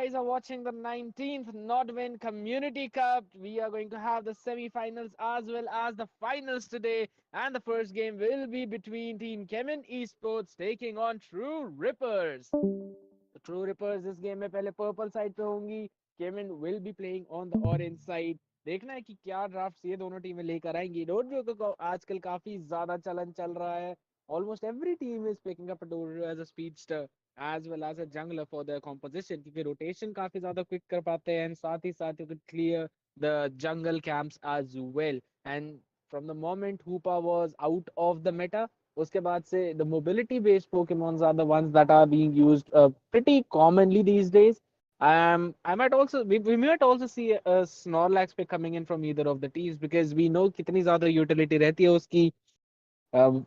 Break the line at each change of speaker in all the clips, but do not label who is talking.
guys are watching the 19th Nodwin Community Cup. We are going to have the semi-finals as well as the finals today. And the first game will be between Team Kemin Esports taking on True Rippers. The True Rippers इस game में पहले purple side पे होंगी. Kemin will be playing on the orange side. देखना है कि क्या drafts ये दोनों टीमें लेकर आएंगी. डोडरियो को आजकल काफी ज्यादा चलन चल रहा है. Almost every team is picking up a Dorio as a speedster as well as a jungler for their composition क्योंकि rotation काफी ज्यादा quick कर पाते हैं and साथ ही साथ you could clear the jungle camps as well. And from the moment Hoopa was out of the meta, उसके बाद से the mobility based Pokemons are the ones that are being used pretty commonly these days. I might also we might also see a Snorlax pick coming in from either of the teams because we know कितनी ज्यादा utility रहती है उसकी.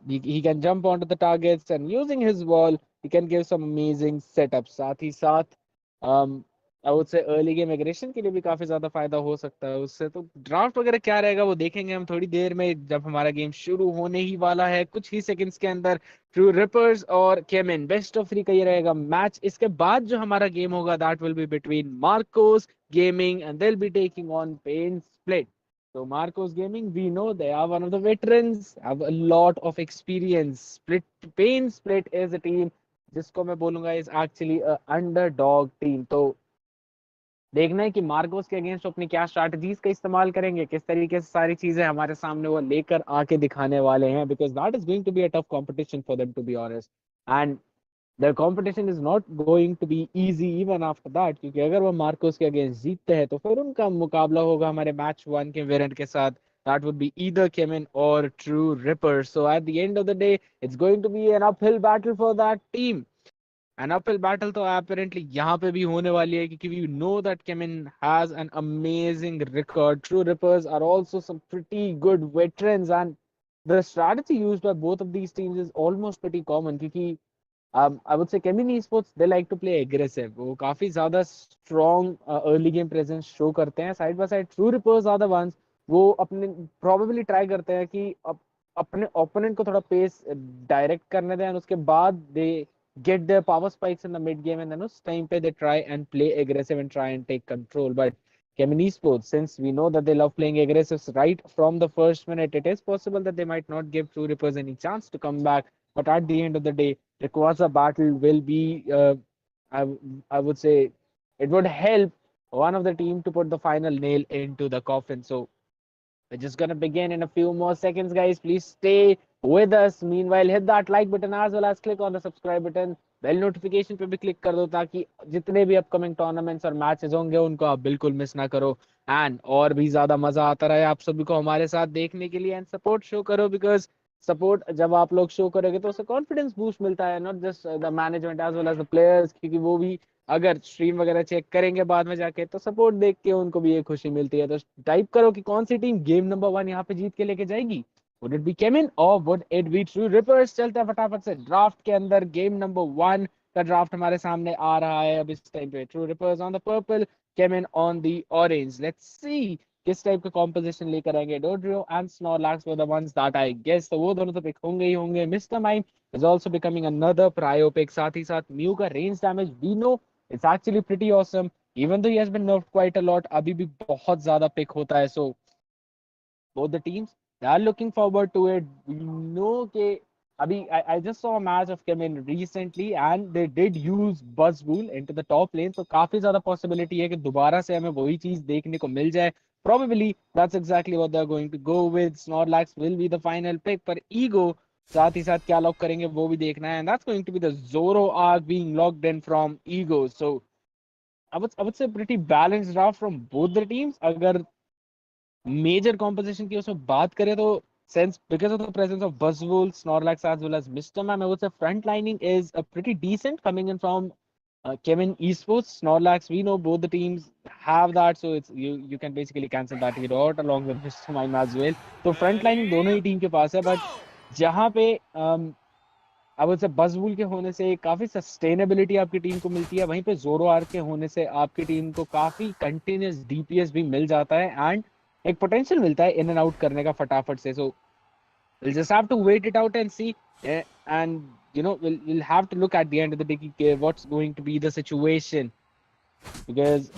He can jump onto the targets and using his wall, he can give some amazing setups. साथ ही साथ I would say early game aggression के लिए भी काफी ज्यादा फायदा हो सकता है उससे. तो ड्राफ्ट वगैरह क्या रहेगा वो देखेंगे हम थोड़ी देर में जब हमारा गेम शुरू होने ही वाला है कुछ ही सेकंड्स के अंदर. ट्रू रिपर्स और केमिन बेस्ट ऑफ 3 का ये रहेगा मैच. इसके बाद जो हमारा गेम होगा that will be between Marcos Gaming and they will be taking on pen split. So Marcos Gaming, we know they are one of the veterans, have a lot of experience. Pain Split is a team जिसको मैं बोलूंगा is actually a underdog team. तो देखना है कि Marcos के against अपनी क्या स्ट्रैटेजीज का इस्तेमाल करेंगे, किस तरीके से सारी चीजें हमारे सामने वो लेकर आके दिखाने वाले हैं because that is going to be a tough competition for them to be honest. And their competition is not going to be easy even after that क्योंकि अगर वो मार्कोस के अगेंस्ट जीतते हैं तो फिर उनका मुकाबला होगा हमारे मैच 1 के वेरिएंट के साथ. that would be either Kemin or True Ripper. So at the end of the day it's going to be an uphill battle for that team. An uphill battle तो apparently यहाँ पे भी होने वाली है क्योंकि we know that Kemin has an amazing record. True Rippers are also some pretty good veterans and the strategy used by both of these teams is almost pretty common क्योंकि I would say Kemin Esports they like to play aggressive. वो काफी ज्यादा strong early game presence show करते हैं. Side by side True Rippers are the ones वो अपने probably try करते हैं कि अपने opponent को थोड़ा pace direct करने दें और उसके बाद they get their power spikes in the mid game and then उस time पे they try and play aggressive and try and take control. But Kemin Esports, since we know that they love playing aggressive right from the first minute, it is possible that they might not give True Rippers any chance to come back. But at the end of the day, the Rayquaza battle will be, I, I would say, it would help one of the team to put the final nail into the coffin. So we're just going to begin in a few more seconds, guys. Please stay with us. Meanwhile, hit that like button as well as click on the subscribe button. Bell notification पे भी click कर दो ताकि जितने भी upcoming tournaments और matches होंगे उनको आप बिल्कुल मिस ना करो. एंड और भी ज्यादा मजा आता रहे आप सभी को हमारे साथ देखने के लिए एंड सपोर्ट शो करो बिकॉज सपोर्ट जब आप लोग शो करोगे तो उससे कॉन्फिडेंस बूस्ट मिलता है. Not just the management as well as the players क्योंकि वो भी अगर स्ट्रीम वगैरह चेक करेंगे बाद में जाके तो सपोर्ट देख के उनको भी ये खुशी मिलती है. तो टाइप करो कि कौन सी टीम गेम नंबर 1 यहाँ पे जीत के लेके जाएगी. Would it be Kemin or would it be True Rippers? चलते हैं फटाफट से ड्राफ्ट के अंदर. गेम नंबर 1 का ड्राफ्ट हमारे सामने आ रहा है अब इस टाइम पे. True Rippers on the purple, Kemin on the orange. Let's see किस टाइप का कॉम्पोजिशन लेकर आएंगे. Dodrio and Snorlax were the ones that I guess. तो वो दोनों तो पिक होंगे ही होंगे. Mr Mime is also becoming another prio pick. साथ ही साथ म्यू का range damage we know it's actually pretty awesome even though he has been nerfed quite a lot. अभी भी बहुत ज्यादा पिक होता है. सो both the teams they are looking forward to it. We know कि अभी I just saw a match of Kemin recently and they did use Buzzwool into the top lane. तो काफी ज्यादा possibility है कि दोबारा से हमें वही चीज देखने को मिल जाए. Probably that's exactly what they're going to go with. Snorlax will be the final pick पर Ego साथ ही साथ क्या लॉक करेंगे वो भी देखना है. And that's going to be the Zoro arc being locked in from Ego. So I would say pretty balanced draft from both the teams. अगर मेजर कॉम्पोजिशन की उसमें बात करें तो since because of the presence of Buzzwool, Snorlax as well as Mr. Mime, I would say front lining is a pretty decent coming in from Kemin Esports. Snorlax, we know both the teams have that, so it's you can basically cancel that hero out along with Mr. Mime as well. तो front lining दोनों ही team के पास है, but जहाँ पे I would say Buzzwool के होने से काफी सस्टेनेबिलिटी आपकी टीम को मिलती है, वहीं पे जोरो आर्क के होने से आपकी टीम को काफी कंटिन्यूस डीपीएस भी मिल जाता है एंड एक पोटेंशियल मिलता है इन एंड आउट करने का फटाफट से. सो we'll just have to wait it out and see and we'll have to look at the end of the day what's going to be the situation. because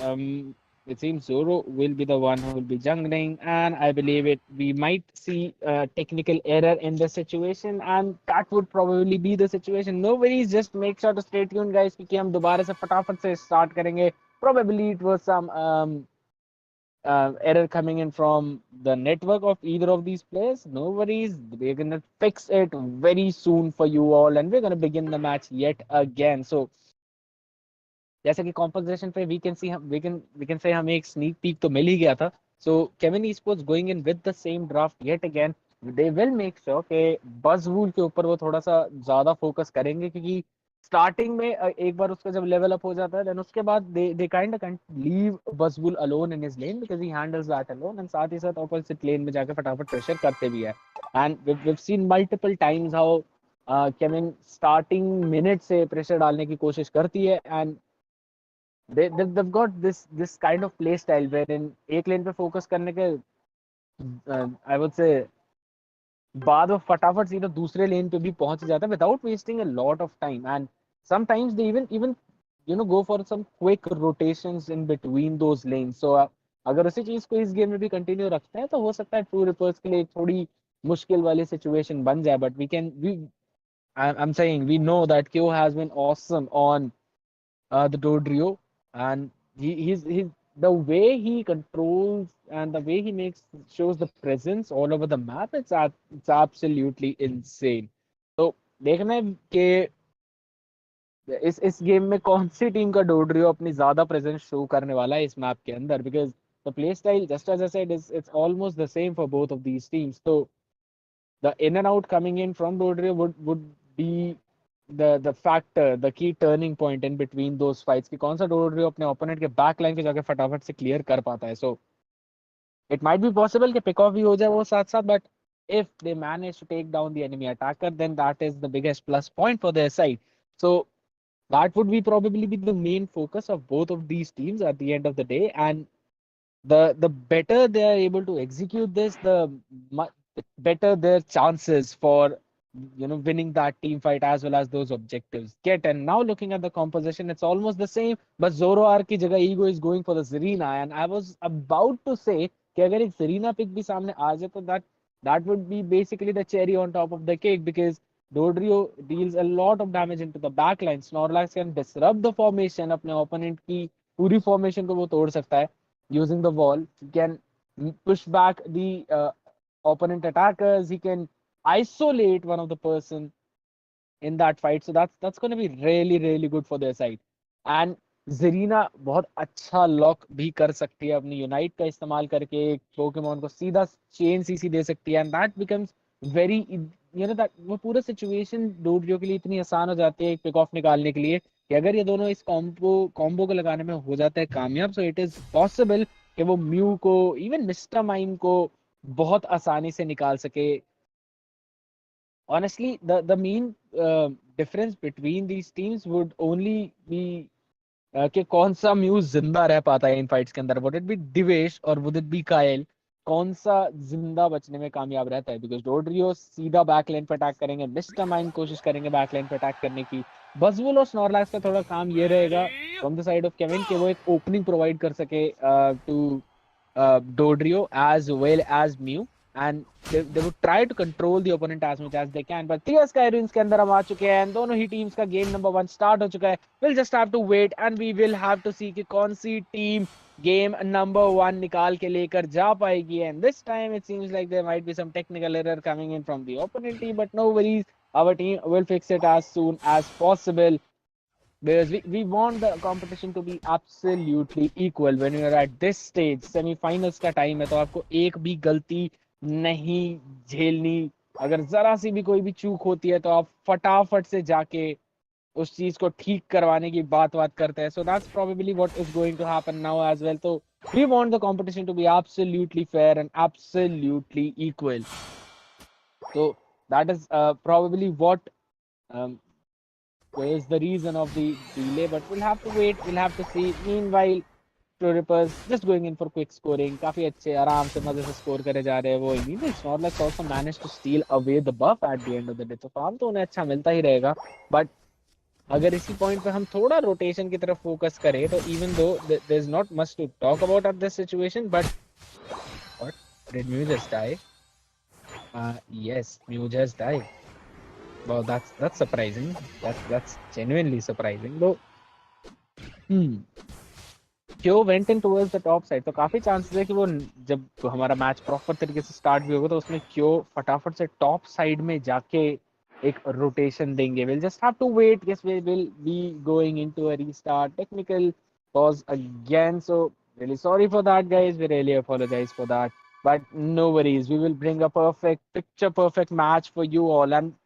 it seems Zoro will be the one who will be jungling, and I believe it. We might see a technical error in the situation, and that would probably be the situation. No worries, just make sure to stay tuned, guys, क्योंकि हम दोबारा से फटाफट से start करेंगे. Probably it was some error coming in from the network of either of these players. No worries, we're gonna fix it very soon for you all, and we're gonna begin the match yet again. So जैसे कि composition पे we can say हमें एक sneak peek तो मिल ही गया था. So Kemin esports going in with the same draft yet again. They will make sure कि बजवूल के ऊपर वो थोड़ा सा ज्यादा फोकस करेंगे, क्योंकि स्टार्टिंग में एक बार उसका जब लेवल अप हो जाता है देन उसके बाद they kind of leave Buzzwole alone in his lane because he handles that alone, and साथ ही साथ ऑपोजिट लेन में जाकर फटाफट प्रेशर करते भी है. And we seen multiple times how Kevin starting minute से प्रेशर डालने की कोशिश करती है, and they've got this kind of play style wherein एक लेन पे फोकस करने के आई वुड से बाद वो फटाफट सीधा दूसरे लेन पे भी पहुंच जाता है without wasting a lot of time. And sometimes they even go for some quick rotations in between those lanes. So अगर उसी चीज को इस गेम में भी कंटिन्यू रखते हैं तो हो सकता है ट्रू रिपर्स के लिए थोड़ी मुश्किल वाली सिचुएशन बन जाए. But we I am saying we know that Q has been awesome on the Dodrio, and he's the way he controls and the way he makes shows the presence all over the map. It's absolutely insane. So देखना है कि इस game में कौन सी team का डोड्रियो अपनी ज्यादा प्रेजेंस शो करने वाला है इस मैप के अंदर, because the play style just as I said is it's almost the same for both of these teams. तो the in and out coming in from Dodrio would be the factor, the key turning point in between those fights कि कौन सा Dodrio अपने opponent के back line पे जाके फटाफट से clear कर पाता है. So it might be possible कि pick off भी हो जाए वो साथ साथ, but if they manage to take down the enemy attacker, then that is the biggest plus point for their side. So that would be probably be the main focus of both of these teams at the end of the day, and the better they are able to execute this, the better their chances for winning that team fight as well as those objectives get. And now looking at the composition, it's almost the same, but Zoroark की जगह ego is going for the Zarina, and I was about to say कि अगर एक Zarina pick भी सामने आ जाए तो that would be basically the cherry on top of the cake, because Dodrio deals a lot of damage into the backline. Snorlax can disrupt the formation, अपने opponent की पूरी formation को वो तोड़ सकता है using the wall. He can push back the opponent attackers. He can isolate one of the person in that fight. So that's going to be really really good for their side. And Zarina बहुत अच्छा lock भी कर सकती है अपनी unite का इस्तेमाल करके, एक पोकेमॉन को सीधा चेन सीसी दे सकती है, and that becomes very that वो पूरा सिचुएशन डोड्रियो के लिए इतनी आसान हो जाती है एक पिक ऑफ निकालने के लिए कि अगर ये दोनों इस कॉम्बो को लगाने में हो जाता है कामयाब, सो इट इज पॉसिबल कि वो म्यू को इवन मिस्टर माइम को बहुत आसानी से निकाल सके. Honestly, the main difference between these teams would only be कि कौन सा म्यूज जिंदा रह पाता है इन फाइट्स के अंदर. वुड इट बी दिवेश और वुड इट बी कायल, कौन सा जिंदा बचने में कामयाब रहता है, बिकॉज डोड्रियो सीधा बैक लाइन पे अटैक करेंगे, मिस्टर माइंड कोशिश करेंगे बैक लाइन पे अटैक करने की. बजवुल और स्नॉरलैक्स का थोड़ा काम ये रहेगा from the side of Kevin कि वो एक ओपनिंग प्रोवाइड कर सके to Dodrio as well as Mew, and they would try to control the opponent as much as they can. But 3 Skyrims के अंदर हम आ चुके हैं, दोनों ही टीम्स का गेम नंबर 1 स्टार्ट हो चुका है. We'll just have to wait and we will have to see कि कौन सी टीम गेम नंबर 1 निकाल के लेकर जा पाएगी. And this time it seems like there might be some technical error coming in from the opponent team, but no worries, our team will fix it as soon as possible. Because we want the competition to be absolutely equal when you are at this stage. Semi-finals का time है तो आपको एक भी गलती नहीं झेलनी. अगर जरा सी भी कोई भी चूक होती है तो आप फटाफट से जाके उस चीज को ठीक करवाने की बात करते हैं. So that's probably what is going to happen now as well. So we want the competition to be absolutely fair and absolutely equal. So that is probably what is the reason of the delay, but we'll have to wait, we'll have to see. Meanwhile, Floripers just going in for quick scoring. काफी अच्छे आराम से मजे से score करे जा रहे हैं वो. Meanwhile, Snorlax also managed to steal away the buff at the end of the day. तो फार्म तो उन्हें अच्छा मिलता ही रहेगा, but अगर इसी पॉइंट पे हम थोड़ा रोटेशन की तरफ फोकस करें तो even though there is not much to talk about at this situation, but what did Mew just die? Yes, Mew just died. Well, that's surprising. That's genuinely surprising. Though, hmm, क्यों went in towards the top side, तो काफी chances है कि वो जब हमारा match proper तरीके से स्टार्ट भी होगा तो उसमें क्यों फटाफट से टॉप साइड में जाके एक रोटेशन देंगे. Will just have to wait. Yes, we will be going into a restart. Technical pause again, so really sorry for that, guys. We really apologize for that, but no worries. We will bring a perfect picture perfect match for you all. And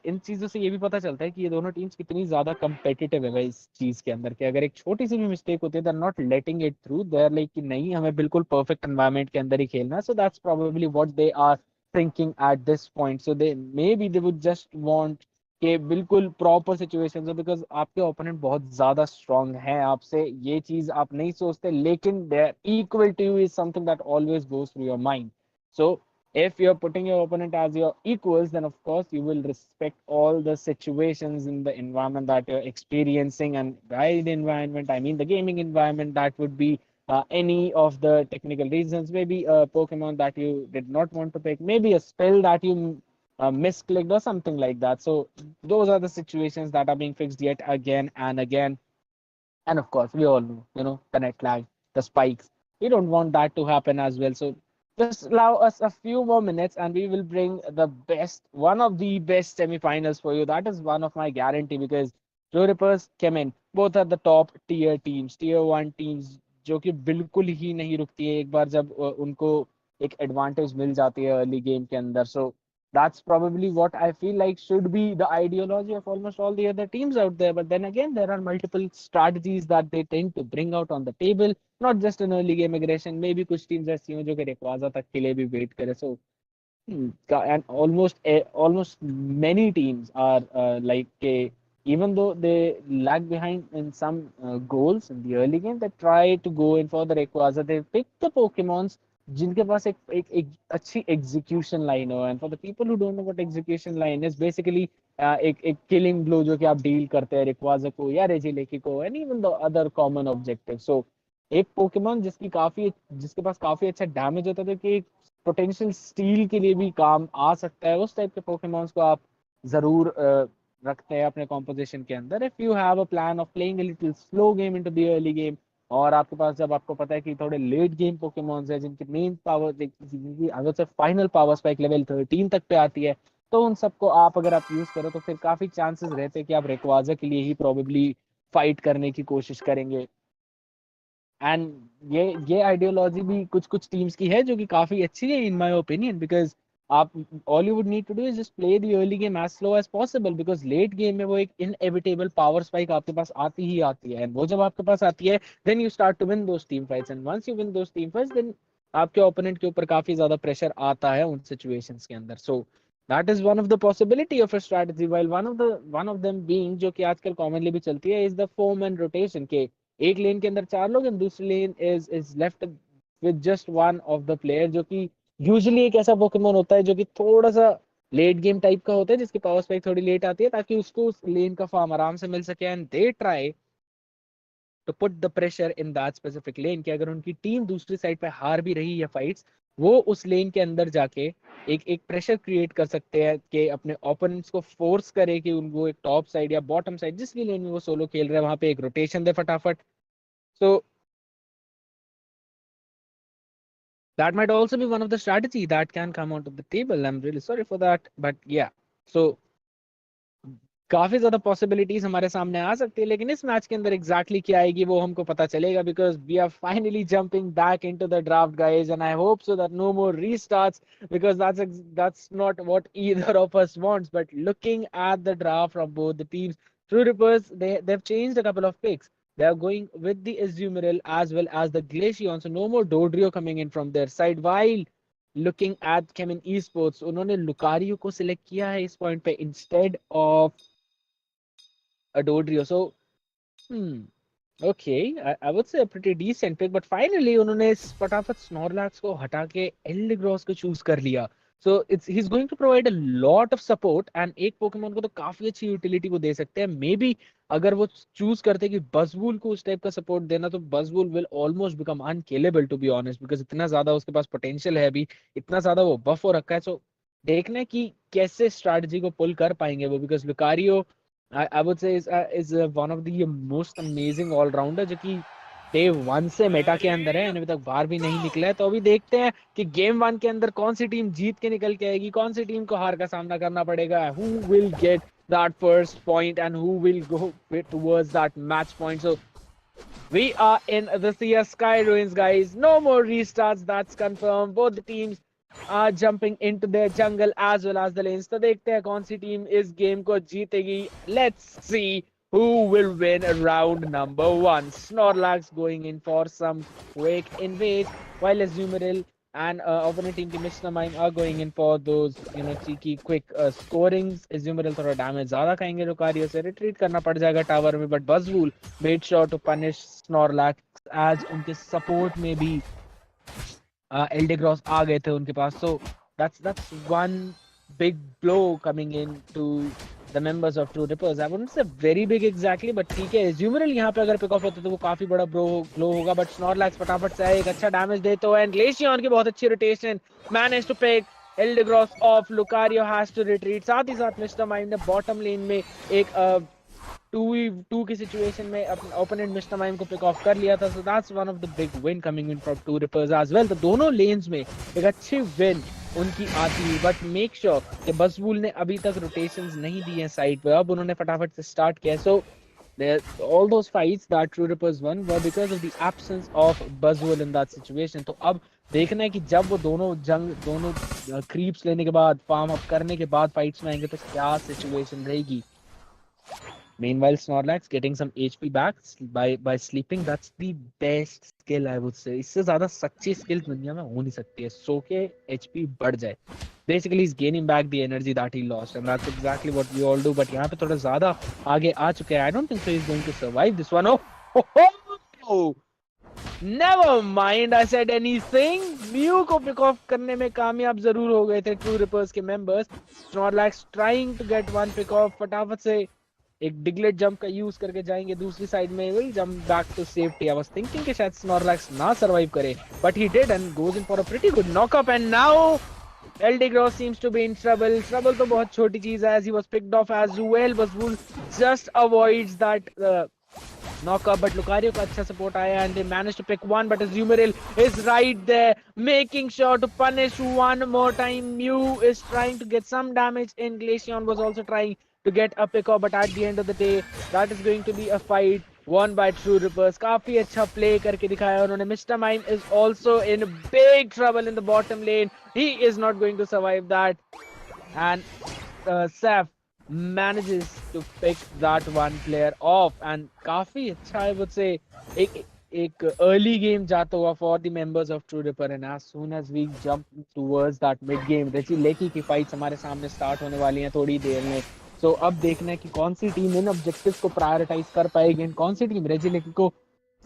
इन चीजों से ये भी पता चलता है कि ये दोनों टीम्स कितनी ज्यादा कंपेटिटिव है भाई इस चीज के अंदर, कि अगर एक छोटी सी भी मिस्टेक होती है, they are not letting it through. They are like कि नहीं, हमें बिल्कुल परफेक्ट एनवायरनमेंट के अंदर ही खेलना है. So that's probably what they are thinking at this point. So they maybe they would just want के बिल्कुल प्रॉपर सिचुएशंस हो, बिकॉज आपके ओपोनेंट बहुत ज्यादा स्ट्रांग है आपसे. ये चीज आप नहीं सोचते, लेकिन they are equal to you is something that always goes through your mind. So if you're putting your opponent as your equals, then of course you will respect all the situations in the environment that you're experiencing. And by the environment, I mean the gaming environment. That would be any of the technical reasons, maybe a Pokemon that you did not want to pick, maybe a spell that you misclicked or something like that. So those are the situations that are being fixed yet again and again. And of course, we all know, the net lag, the spikes. We don't want that to happen as well. So just allow us a few more minutes and we will bring the best, one of the best semifinals for you. That is one of my guarantee, because Joe Rippers came in. Both are the top tier teams, tier one teams, जो कि बिल्कुल ही नहीं रुकती है एक बार जब उनको एक एडवांटेज मिल जाती है अर्ली गेम के अंदर. सो that's probably what I feel like should be the ideology of almost all the other teams out there. But then again, there are multiple strategies that they tend to bring out on the table, not just an early game aggression. Maybe कुछ teams ऐसी हो जो कि Rayquaza तक के लिए भी wait करे. So and almost many teams are like even though they lag behind in some goals in the early game, they try to go in for the Rayquaza. They pick the Pokemons जिनके पास एक अच्छी execution line हो. And for the people who don't know what execution line is, basically एक killing blow जो कि आप deal करते हैं रिक्वाजा को या रेजिलेकी को and even the other common objective. So एक पोकेमॉन जिसके पास काफी अच्छा डैमेज होता है, कि पोटेंशियल स्टील के लिए भी काम आ सकता है, उस टाइप के पोकेमॉन्स को आप जरूर रखते हैं अपने कॉम्पोजिशन के अंदर. If you have a plan of playing a little slow game into the early game, और आपके पास जब आपको पता है कि थोड़े लेट गेम पोकेमॉन्स है जिनकी मेन पावर, जिनकी अगर से फाइनल पावर स्पाइक लेवल 13 तक पे आती है, तो उन सबको आप अगर आप यूज करो तो फिर काफी चांसेस रहते हैं कि आप रेक्वाजा के लिए ही प्रोबेबली फाइट करने की कोशिश करेंगे. एंड ये आइडियोलॉजी भी कुछ कुछ टीम्स की है जो कि काफी अच्छी है इन माय ओपिनियन, बिकॉज आप all you would need to do is just play the early game as slow as possible, because late game में वो एक इनएविटेबल पावर स्पाइक आपके पास आती ही आती है. एंड वो जब आपके पास आती है, then you start to win those team fights. And once you win those team fights, then आपके ओपोनेंट के ऊपर काफी ज्यादा प्रेशर आता है उन सिचुएशंस के अंदर. So that is one of the possibility of a strategy, while one of them being, जो कि आजकल कॉमनली भी चलती है, is the foam and rotation. के एक लेन के अंदर चार लोग एंड दूसरी लेन is left with just one of the player, जो कि यूजुअली एक ऐसा पोकेमोन होता है जो कि थोड़ा सा लेट गेम टाइप का होता है, जिसकी पावर स्पाइक थोड़ी लेट आती है ताकि उसको उस लेन का फार्म आराम से मिल सके. And they try to put the pressure in that specific lane, कि अगर उनकी टीम दूसरी साइड पे हार भी रही है फाइट्स, वो उस लेन के अंदर जाके एक प्रेशर क्रिएट कर सकते हैं कि अपने ओपोनेंट्स को फोर्स करे कि उनको एक टॉप साइड या बॉटम साइड, जिस भी लेन में वो सोलो खेल रहे हैं, वहां पे एक रोटेशन दे फटाफट. So that might also be one of the strategy that can come onto the table. I'm really sorry for that, but yeah. So काफी ज्यादा पॉसिबिलिटीज हमारे सामने आ सकती है, लेकिन इस मैच के अंदर एग्जैक्टली क्या आएगी वो हमको पता चलेगा, because we are finally jumping back into the draft guys. And I hope so that no more restarts, because that's not what either of us wants. But looking at the draft from both the teams, True Rippers, they've changed a couple of picks. They are going with the Azumarill as well as the Glaceon, so no more Dodrio coming in from their side. While looking at Kemin Esports, उन्होंने Lucario को select किया है इस point पे instead of a Dodrio. So, okay, I would say a pretty decent pick, but finally उन्होंने फटाफट Snorlax को हटा के Eldegoss को choose कर लिया. So it's he is going to provide a lot of support and एक पोकेमोन को तो काफी अच्छी यूटिलिटी को दे सकते हैं मे बी। अगर वो चूज करते हैं कि बजवूल को उस टाइप का सपोर्ट देना तो Buzzwole will almost become unkillable to be honest because इतना ज्यादा उसके पास पोटेंशियल है अभी, इतना ज्यादा वो बफ हो रखा है। सो देखना है कि कैसे स्ट्रैटेजी को पुल कर पाएंगे वो, because Lucario I would say is one of the most amazing allrounder जो कि डे वन से मेटा के अंदर है, अभी तक बाहर भी नहीं निकला है। तो अभी देखते हैं कि गेम वन के अंदर कौन सी टीम जीत के निकल के आएगी, कौन सी टीम को हार का सामना करना पड़ेगा, who will get that first point and who will go towards that match point. So we are in the Sea of Sky Ruins, guys. No more restarts, that's confirmed. Both the teams are jumping into their jungle as well as the lanes. तो देखते हैं कौन सी team इस game को जीतेगी. Let's see who will win round number one. Snorlax going in for some quick invade, while Azumarill and opponent team की Mr. Mime are going in for those cheeky quick scorings. Azumarill थोड़ा damage ज्यादा खाएंगे, Lucario से retreat करना पड़ जाएगा tower में, but Buzzwool made sure to punish Snorlax as उनके सपोर्ट में भी Eldegross आ गए थे उनके पास. So that's one big blow coming in to the members of True Rippers. I wouldn't say very big exactly, but ठीक है. Azumarill यहाँ पे अगर पिक ऑफ होता तो वो काफी बड़ा blow होगा, but Snorlax फटाफट से एक अच्छा डैमेज दे तो, and Glaceon की बहुत अच्छी rotation managed to pick Eldegross off. Lucario has to retreat. साथ ही साथ मिस्टर माइम ने बॉटम लेन में एक 2v2 की सिचुएशन में अपने ओपोनेंट मिस्टर माइम को पिक ऑफ कर लिया था. So that's one of the big win coming in from True Rippers as well. तो दोनों लेन्स में एक अच्छी विन उनकी आती है, बट मेक श्योर कि बजवूल ने अभी तक रोटेशंस नहीं दी हैं साइड पे, अब उन्होंने फटाफट से स्टार्ट किया. सो all those fights that True Rippers won were because of the absence of Buzzwole in that situation. तो अब देखना है कि जब वो दोनों क्रीप्स लेने के बाद, फार्म अप करने के बाद फाइट्स में आएंगे तो क्या सिचुएशन रहेगी. Meanwhile, Snorlax getting some HP back by sleeping. That's the best skill I would say. इससे ज़्यादा सच्ची skill दुनिया में हो नहीं सकती है. सो के HP बढ़ जाए. Basically, he's gaining back the energy that he lost, and that's exactly what we all do. But यहाँ पे थोड़ा ज़्यादा आगे आ चुके हैं. I don't think so he's going to survive this one. Oh! Never mind, I said anything. Mew को pick off करने में कामयाब जरूर हो गए थे True Rippers के members. Snorlax trying to get one pick off. फटाफट से एक डिगलेट जंप का यूज करके जाएंगे दूसरी साइड में, will jump back to safety. I was thinking कि शायद स्नॉरलैक्स ना सर्वाइव करे, but he did and goes in for a pretty good knockup. And now Eldegross seems to be in trouble. Trouble तो बहुत छोटी चीज है, as he was picked off as well. Buzzwool just avoids that knockup, but Lucario का अच्छा support आया and they managed to pick one, but Azumarill is right there making sure to punish one more time. Mew is trying to get some damage in. Glaceon was also trying to get a pick off, but at the end of the day that is going to be a fight won by True Rippers. काफी अच्छा play करके दिखाया उन्होंने. Mr. Mime is also in big trouble in the bottom lane. He is not going to survive that, and Saf manages to pick that one player off, and काफी अच्छा I would say एक early game जाता हुआ for the members of True Ripper. And as soon as we jump towards that mid game, रेची लेकी की fights हमारे सामने start होने वाली हैं थोड़ी देर में. So अब देखना है कि कौन सी टीम इन ऑब्जेक्टिव्स को प्रायोरिटाइज कर पाएगी एंड कौन सी टीम रेजी लेकी को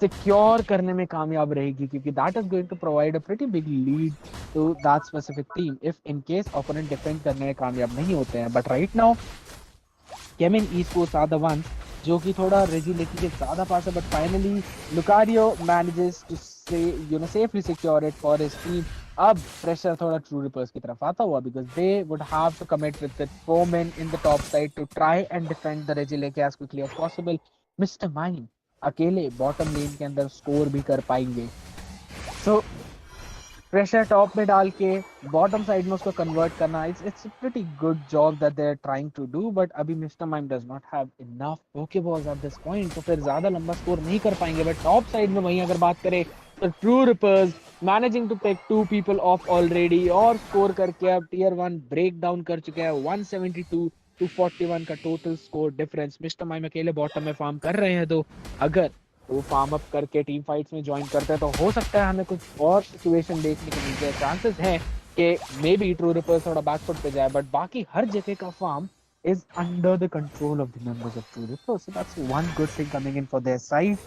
सिक्योर करने में कामयाब रहेगी, क्योंकि that is going to provide a pretty big lead to that specific team if in case opponent defend करने में कामयाब नहीं होते हैं. But right now Kemin esports are the ones जो कि थोड़ा रेजी लेकी के ज्यादा पास है, but finally Lucario manages to say safely secure it for his team. अब प्रेशर थोड़ा True Rippers की तरफ आता हुआ, because they would have to commit with the 4 men in the top side to try and defend the Regilake as quickly as possible. Mr. Mime अकेले bottom लेन के अंदर score भी कर पाएंगे. So प्रेशर टॉप में डाल के बॉटम साइड में उसको कन्वर्ट करना, it's a pretty good job that they are trying to do. But अभी Mr Mime does not have enough Pokeballs at this point, तो फिर ज्यादा लंबा स्कोर नहीं कर पाएंगे. बट टॉप साइड में वहीं अगर बात करें तो True Rippers managing to pick 2 people off already और स्कोर करके अब टियर 1 ब्रेक डाउन कर चुके हैं. 172 to 41 का total score difference. Mister mime अकेले बॉटम में फार्म कर रहे हैं, तो अगर वो फार्म अप करके टीम फाइट्स में ज्वाइन करते हैं तो हो सकता है हमें कुछ और सिचुएशन देखने को मिल जाए. चांसेस हैं कि मे बी True Rippers थोड़ा बैकफुट पे जाए, बट बाकी हर जगह का farm is under the control of the members of True Rippers. So that's one good thing coming in for their side.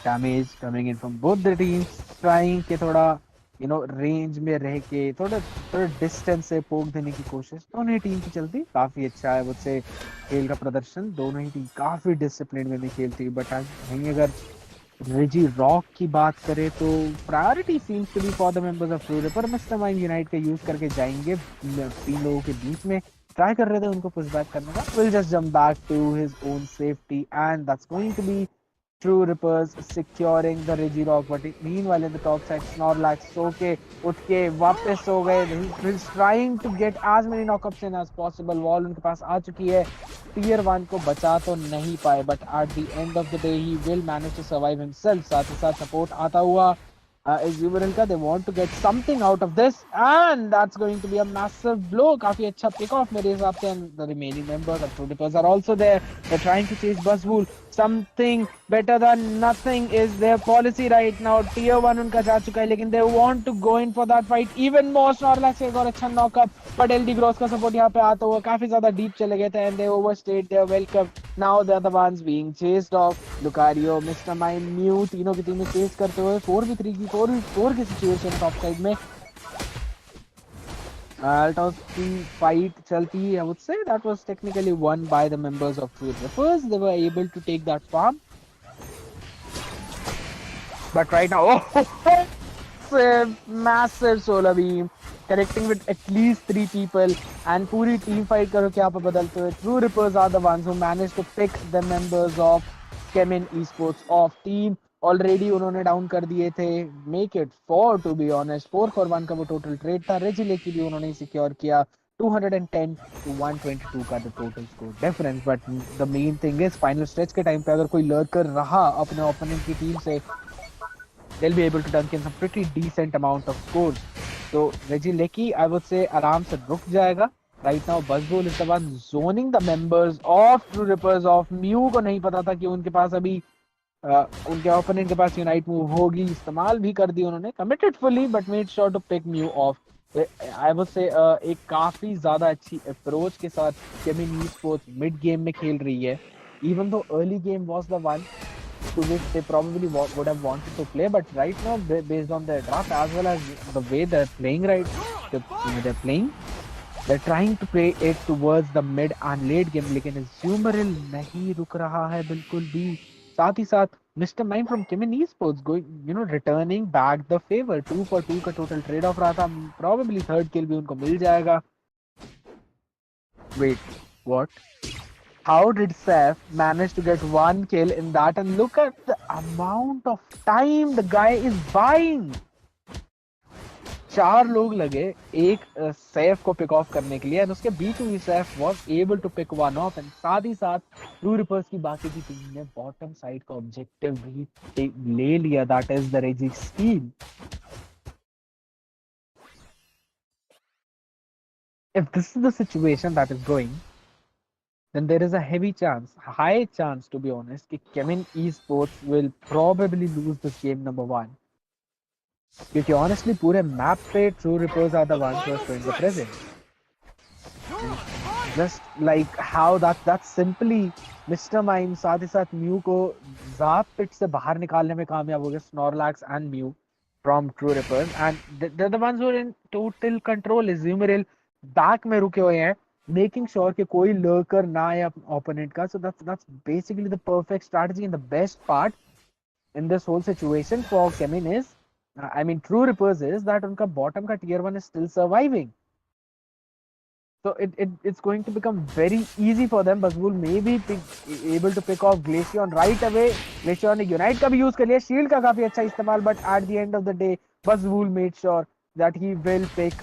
Damage coming in from both the teams, trying के थोड़ा range में रह के थोड़ा थोड़ा डिस्टेंस से पोक देने की कोशिश दोनों ही टीम की चलती, काफी अच्छा है मुझसे खेल का प्रदर्शन, दोनों ही टीम काफी डिसिप्लिन में खेलती। बट वहीं अगर रेजी रॉक की बात करें तो priority seems to be for the members of True Ripper. Mister Mind unite का यूज करके जाएंगे 3 लोगों के बीच में, ट्राई कर रहे थे उनको पुश बैक करने का, will just jump back to his own safety and that's going to be True Rippers securing the Regirock, but meanwhile in the top side, Snorlax सो के उठ के वापस हो गए. He's trying to get as many knockups in as possible. Wall उनके पास आ चुकी है. Tier 1 को बचा तो नहीं पाए, but at the end of the day he will manage to survive himself. साथ ही साथ support आता हुआ Exuberant का, they want to get something out of this and that's going to be a massive blow. काफी अच्छा pick off मेरे हिसाब से, and the remaining members of True Rippers are also there. They're trying to chase Buzzwool. Something better than nothing is their policy right now. Tier 1 उनका जा चुका है, लेकिन they want to go in for that fight even more. Snorlax एक और अच्छा knockup, but LD Gross का support यहाँ पे आता हुआ काफी ज्यादा deep चले गए थे and they overstayed their welcome. Now they're the ones being chased off. Lucario, Mr. Mime, Mew तीनों की टीमें चेस करते हुए 4v3 की 4v4 की सिचुएशन टॉप साइड में टॉप की फाइट चलती है. I would say that was technically won by the members of True Rippers. They were able to take that farm. But right now, massive solar beam connecting with at least 3 people and पूरी team fight करो क्या पे बदलते हुए. True Rippers are the ones who managed to pick the members of Kemin Esports off team. Already उन्होंने down कर दिए थे. Make it 4 to be honest, 4-1 का वो टोटल ट्रेड था. रेजिले की भी उन्होंने सिक्योर किया. 210 to 122 का the total score difference. But the main thing is final stretch के टाइम पे अगर कोई लर्कर रहा अपने ओपोनेंट की टीम से, they'll be able to dunk in some pretty decent amount of scores. So Reggie I would say आराम से रुक जाएगा. Right now Buzzwool is the one zoning the members of True Rippers off. Mew को नहीं पता था कि उनके पास अभी उनके ओपोनेंट के पास यूनाइट मूव होगी, इस्तेमाल भी कर दी उन्होंने. Committed fully but made sure to pick Mew off. I would say एक काफी ज्यादा अच्छी अप्रोच के साथ केमिन ईस्पोर्ट्स मिड गेम में खेल रही है. Even though early game was the one to which they probably would have wanted to play, but right now based on their draft as well as the way they're playing they're trying to play it towards the mid and late game. लेकिन Azumarill नहीं रुक रहा है बिल्कुल भी. साथ ही साथ Mr. Mime from Kemin Esports going returning back the favor. 2 for 2 का total trade off रहा था. Probably third kill भी उनको मिल जाएगा. Wait, what? How did Seth manage to get 1 kill in that? And look at the amount of time the guy is buying. 4 लोग लगे एक safe को पिक ऑफ करने के लिए, and उसके बीच में safe was able to pick one off. and साथ ही साथ True Rippers की बाकी की टीम ने बॉटम साइड का ऑब्जेक्टिव भी ले लिया. That is the Reggie steal. If this is the situation that is going, then there is a high chance to be honest, कि Kemin Esports will probably lose this game number 1. क्योंकि honestly पूरे map पे True Rippers are the ones who are showing the presence. Just like how that simply Mr. Mime साथ ही साथ Mew को ज़ाप पिट से बाहर निकालने में कामयाब हो गए. Snorlax and Mew from True Rippers, and they're the ones who are in total control. Azumarill back में रुके हुए हैं, making sure कि कोई lurker ना आए opponent का. So that's basically the perfect strategy, and the best part in this whole situation for Kemin is, True Rippers is that उनका bottom का tier 1 is still surviving. So it's going to become very easy for them. Buzzwool may be able to pick off Glaceon right away. Glaceon ने Unite का भी use कर लिया, Shield का काफी अच्छा इस्तेमाल, but at the end of the day Buzzwool made sure that he will pick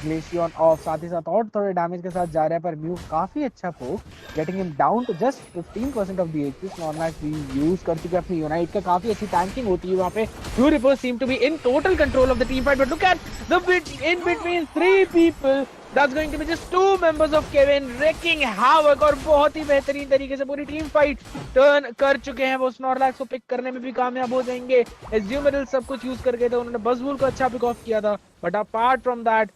Glaceon off. साथ ही साथ और थोड़े डैमेज के साथ जा रहा है, पर Mew काफी अच्छा पोक, getting him down to just 15% of the HP. Snorlax भी use कर चुके अपनी Unite का, काफी अच्छी tanking होती है वहाँ पे. True Rippers seem to be in total control of the team fight, but look at the bit in between 3 people. That's going to be just 2 members of Kemin wreaking havoc, और बहुत ही बेहतरीन तरीके से पूरी टीम फाइट टर्न कर चुके हैं. वो Snorlax को पिक करने में भी कामयाब हो जाएंगे. Azumarill सब कुछ यूज करके थे, उन्होंने Buzzwool को अच्छा पिक ऑफ किया था, बट अपार्ट फ्रॉम दैट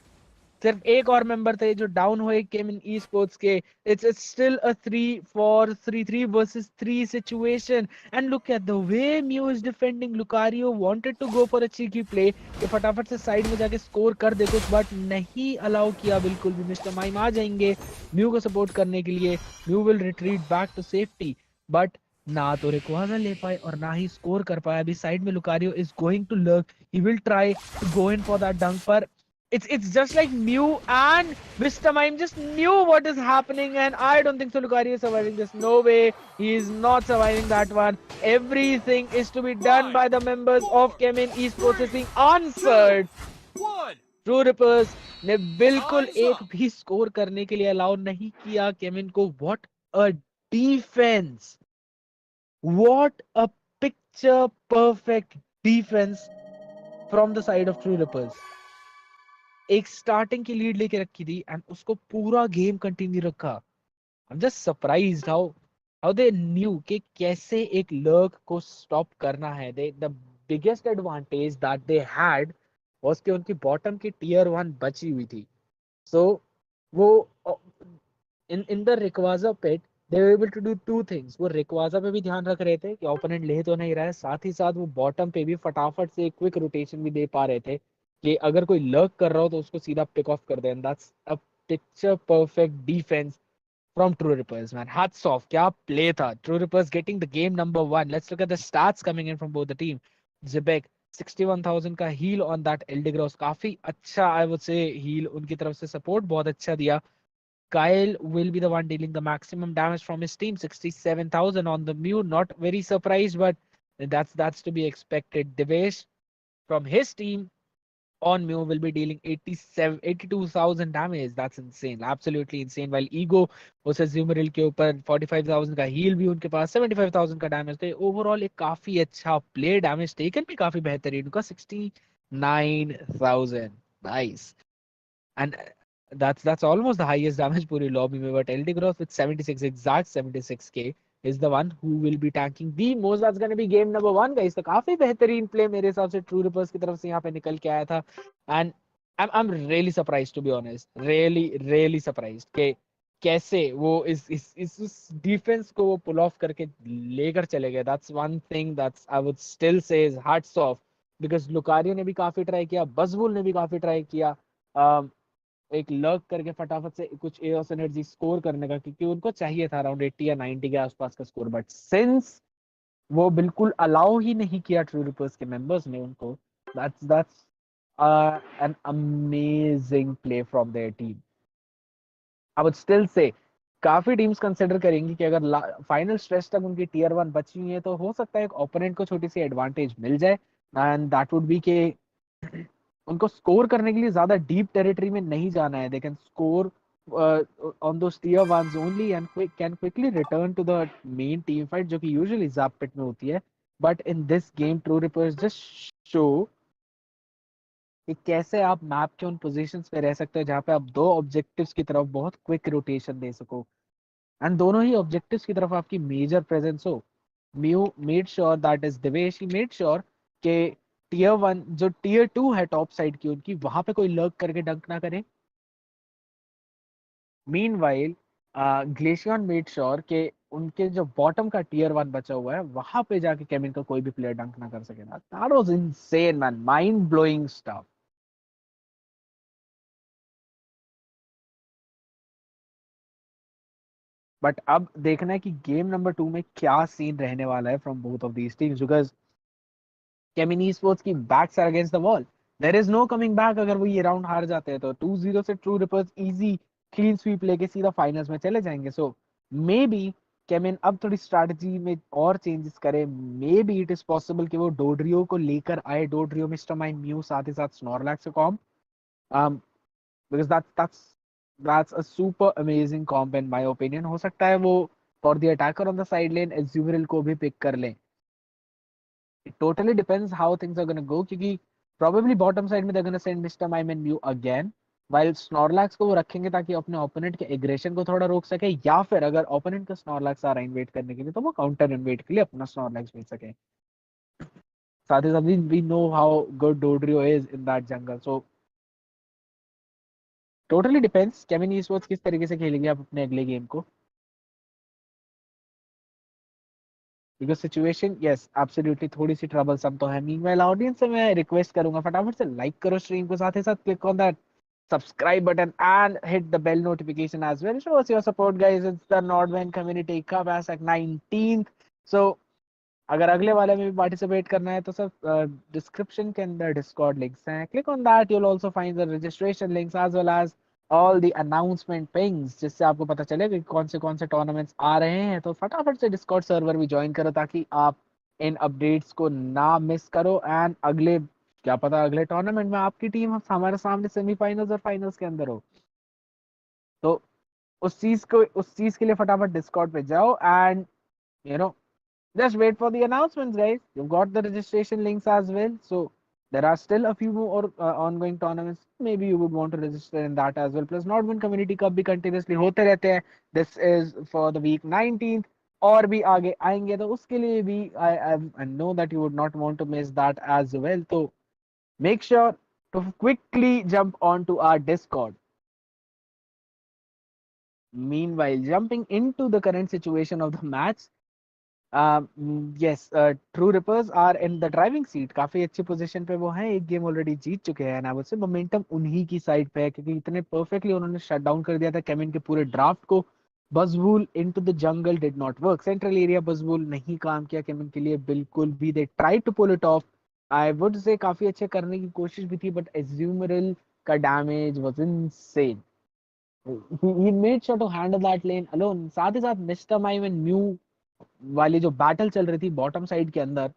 सिर्फ एक और मेंबर थे जो डाउन हुए केम इन ई स्पोर्ट्स के. It's still a 3-4 3-3 versus 3 situation. And look at the way Mew is defending. Lucario wanted to go for a cheeky play कि फटाफट से साइड में जाके स्कोर कर दे कुछ, बट नहीं अलाउ किया बिल्कुल भी. मिस्टर माइम आ जाएंगे म्यू को सपोर्ट करने के लिए. Mew will retreat back to safety, but ना तो रिक्वाजा ले पाए और ना ही स्कोर कर पाए. अभी साइड में Lucario is going to lurk. He will try to go in for that dunk, पर it's just like Mew and Mr. Mime just knew what is happening, and I don't think so Lucario is surviving this. No way, he is not surviving that one. Everything is to be done by the members of Kemin Esports is being answered. True Rippers ने बिल्कुल एक भी score करने के लिए allow नहीं किया केमिन को. What a defense! What a picture perfect defense from the side of True Rippers. एक स्टार्टिंग की लीड लेके रखी थी एंड उसको पूरा गेम कंटिन्यू रखा. I am just surprised how they knew कि कैसे एक लर्क को स्टॉप करना है. They the biggest advantage that they had was कि उनकी बॉटम की टियर 1 बची हुई थी. सो वो in the Rayquaza pit they were able to do two things. वो रिक्वाजा पे भी ध्यान रख रहे थे कि ओपोनेंट ले तो नहीं रहा है, साथ ही साथ वो बॉटम पे भी फटाफट से एक क्विक रोटेशन भी दे पा रहे थे कि अगर कोई लर्क कर रहा हो तो उसको सीधा पिक ऑफ कर दे. And that's a picture perfect defence from True Rippers, man. Hats off. क्या play था. True Rippers getting the game number 1. Let's look at the stats coming in from both the team. Zibek 61,000 का heal on that Eldegross. काफी अच्छा I would say heal उनकी तरफ से support बहुत अच्छा दिया. Kyle will be the one dealing the maximum damage from his team. 67,000 on the Mew. Not very surprised, but that's to be expected. Devesh from his team on Mew will be dealing 82,000 damage. That's insane. Absolutely insane. While Ego versus Zumaril के ऊपर 45,000 का heal भी उनके पास 75,000 का damage थे. Overall एक काफी अच्छा play. Damage taken भी काफी बेहतरीन उनका 69,000. Nice. And that's almost the highest damage पूरी lobby में. But LD Gross with 76 exact 76k is the one who will be tanking the most. That's gonna be game number 1 guys. तो काफी बेहतरीन play मेरे हिसाब से True Rippers की तरफ से यहाँ पे निकल के आया था. And I'm really surprised to be honest. Really surprised कि कैसे वो इस डिफेंस को वो पुल ऑफ करके लेकर चले गए. That's one thing that's I would still say is hats off, because Lucario ने भी काफी ट्राई किया, बजबुल ने भी काफी ट्राई किया एक लर्क करके फटाफट से कुछ एओस एनर्जी स्कोर करने का, क्योंकि उनको चाहिए था अराउंड 80 या 90 के आसपास का स्कोर. बट सिंस वो बिल्कुल अलाउ ही नहीं किया ट्रू रिपर्स के मेंबर्स ने उनको, that's an amazing play from their team. I would still say काफी टीम्स कंसिडर करेंगी कि अगर फाइनल स्ट्रेच तक उनकी टियर 1 बची हुई है तो हो सकता है एक ओपोनेंट को छोटी सी एडवांटेज मिल जाए. एंड दैट वुड बी के उनको स्कोर करने के लिए ज्यादा डीप टेरिटरी में नहीं जाना है. They can score on those tier 1s only and can quickly return to the main team fight जो कि usually zap pit में होती है. But in this game True Rippers just show कि कैसे आप मैप के उन पोजीशंस पे रह सकते हो जहाँ पे आप दो ऑब्जेक्टिव्स की तरफ बहुत क्विक रोटेशन दे सको एंड दोनों ही ऑब्जेक्टिव्स की तरफ आपकी मेजर प्रेजेंस हो. Mew made sure that is Devesh, he made sure कि टियर 1 जो टियर 2 है टॉप साइड की उनकी वहां पे कोई लर्क करके डंक ना करे. मीनवाइल ग्लेशियन मेड श्योर कि उनके जो बॉटम का टियर 1 बचा हुआ है वहां पे जाके केमिन का कोई भी प्लेयर डंक ना कर सके. That was insane man, mind blowing stuff. But अब देखना है कि गेम नंबर 2 में क्या सीन रहने वाला है from both of these teams, because Kemin sports की backs are against the wall. There is no coming back. अगर वो ये राउंड हार जाते हैं तो 2-0 से true reapers easy clean sweep लेके सीधा फाइनल्स में चले जाएंगे. सो मे बी केमिन अब थोड़ी स्ट्रैटेजी में और चेंजेस करे. May be it is possible कि वो डोड्रियो को लेकर आए. डोड्रियो, मिस्टर माइंड, म्यू, साथ ही साथ स्नॉरलैक्स से com, because that's a super amazing comp in my opinion. हो सकता है वो for the attacker on the side lane Azuriel को भी pick कर लें. It totally depends how things are gonna go, क्योंकि probably bottom side में they're gonna send Mr. Mime and Mew again, while Snorlax को वो रखेंगे ताकि अपने opponent के aggression को थोड़ा रोक सके, या फिर अगर opponent का Snorlax आ रहा है invade करने के लिए तो वो counter invade के लिए अपना Snorlax भेज सके. साथ ही साथ we know how good Dodrio is in that jungle, so totally depends Kevin e sports किस तरीके से खेलेंगे आप अपने अगले गेम को, बिकॉज सिचुएशन यस एब्सोल्युटली थोड़ी सी ट्रबलसम तो है। मीनवाइल ऑडियंस से मैं रिक्वेस्ट करूंगा फटाफट से लाइक करो स्ट्रीम को, साथ ही साथ click on that subscribe button and hit the bell notification as well. Show us your support, guys. It's the Nordman Community Cup as like 19th. So अगर अगले वाले में भी पार्टिसिपेट करना है तो सब डिस्क्रिप्शन के अंदर डिस्कॉर्ड लिंक्स हैं, click on that, you'll also find the registration links as well as all the announcement pings, जिससे आपको पता चले कि कौन से टूर्नामेंट्स आ रहे हैं। तो फटाफट से डिस्कॉर्ड सर्वर भी ज्वाइन करो ताकि आप इन अपडेट्स को ना मिस करो, एंड अगले क्या पता अगले टूर्नामेंट में आपकी टीम हमारे सामने सेमीफाइनल्स और फाइनल्स के अंदर हो। तो उस चीज के लिए फटाफट डिस्कॉर्ड पे जाओ and you know just wait for the announcements, guys. You've got the registration links as well. So there are still a few more ongoing tournaments. Maybe you would want to register in that as well. Plus, Nordman Community Cup भी continuously होते रहते हैं. This is for the week 19th. और भी आगे आएंगे तो उसके लिए भी I know that you would not want to miss that as well. So make sure to quickly jump onto our Discord. Meanwhile, jumping into the current situation of the match. Yes, True reapers are in the driving seat, काफी अच्छी position पे वो हैं, एक game already जीत चुके हैं। आई would से momentum उन्हीं की साइड पे है क्योंकि इतने परफेक्टली उन्होंने शट डाउन कर दिया था केविन के पूरे ड्राफ्ट को। Buzzwole into the jungle did not work, central area Buzzwole नहीं काम किया केविन के लिए बिल्कुल भी। They try to pull it off, I would say काफी अच्छे करने की कोशिश भी थी, बट एज्यूमरल का damage was insane. he made sure to handle that lane alone। साथ ही साथ मिस्टर माइम एंड म्यू वाली जो बैटल चल रही थी बॉटम साइड के अंदर,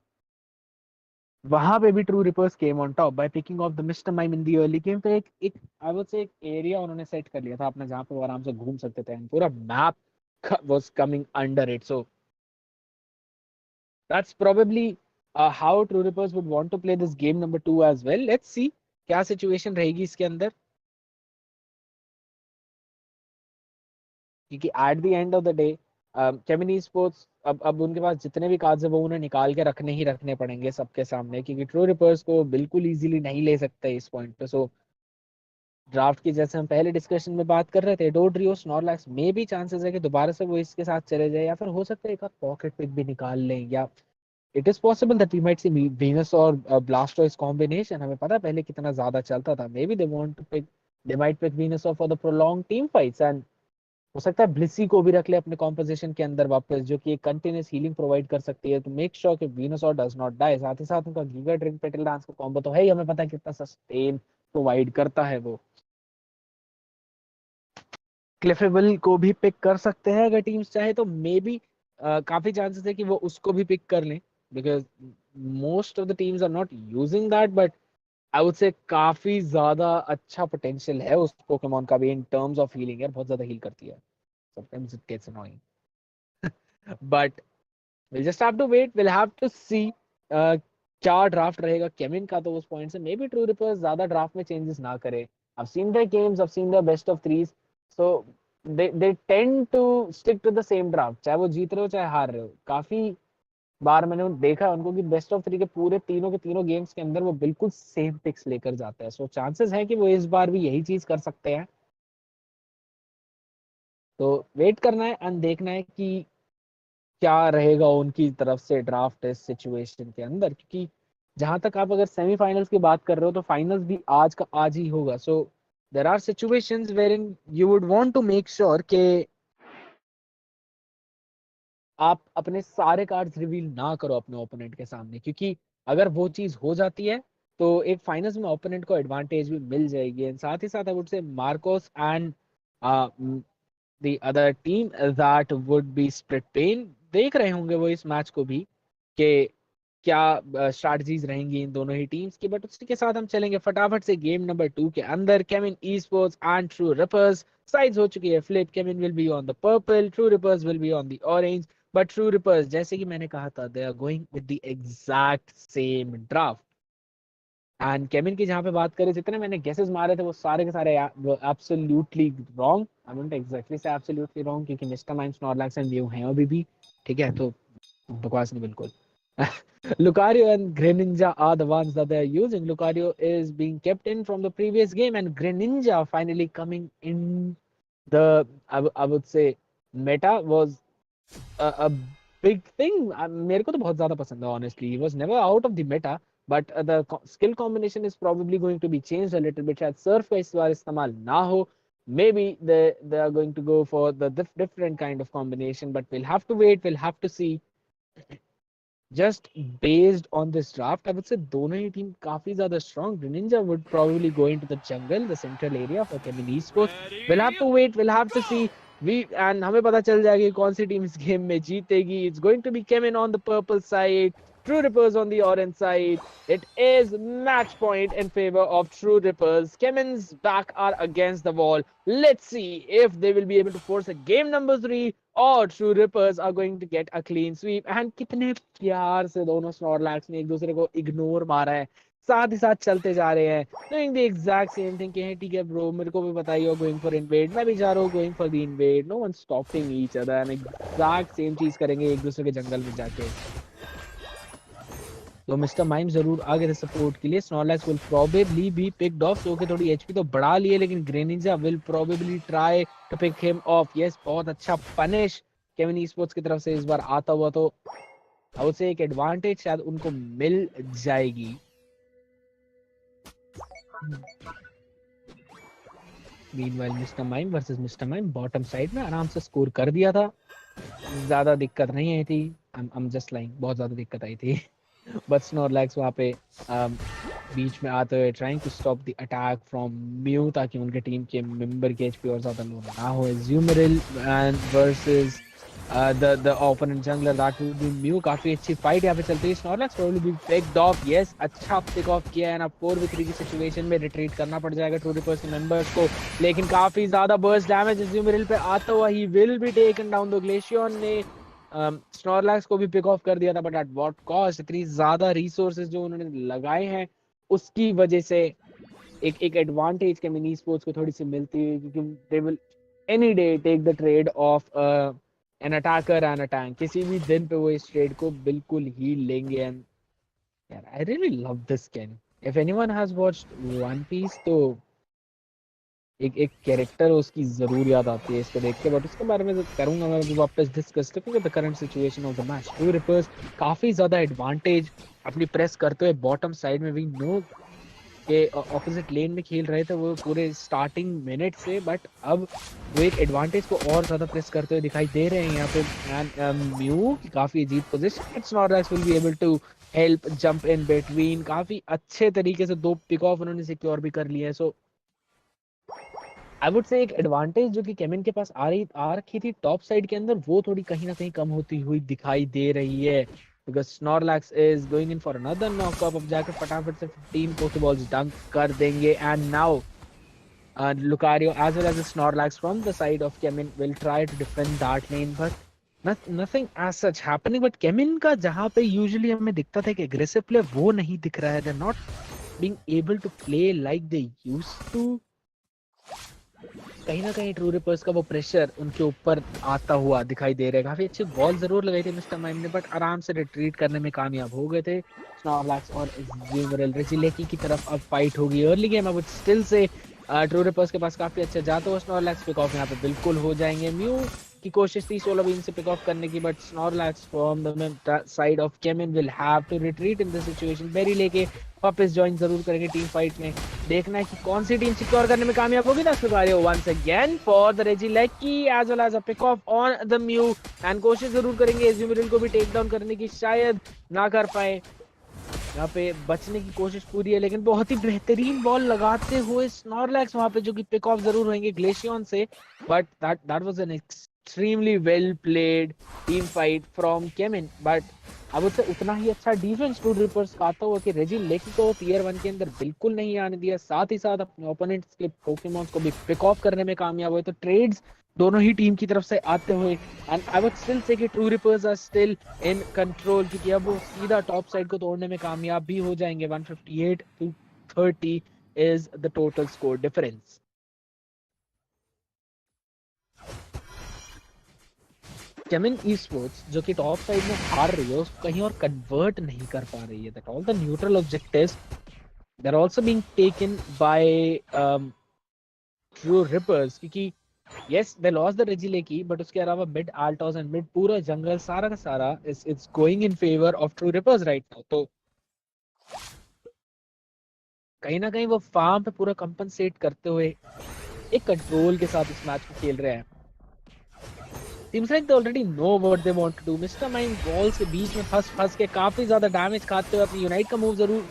वहां पे भी true reapers came on top bye picking of the mister mime in the early game. तो एक एक आई वुड से एक एरिया उन्होंने सेट कर लिया था अपना जहां पे वो आराम से घूम सकते थे, पूरा map was coming under it. So that's probably how True Rippers would want to play this game number 2 as well. Let's see क्या सिचुएशन रहेगी इसके अंदर, क्योंकि at the end of the day Kevin Sports अब उनके पास जितने भी cards है वो उन्हें निकाल के रखने ही रखने पड़ेंगे सबके सामने, क्योंकि ट्रू रिपर्स को बिल्कुल इजीली नहीं ले सकते इस पॉइंट पे। सो ड्राफ्ट की जैसे हम पहले डिस्कशन में बात कर रहे थे, डोड्रियो स्नॉरलैक्स में भी चांसेस है कि दोबारा से वो इसके साथ चले जाए, या फिर हो सकता है एक आध पॉकेट पिक भी निकाल लें, या it is possible that we might see Venus और ब्लास्टोइस कॉम्बिनेशन। हमें पता है पहले कितना ज्यादा चलता था। Maybe they want to pick, they might pick Venus for the prolong team fights, and हो सकता है ब्लिसी को भी रख ले अपने कॉम्पोजिशन के अंदर वापस, जो कि एक कंटिन्यूस हीलिंग प्रोवाइड कर सकती है। तो मेक श्योर कि वीनसॉर डज नॉट डाई। साथ ही साथ उनका गीगा ड्रिंक पेटल डांस का कॉम्बो तो है ही, हमें पता है कितना सस्टेन प्रोवाइड करता है वो। क्लिफेबल को भी पिक कर सकते हैं अगर टीम्स चाहे तो, मे बी काफी चांसेस है कि वो उसको भी पिक कर लें, because most of the teams are not using that, but I would say काफी ज्यादा अच्छा पोटेंशियल है उस पोकेमॉन का भी इन टर्म्स ऑफ हीलिंग। यार बहुत ज्यादा हील करती है, sometimes it gets annoying but we'll just have to wait, we'll have to see क्या ड्राफ्ट रहेगा केविन का। तो उस पॉइंट से मे बी ट्रू रिपर्स ज्यादा ड्राफ्ट में चेंजेस ना करे। I've seen their games, I've seen their best of threes, so they tend to stick to the same draft, चाहे वो जीत रहे हो चाहे हार रहे हो। काफी बार मैंने देखा है उनको कि बेस्ट ऑफ थ्री के पूरे तीनों के तीनों गेम्स के अंदर वो बिल्कुल सेम पिक्स लेकर जाते हैं। सो चांसेस है कि वो इस बार भी यही चीज कर सकते हैं। तो वेट करना है एंड देखना है कि क्या रहेगा उनकी तरफ से ड्राफ्ट इस सिचुएशन के अंदर, क्योंकि जहां तक आप अगर सेमीफाइनल्स की बात कर रहे हो तो फाइनल्स भी आज का आज ही होगा। So there are situations where in you would want to make sure कि आप अपने सारे कार्ड्स रिवील ना करो अपने ओपोनेंट के सामने, क्योंकि अगर वो चीज हो जाती है तो एक फाइनल्स में ओपोनेंट को एडवांटेज भी मिल जाएगी। एंड साथ ही साथ आई would say Marcos and the other team that would be split pain देख रहे होंगे वो इस मैच को भी कि क्या स्ट्रैटेजीज रहेंगी इन दोनों ही टीम्स की। बट उसी के साथ हम चलेंगे फटाफट से गेम नंबर 2 के अंदर। Kevin esports and True Rippers sides हो चुकी है flip. Kevin will be on the purple, True Rippers will be on the orange. But True Rippers जैसे कि मैंने कहा था, they are going with the exact same draft. And Kevin की जहां पे बात करें, जितने मैंने गेसेस मारे थे वो सारे के सारे absolutely wrong. I won't exactly से एब्सोल्युटली रॉन्ग, क्योंकि मिस्टर माइम स्नॉरलैक्स एंड व्यू हैं अभी भी, ठीक है, तो बकवास नहीं बिल्कुल। Lucario and Greninja are the ones that they're using. Lucario is being kept in from the previous game, and Greninja finally coming in the, I would say, meta was a big thing. मेरे को तो बहुत ज़्यादा पसंद है, honestly. He was never out of the meta, but the skill combination is probably going to be changed a little bit. शायद Surf का इस बार इस्तेमाल ना हो. Maybe they are going to go for the different kind of combination, but we'll have to wait. We'll have to see. Just based on this draft, I would say दोनों ही team काफी ज़्यादा strong. Greninja would probably go into the jungle, the central area for Kemin Esports. We'll have to wait. We'll have to see. And हमें पता चल जाएगा कि कौन सी team इस game में जीतेगी. It's going to be Kemin on the purple side, True Rippers on the orange side. It is match point in favor of True Rippers. Kemin's back are against the wall. Let's see if they will be able to force a game number 3 or True Rippers are going to get a clean sweep. And कितने प्यार से दोनों स्नॉरलैक्स ने एक दूसरे को ignore मारा है, साथ ही साथ चलते जा रहे हैं, doing the exact same thing कि ठीक है ब्रो, मेरे को भी बताइए गोइंग फॉर इन्वेड, मैं भी जा रहा हूँ going for the invade. No one stopping each other and exact same चीज करेंगे एक दूसरे के जंगल में जाके. तो मिस्टर माइम जरूर आ गए थे सपोर्ट के लिए. Snorlax will probably be picked off, so के थोड़ी एचपी तो बढ़ा लिए, लेकिन Greninja will probably try to pick him off. Yes, बहुत अच्छा पनिश केविन ई-स्पोर्ट्स की तरफ से इस बार आता हुआ, तो आई वुड से एक एडवांटेज शायद उनको मिल जाएगी. Meanwhile mister mime versus mister mime bottom side में आराम से स्कोर कर दिया था, ज्यादा दिक्कत नहीं आई थी. आई एम जस्ट लाइंग, बहुत ज्यादा दिक्कत आई थी. बट स्नॉरलैक्स वहाँ पे बीच में आते हुए trying to stop the attack from Mew, ताकि उनके टीम के मेंबर की एचपी और ज्यादा लो ना हो. Azumarill and versus the opponent jungler, that would be Mew. काफी अच्छी फाइट यहाँ पे चलती है. Snorlax probably be picked off. yes, अच्छा पिक ऑफ किया है ना. 4v3 की सिचुएशन में रिट्रीट करना पड़ जाएगा ट्रू रिपर्स के मेंबर्स को, लेकिन काफी ज्यादा बर्स्ट डैमेज ज़्यूमरिल पे आता हुआ. He will be taken down. The Glaceon ने स्नॉरलैक्स को भी पिक ऑफ कर दिया था, बट एट व्हाट कॉस्ट. इतनी ज्यादा रिसोर्सेज जो उन्होंने लगाए हैं उसकी वजह से एक एडवांटेज के मिनी स्पोर्ट्स को थोड़ी सी मिलती है, क्योंकि they will any day take the trade off an attacker and a tank. किसी भी दिन पे वो इस ट्रेड को बिल्कुल ही लेंगे. एंड यार I really love this skin. If anyone has watched One Piece तो एक कैरेक्टर उसकी जरूर याद आती है इसको देख के, बट उसके बारे में करूंगा मैं अभी वापस discuss. Looking at the current situation of the match, true reapers काफी ज्यादा एडवांटेज अपनी प्रेस करते हुए बॉटम साइड में. वी नो के ऑपोजिट लेन में खेल रहे थे वो पूरे स्टार्टिंग मिनट से, बट अब वो एक एडवांटेज को और ज्यादा प्रेस करते हुए दिखाई दे रहे हैं यहाँ पे. एंड म्यू की काफी अजीब position. Snorlax will be able to help jump in between. काफी अच्छे तरीके से 2 पिक ऑफ उन्होंने सिक्योर भी कर लिए हैं. सो आई वुड से एक एडवांटेज जो कि केमिन के पास आ रखी थी टॉप साइड के अंदर, वो थोड़ी कहीं ना कहीं कम होती हुई दिखाई दे रही है. Because Snorlax is going in for another knockup. अब जाकर फटाफट से 15 पोकेबॉल्स डंक कर देंगे. And now Lucario as well as the Snorlax from the side of Kemin will try to defend that lane, but nothing as such happening. But Kemin का जहाँ पे usually हमें दिखता था कि aggressive play, वो नहीं दिख रहा है. They're not being able to play like they used to. कहीं ना कहीं ट्रू रिपर्स का वो प्रेशर उनके ऊपर आता हुआ दिखाई दे रहा है. काफी अच्छी बॉल जरूर लगाई थी मिस्टर माइम ने, बट आराम से रिट्रीट करने में कामयाब हो गए थे. स्नॉरलैक्स और ज़्यूमरिल रेजिलेकी की तरफ अब फाइट होगी. अर्ली गेम अब स्टिल से ट्रू रिपर्स के पास काफी अच्छा जाता हुआ. स्नॉरलैक्स पिक ऑफ यहाँ पे बिल्कुल हो जाएंगे. म्यू की कोशिश थी सोलो बीन से पिक ऑफ करने की, but Snorlax from the side of Kemin will have to retreat in this situation. Berry लेके वापस ज्वाइन जरूर करेंगे टीम फाइट में. देखना है कि कौन सी टीम सिक्योर करने में कामयाब होगी. Once again for the Regieleki as well as a pick off on the Mew. And कोशिश जरूर करेंगे ज़्यूमरिल को भी टेक डाउन करने की, शायद ना कर पाए. यहाँ पे बचने की कोशिश पूरी है, लेकिन बहुत ही बेहतरीन बॉल लगाते हुए स्नॉरलैक्स वहां पे जो कि पिक ऑफ जरूर होंगे ग्लेशियन से, but that was an extremely well played team fight from केमिन. But अब उससे उतना ही अच्छा डिफेंस टू रिपर्स का आता हुआ कि रेजिलेकी को टीयर 1 के अंदर बिल्कुल नहीं आने दिया. साथ ही साथ अपने ओपोनेंट्स के पोकेमॉन्स को भी पिक ऑफ करने में कामयाब हुए. तो ट्रेड्स दोनों ही टीम की तरफ से आते हुए, and I would still say कि True reapers are still in control, क्योंकि अब वो सीधा टॉप साइड को तोड़ने में कामयाब भी हो जाएंगे. 158-30 is the total score difference. केमिन esports जो कि टॉप साइड में हार रही है उसको कहीं और कन्वर्ट नहीं कर पा रही है. That all the neutral objectives they are also being taken by True Rippers, क्योंकि yes they lost the Reggie but उसके अलावा mid Altos and mid पूरा जंगल सारा का सारा it's going in favor of True Rippers right now. तो कहीं ना कहीं वो फार्म पे पूरा कंपनसेट करते हुए एक कंट्रोल के साथ इस मैच को खेल रहे हैं. Seems like they already know what they want to do. Mr. Mime walls के बीच में फंस के काफी ज्यादा डैमेज खाते हुए अपनी यूनाइट का मूव जरूर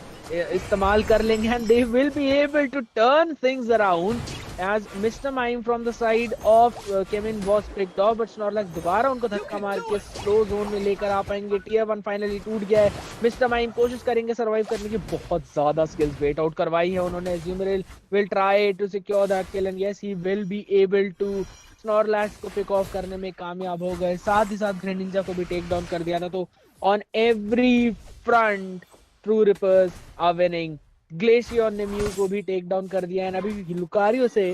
इस्तेमाल कर लेंगे and they will be able to turn things around as Mr. Mime from the side of Kevin was picked off, but Snorlax दोबारा उनको धक्का मार के स्लो जोन में लेकर आ पाएंगे. Tier 1 फाइनली टूट गया है. Mr. Mime कोशिश करेंगे सर्वाइव करने की. बहुत ज्यादा स्किल्स वेट आउट करवाई है उन्होंने. Azumarill will try to secure that kill and yes he will be able to. Snorlax को पिक ऑफ करने में कामयाब हो गए. साथ ही साथ ग्रेनिंजा को भी टेक डाउन कर दिया था. तो on every front True reapers are winning. Glacier ने म्यू को भी टेक डाउन कर दिया है. अभी लुकारियो से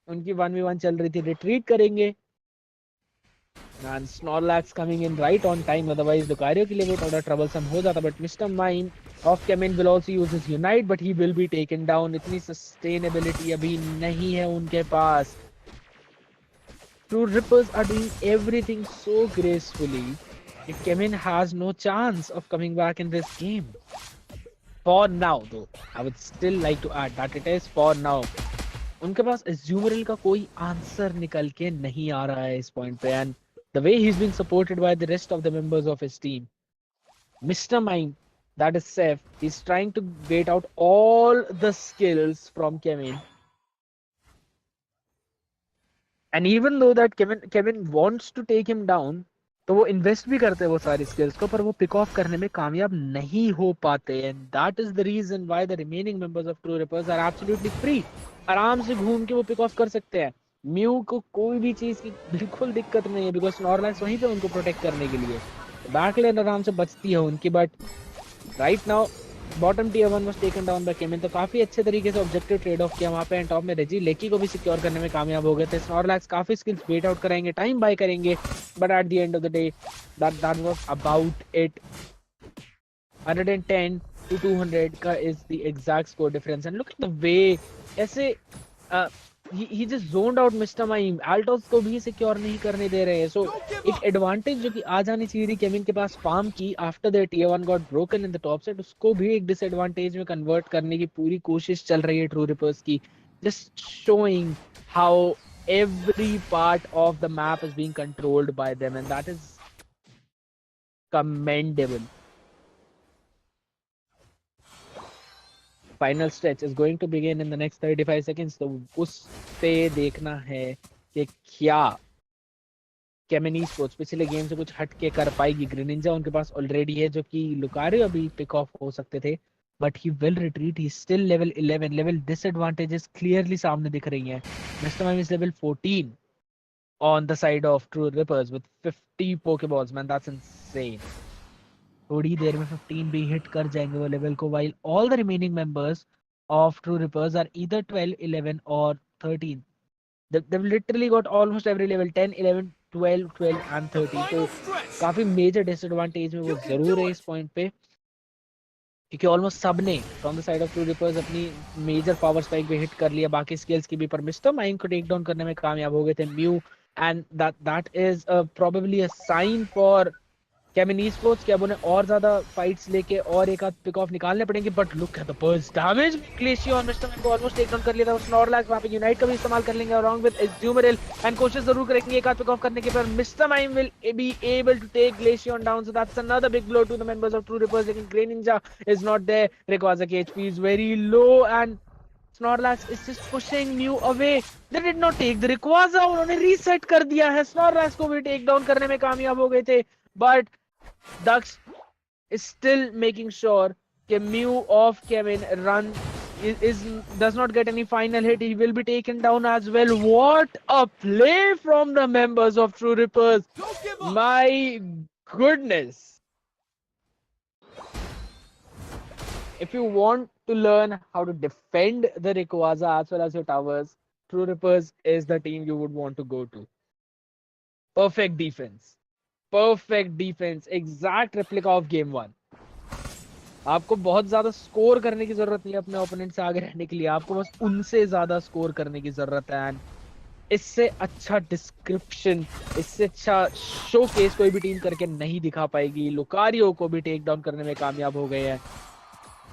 उनकी 1v1 चल रही थी. रिट्रीट करेंगे and Snorlax coming in right on time, otherwise Lucario के लिए वो थोड़ा troublesome हो जाता. But Mr. Mime of Kemin will also use his Unite, but he will be taken down. इतनी sustainability अभी नहीं है उनके पास. True Rippers are doing everything so gracefully. Kemin has no chance of coming back in this game. For now, though, I would still like to add that it is for now. उनके पास Azumarill का कोई answer निकल के नहीं आ रहा है इस point पे. And the way he's being supported by the rest of the members of his team. Mr. Mime, that is safe. He's trying to bait out all the skills from Kevin. And even though that Kevin wants to take him down, तो वो invest भी करते हैं वो सारी skills को, पर वो पिक ऑफ करने में कामयाब नहीं हो पाते. And that is the reason why the remaining members of true reapers are absolutely free. आराम से घूम के वो पिक ऑफ कर सकते हैं. म्यू को कोई भी चीज की बिल्कुल दिक्कत नहीं है बिकॉज स्नॉरलैक्स वहीं पे उनको प्रोटेक्ट करने के लिए. बैकलेन आराम से बचती है उनकी. But right now bottom tier 1 was taken down by Kemin. तो काफी अच्छे तरीके से ऑब्जेक्टिव ट्रेड ऑफ किया वहां पे. एंड टॉप में रेजी लेकी को भी सिक्योर करने में कामयाब हो गए थे. स्नॉरलैक्स काफी स्किल्स वेट आउट कराएंगे, टाइम बाय करेंगे, but at the end of the day that was about it. 110 to 200 का is the exact score difference. And look at the way ऐसे he just zoned out Mr. Mime. Altos को भी secure नहीं करने दे रहे हैं. So एक advantage जो कि आ जानी चाहिए थी केमिन के पास फार्म की after the tier 1 got broken in the top set, उसको भी एक डिसएडवांटेज में कन्वर्ट करने की पूरी कोशिश चल रही है ट्रू रिपर्स की. Just showing how every part of the map is being controlled by them, and that is commendable. Final stretch is going to begin in the next 35 seconds. तो उस पे देखना है कि क्या केमिन ई-स्पोर्ट्स पिछले गेम से कुछ हट के कर पाएगी. ग्रेनिंजा उनके पास ऑलरेडी है जो कि लुकारियो अभी पिक ऑफ हो सकते थे, but he will retreat. He still level 11. Level disadvantages clearly सामने दिख रही हैं. Mister Mime is level 14 on the side of true reapers with 50 Poké Balls. Man that's insane. थोड़ी देर में 15 भी हिट कर जाएंगे वो लेवल को, while all the remaining members of True Rippers are either 12, 11 or 13. They've literally got almost every level 10, 11, 12, 12 and 13. तो काफी major disadvantage में वो जरूर है इस पॉइंट पे, क्योंकि ऑलमोस्ट सबने from the side of true Rippers अपनी मेजर पावर स्पाइक भी हिट कर लिया, बाकी स्किल्स की भी. पर मिस्टर माइम को टेक डाउन करने में कामयाब हो गए थे Mew. And that is probably a sign for Kemin esports कि अब उन्हें और ज्यादा फाइट्स लेके और एक आध पिक ऑफ निकालने पड़ेंगे. But look at the burst damage. Glacier और मिस्टर मैन को ऑलमोस्ट टेक डाउन कर लिया था. स्नॉरलैक्स वहां पे यूनाइट का भी इस्तेमाल कर लेंगे अलॉन्ग विद एज्यूमरिल एंड कोशिश जरूर करेंगे एक आध पिक ऑफ करने के. पर mister Mime will be able to take Glaceon down. So that's another big blow to the members of true Rippers. लेकिन Greninja is not there. Rayquaza के HP is very low and Snorlax is just pushing Mew away. They did not take the Rayquaza. उन्होंने reset कर दिया है. Snorlax को भी take down करने में कामयाब हो गए थे. But Dux is still making sure that Mew of Kevin run does not get any final hit. He will be taken down as well. What a play from the members of True Rippers. My goodness. If you want to learn how to defend the Rayquaza as well as your towers, True Rippers is the team you would want to go to. Perfect defense. Perfect defense. Exact replica of game 1. आपको बहुत ज्यादा score करने की जरूरत नहीं है अपने opponent से आगे रहने के लिए, आपको बस उनसे ज्यादा स्कोर करने की जरूरत है। एंड इससे अच्छा डिस्क्रिप्शन, इससे अच्छा शोकेस कोई भी टीम करके नहीं दिखा पाएगी। लुकारियो को भी टेक डाउन करने में कामयाब हो गए हैं,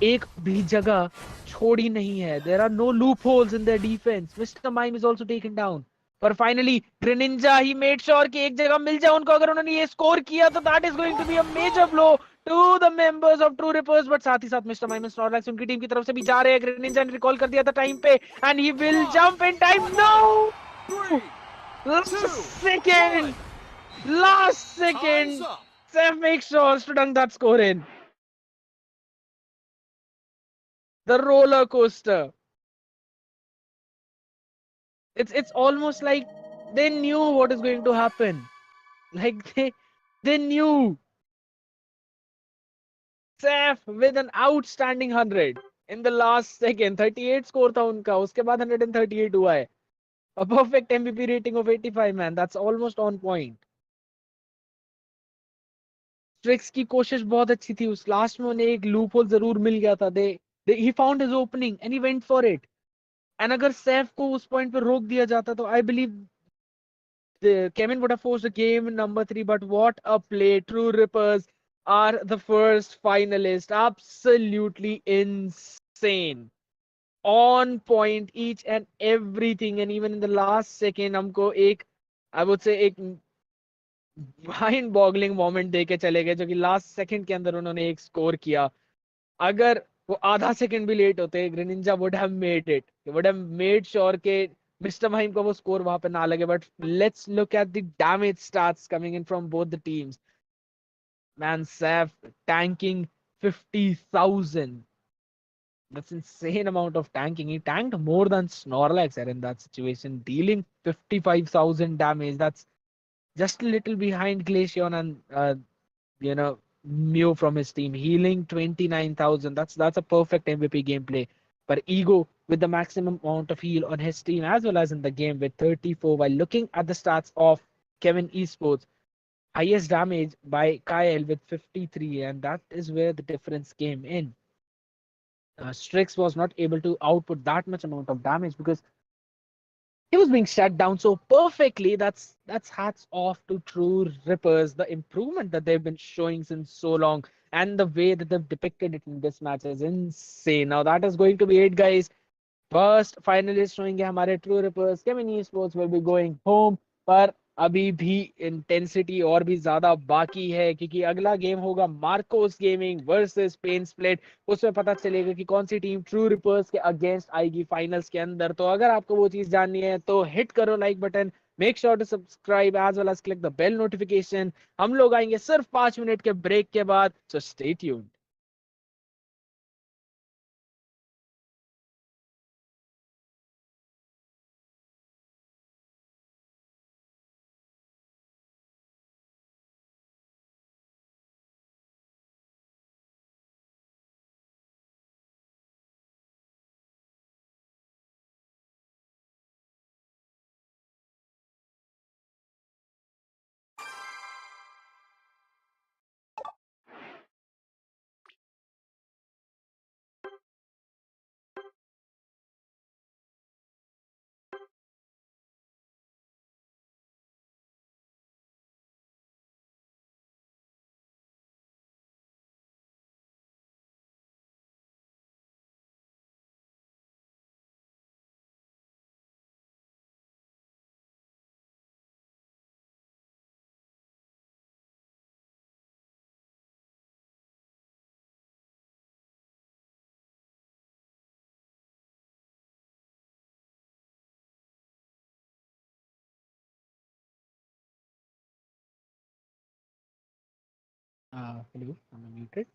एक भी जगह छोड़ी नहीं है। There are no loopholes in their defence. Mr Mime is also taken down. पर finally Greninja he made sure कि एक जगह मिल जाए उनको। अगर उन्होंने ये स्कोर किया तो that is going to be a major blow to the members of true Rippers. But साथ ही साथ मिस्टर माइम स्नॉरलैक्स उनकी टीम की तरफ से भी जा रहे हैं। ग्रेनिंजा ने रिकॉल कर दिया था टाइम पे and he will jump in time. No, last second, last second, Seth makes sure to dunk that score in. The roller coaster. It's almost like they knew what is going to happen. Like they knew. Seth with an outstanding 100 in the last second. 38 score था उनका, उसके बाद 138 हुआ है. A perfect MVP rating of 85, man. That's almost on point. स्ट्रिक्स की कोशिश बहुत अच्छी थी, उस लास्ट में उन्हें एक लूप होल जरूर मिल गया था। he found his opening and he went for it. And अगर सैफ को उस पॉइंट पे रोक दिया जाता तो I believe Kevin would have forced a game number 3. But what a play. True Rippers are the first finalist. Absolutely insane. On point, each and everything. And even in the last second, हमको एक, I would say, एक mind boggling moment देके चले गए, जो कि last second के अंदर उन्होंने एक स्कोर किया। अगर वो आधा सेकंड भी लेट होते, Greninja would have made it, would have made sure के मिस्टर माहिम को वो स्कोर वहां पे ना लगे। But let's look at the damage starts coming in from both the teams. Man Saif tanking 50,000. That's insane amount of tanking. He tanked more than Snorlax in that situation, dealing 55,000 damage. That's just a little behind Glaceon and you know, Mew from his team, healing 29,000. That's a perfect MVP gameplay. But Ego with the maximum amount of heal on his team as well as in the game with 34. While looking at the stats of Kevin Esports, highest damage by Kyle with 53, and that is where the difference came in. Strix was not able to output that much amount of damage because he was being shut down so perfectly. That's hats off to True Rippers. The improvement that they've been showing since so long and the way that they've depicted it in this match is insane. Now that is going to be it, guys. First finalist होंगे हमारे true reapers. Kevin sports will be going home. पर अभी भी intensity और भी ज्यादा बाकी है, क्योंकि अगला गेम होगा Marcos Gaming versus Pen Split. उसमें पता चलेगा कि कौन सी टीम ट्रू रिपर्स के अगेंस्ट आएगी फाइनल्स के अंदर। तो अगर आपको वो चीज जाननी है तो हिट करो like button, make sure to subscribe as well as click the bell notification. हम लोग आएंगे सिर्फ 5 मिनट के ब्रेक के बाद, so stay tuned. Hello, I'm muted.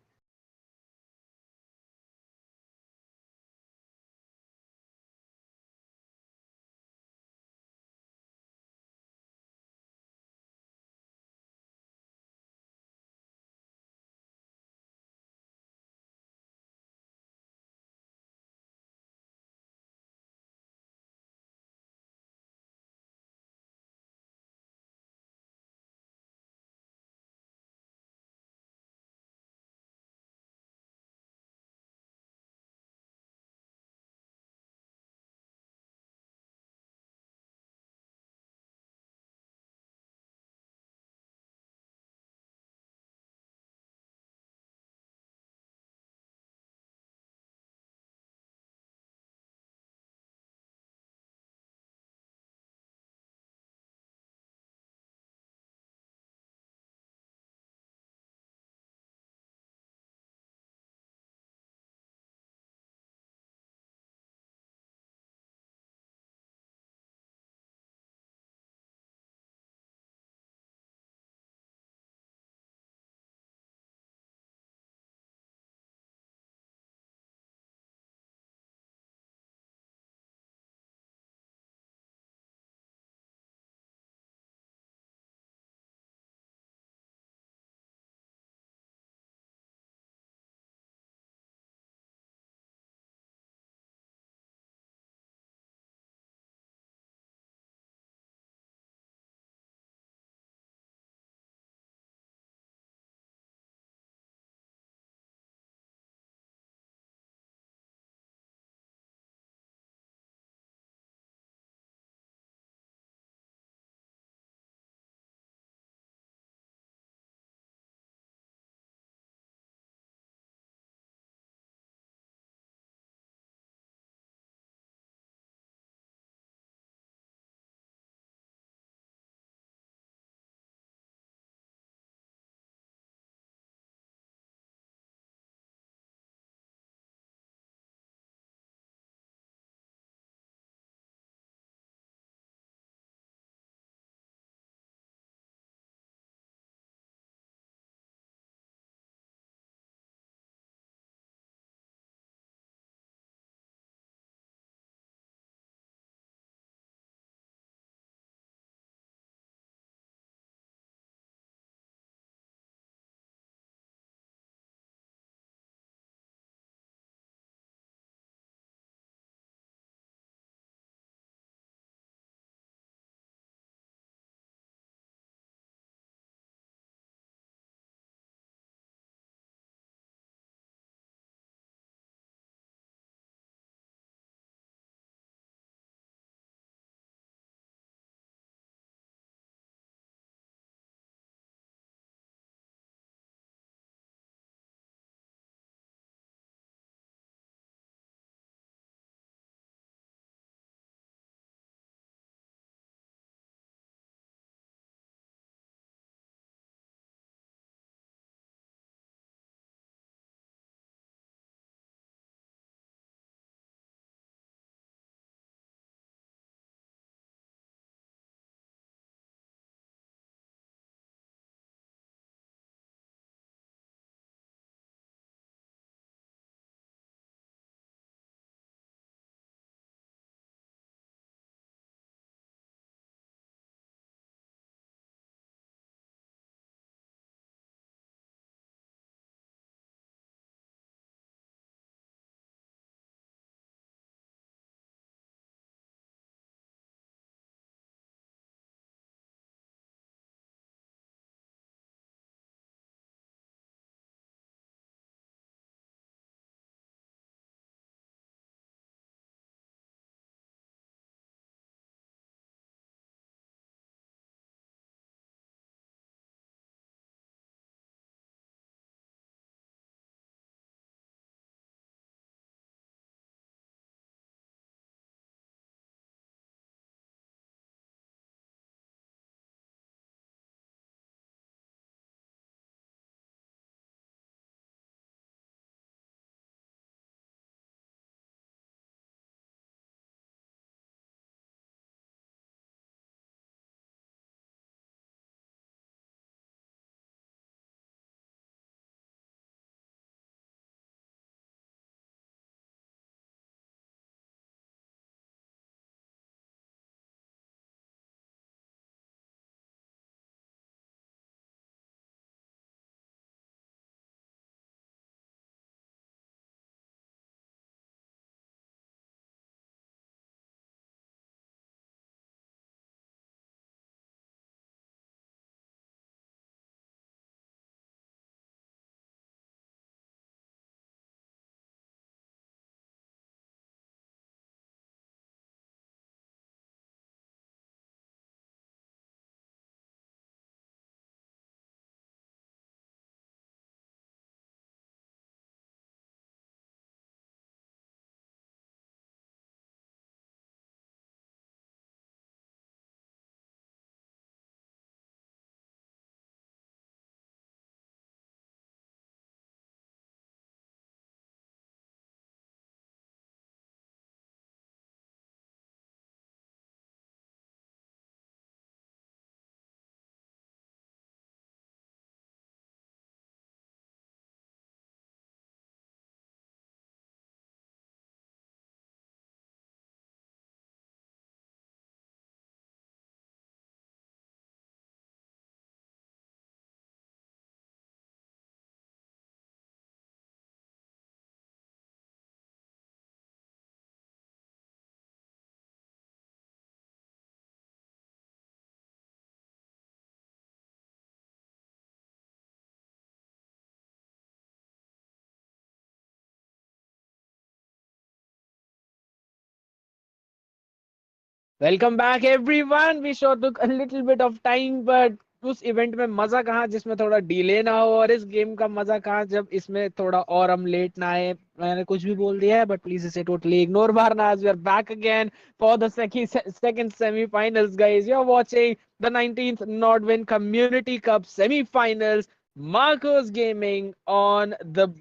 Welcome back everyone. We sure took a little bit of time, but उस event में मजा कहाँ जिसमें थोड़ा डिले ना हो, और इस गेम का मजा कहाँ जब इसमें थोड़ा और हम लेट ना आए. मैंने कुछ भी बोल दिया है, बट प्लीज इसे टोटली इग्नोर मारना. as we are back again for the second semi-finals, guys. You're watching the 19th Nordwin Community Cup semi-finals. Marcos Gaming on the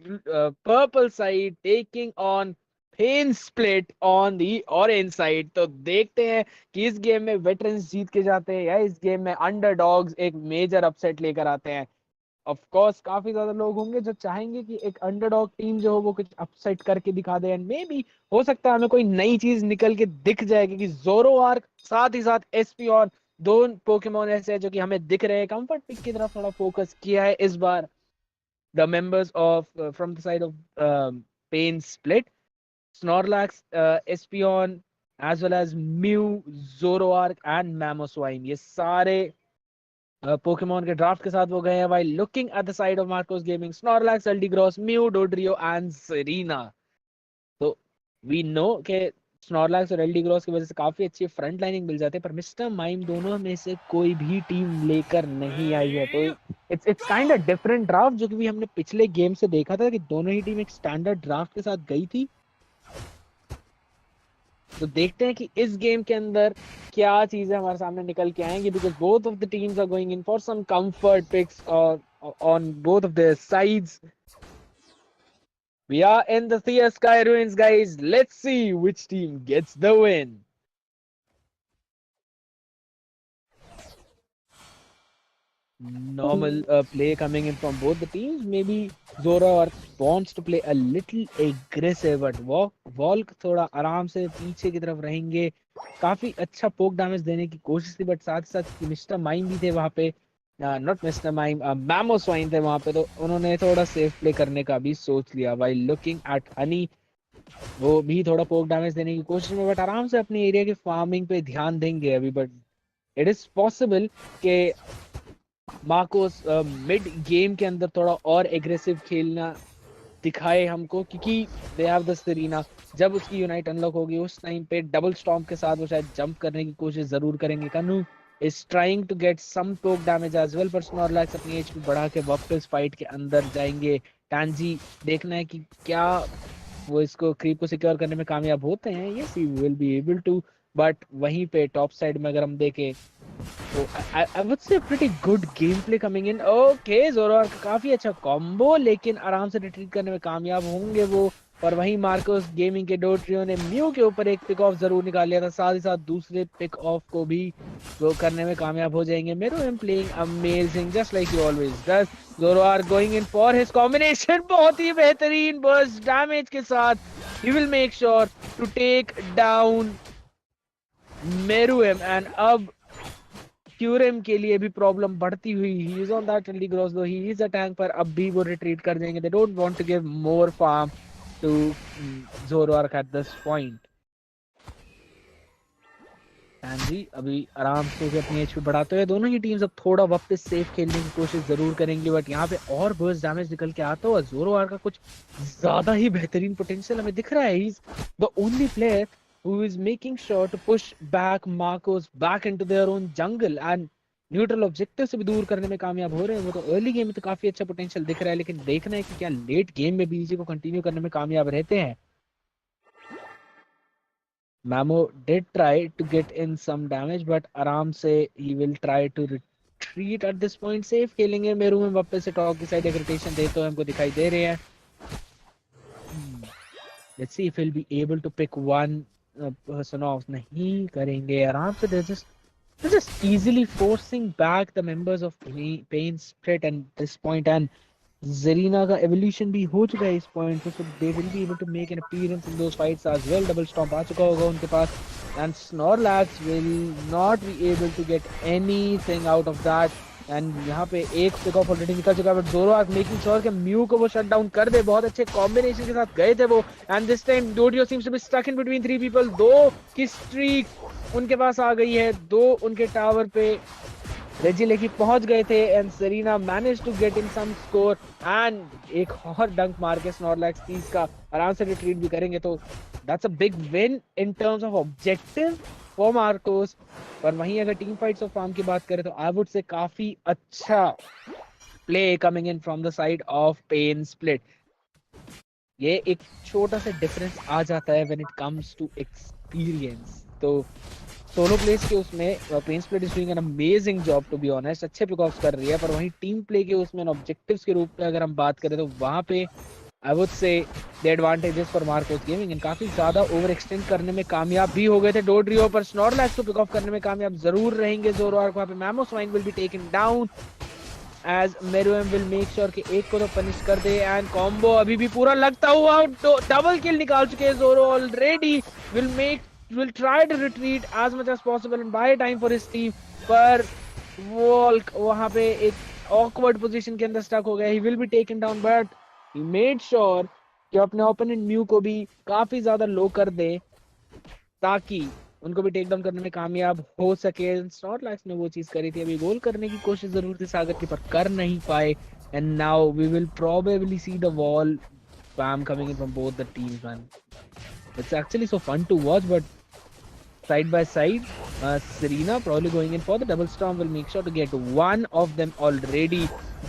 purple side taking on Pain Split on the orange side. तो देखते हैं कि इस game में veterans जीत के जाते हैं या इस गेम में अंडरडॉग्स एक मेजर अपसेट लेकर आते हैं. ऑफ कोर्स काफी ज्यादा लोग होंगे जो चाहेंगे कि एक अंडरडॉग टीम जो हो वो कुछ अपसेट करके दिखा दे, एंड मे बी हो सकता है हमें कोई नई चीज निकल के दिख जाए, क्योंकि जोरो आर्क साथ ही साथ एसपीऑन दो पोकेमोन ऐसे हैं जो कि हमें दिख रहे हैं. कंफर्ट पिक की तरफ थोड़ा फोकस किया है इस बार the members of from the side of pen Split. Snorlax, Espeon, as well as Mew, Zoroark and Mamoswine. ये सारे पोकेमोन के ड्राफ्ट के साथ वो गए हैं. while looking at the side of Marcos Gaming, Snorlax, Eldegoss, Mew, Dodrio and Serena. तो we know कि Snorlax और Eldegoss की वजह से काफी अच्छी फ्रंट लाइनिंग मिल जाती है, पर मिस्टर माइम दोनों में से कोई भी टीम लेकर नहीं आई है. तो it's kind of different draft जो कि भी हमने पिछले गेम से देखा था कि दोनों ही टीम एक स्टैंडर्ड ड्राफ्ट के साथ गई थी. तो देखते हैं कि इस गेम के अंदर क्या चीजें हमारे सामने निकल के आएंगी, because both of the teams are going in for some comfort picks on both of their sides. We are in the Thea Sky Ruins, guys. Let's see which team gets the win. Normal play coming in from both the teams. Maybe Zora wants to play a little aggressive, but Volk थोड़ा आराम से पीछे की तरफ रहेंगे. काफी अच्छा पोक डैमेज देने की कोशिश थी, बट साथ साथ मिस्टर माइम भी थे वहां पे. नॉट मिस्टर माइम, मैमोस्वाइन थे वहां पे, तो उन्होंने थोड़ा सेफ प्ले करने का भी सोच लिया. while looking at हनी, वो भी थोड़ा पोक डैमेज देने की कोशिश में, बट आराम से अपने एरिया के फार्मिंग पे ध्यान देंगे अभी. बट इट इज पॉसिबल के मार्कोस मिड गेम के अंदर थोड़ा और एग्रेसिव खेलना दिखाए हमको, क्योंकि दे हैव द सेरीना. जब उसकी यूनाइट अनलॉक होगी उस टाइम पे डबल स्टॉर्म के साथ वो शायद जंप करने की कोशिश जरूर करेंगे. Kanu is trying to get some poke damage as well, पर स्नॉरलैक्स अपनी एचपी बढ़ा के वापस फाइट के अंदर जाएंगे. टैंजी देखना है कि क्या वो इसको क्रीप को सिक्योर करने में कामयाब होते हैं. Yes, he will be able to. But वहीं पे टॉप साइड में अगर हम देखें तो I would say pretty good gameplay coming in. Okay, Zoroark का काफी अच्छा कॉम्बो, लेकिन आराम से रिट्रीट करने में कामयाब होंगे वो. पर वहीं मार्कोस गेमिंग के डोट्रियो ने म्यू के ऊपर एक पिक ऑफ जरूर निकाल लिया था, साथ ही साथ दूसरे पिक ऑफ को भी वो करने में कामयाब हो जाएंगे. Meruem playing amazing just like you always does. Zoroark going in for his combination, बहुत ही बेहतरीन बर्स्ट डैमेज के साथ ही will make sure to take down Meruem. And अब क्यूरेम के लिए भी प्रॉब्लम बढ़ती हुई. He is on that Eldegoss, though he is a tank, पर अब भी वो रिट्रीट कर देंगे. They don't want to give more farm to Zoroark at this point. And जी अभी आराम से अपनी एचपी बढ़ाते हुए दोनों ही टीम्स अब थोड़ा वापस सेफ खेलने की कोशिश जरूर करेंगी. बट यहाँ पे और बर्स्ट डैमेज निकल के आता हुआ ज़ोरोआर्क का कुछ ज्यादा ही बेहतरीन पोटेंशियल हमें दिख रहा है. He is the only player who is making sure to push back Marcos back into their own jungle and neutral objective से भी दूर करने में कामयाब हो रहे हैं. वो तो अर्ली गेम में तो काफी अच्छा पोटेंशियल दिख रहा है, लेकिन देखना है कि क्या लेट गेम में भी इसी को कंटिन्यू करने में कामयाब रहते हैं. Mamo did try to get in some damage, but आराम से ही will try to retreat at this point. Safe खेलेंगे. मेरू में वापस से टॉप की साइड एक रोटेशन देते हुए हमको दिखाई दे रहे हैं. Let's see if he'll be able to pick one person off. नहीं करेंगे. आराम से they're just easily forcing back the members of Pain Split and this point. And Zarina का evolution भी हो चुका है इस point पे, so they will be able to make an appearance in those fights as well. Double Stomp आ चुका होगा उनके पास, and Snorlax will not be able to get anything out of that. And यहाँ पे एक पिक ऑफ ऑलरेडी निकल चुका है, but ज़ोरोआर्क making sure कि म्यू को वो शट डाउन कर दे. बहुत अच्छे कॉम्बिनेशन के साथ गए थे वो. And this time Dodrio seems to be stuck in between three people. दो की स्ट्रीक उनके पास आ गई है. दो उनके टावर पे रेजी लेके पहुंच गए थे, and Serena manage to get in some score. And एक और डंक मार के स्नॉरलैक्स 30 का आराम से रिट्रीट भी करेंगे. तो that's a big win in terms of objective for Marcos. पर वहीं अगर टीम फाइट्स ऑफ फार्म की बात करें तो I would say काफी अच्छा play coming in from the side of Pain Split. ये एक छोटा सा डिफरेंस आ जाता है when it comes to experience. तो सोलो प्लेस के उसमें Pen Split is doing an amazing job to be honest, अच्छे पिकऑफ्स कर रही है, पर वहीं टीम प्ले के उसमें ऑब्जेक्टिव्स के रूप में अगर हम बात करें तो वहां पे आई वुड से the advantages for Marcos gaming इन काफी ज्यादा ओवर एक्सटेंड करने में कामयाब भी हो गए थे डोड्रियो, पर स्नॉरलैक्स को पिक ऑफ करने में कामयाब जरूर रहेंगे जोरोआर्क। वहां पे Mamoswine will be taken down as Meruem will make sure कि एक को तो पनिश कर दे, एंड कॉम्बो अभी भी पूरा लगता हुआ डबल किल निकाल चुके हैं जोरो already, will try to retreat as much as possible and buy time for his team, पर वॉल्क वहां पे एक awkward position के अंदर स्टक हो गया। He will be taken down but he made sure कि अपने ओपोनेंट म्यू को भी काफी ज्यादा लो कर दे ताकि उनको भी टेक डाउन करने में कामयाब हो सके। स्नॉरलैक्स ने वो चीज करी थी, अभी गोल करने की कोशिश जरूर थी सागर की पर कर नहीं पाए, and now we will probably see the wall spam coming in from both the teams, man. It's actually so fun to watch, but side by side, Serena probably going in for the double storm will make sure to get one of them already.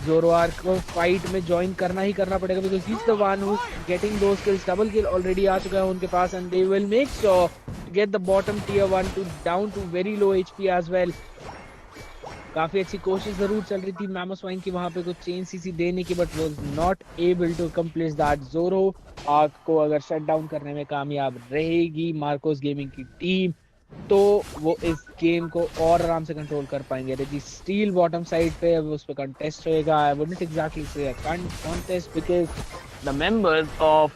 Zoroark को fight में join करना ही करना पड़ेगा because he's the one who's getting those kills. Double kill already आ चुका है उनके पास, and they will make sure to get the bottom tier 1 to down to very low HP as well. काफी अच्छी कोशिश जरूर चल रही थी मैमोस्वाइन की वहां पे कुछ चेन सीसी देने की, but was not able to complete that. Zoroark को अगर शट डाउन करने में कामयाब रहेगी मार्कोस गेमिंग की टीम तो वो इस गेम को और आराम से कंट्रोल कर पाएंगे। रेजी स्टील बॉटम साइड पे अब उस पे कंटेस्ट होएगा। आई wouldn't exactly say a contest because the members of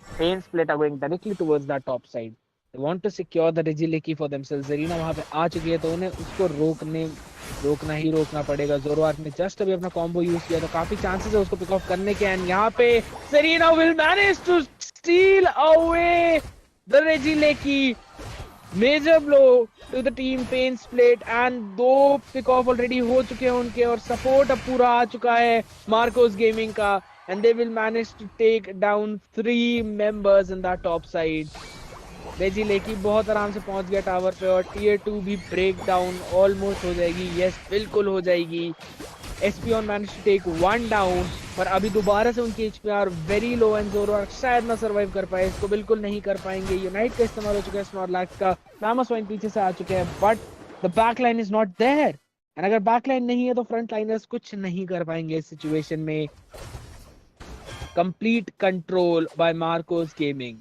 pen split are going directly towards that top side. They want to secure the Regieleki for themselves. Zeraora वहां पे आ चुकी है तो उन्हें उसको रोकना पड़ेगा। जोरोआर्क ने जस्ट अभी अपना कॉम्बो यूज किया तो काफी चांसेस है उसको पिक ऑफ करने के, एंड यहाँ पे Zeraora will manage to steal away the Regieleki. Major blow to the team Pain Split, and 2 pick off already हो चुके हैं उनके और सपोर्ट अब पूरा आ चुका है मार्कोस गेमिंग का, and they will manage to take down 3 members in that top side. Regieleki बहुत आराम से पहुंच गया टावर पे और टीयर 2 भी ब्रेक डाउन ऑलमोस्ट हो जाएगी। यस बिल्कुल हो जाएगी। SP manage to take 1 down, पर अभी दोबारा से उनकी HP are very low and Zoroark शायद ना सर्वाइव कर पाए, इसको बिल्कुल नहीं कर पाएंगे। यूनाइट का इस्तेमाल हो चुका है स्नॉरलैक्स का, मैमोस्वाइन पीछे से आ चुके हैं but the back line is not there, and अगर बैक लाइन नहीं है तो फ्रंट लाइनर्स कुछ नहीं कर पाएंगे इस सिचुएशन में। Complete control by Marcos gaming.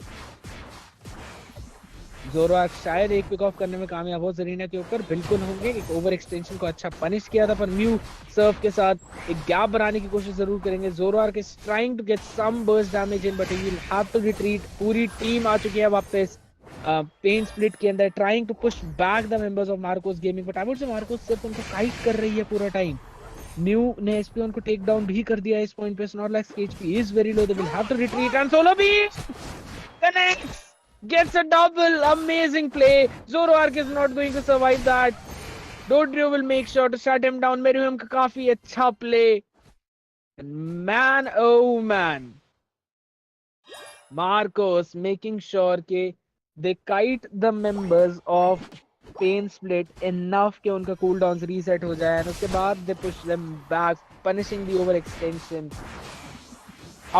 Zoroark शायद एक पिक ऑफ करने में कामयाब हो जरीना के ऊपर, बिल्कुल होंगे। एक ओवर एक्सटेंशन को अच्छा पनिश किया था पर म्यू सर्व के साथ एक गैप बनाने की कोशिश जरूर करेंगे। Zoroark is trying to get some burst damage in but he will have to retreat. पूरी टीम आ चुकी है वापस पेन स्प्लिट के अंदर, trying to push back the members of Marcos gaming, but I would say Marcos सिर्फ उनको fight कर रही है पूरा टाइम। म्यू ने एसपी उनको टेक डाउन भी कर दिया इस पॉइंट पे। स्नॉरलैक्स की HP is very low, they will have to retreat, and solo beat connects, gets a double. Amazing play. Zoroark is not going to survive that. Dodrio will make sure to shut him down. Meruem का काफी अच्छा play. Man, oh man. Marcos making sure कि they kite the members of Pain Split enough कि उनका cooldowns reset हो जाए, और उसके बाद they push them back, punishing the overextension.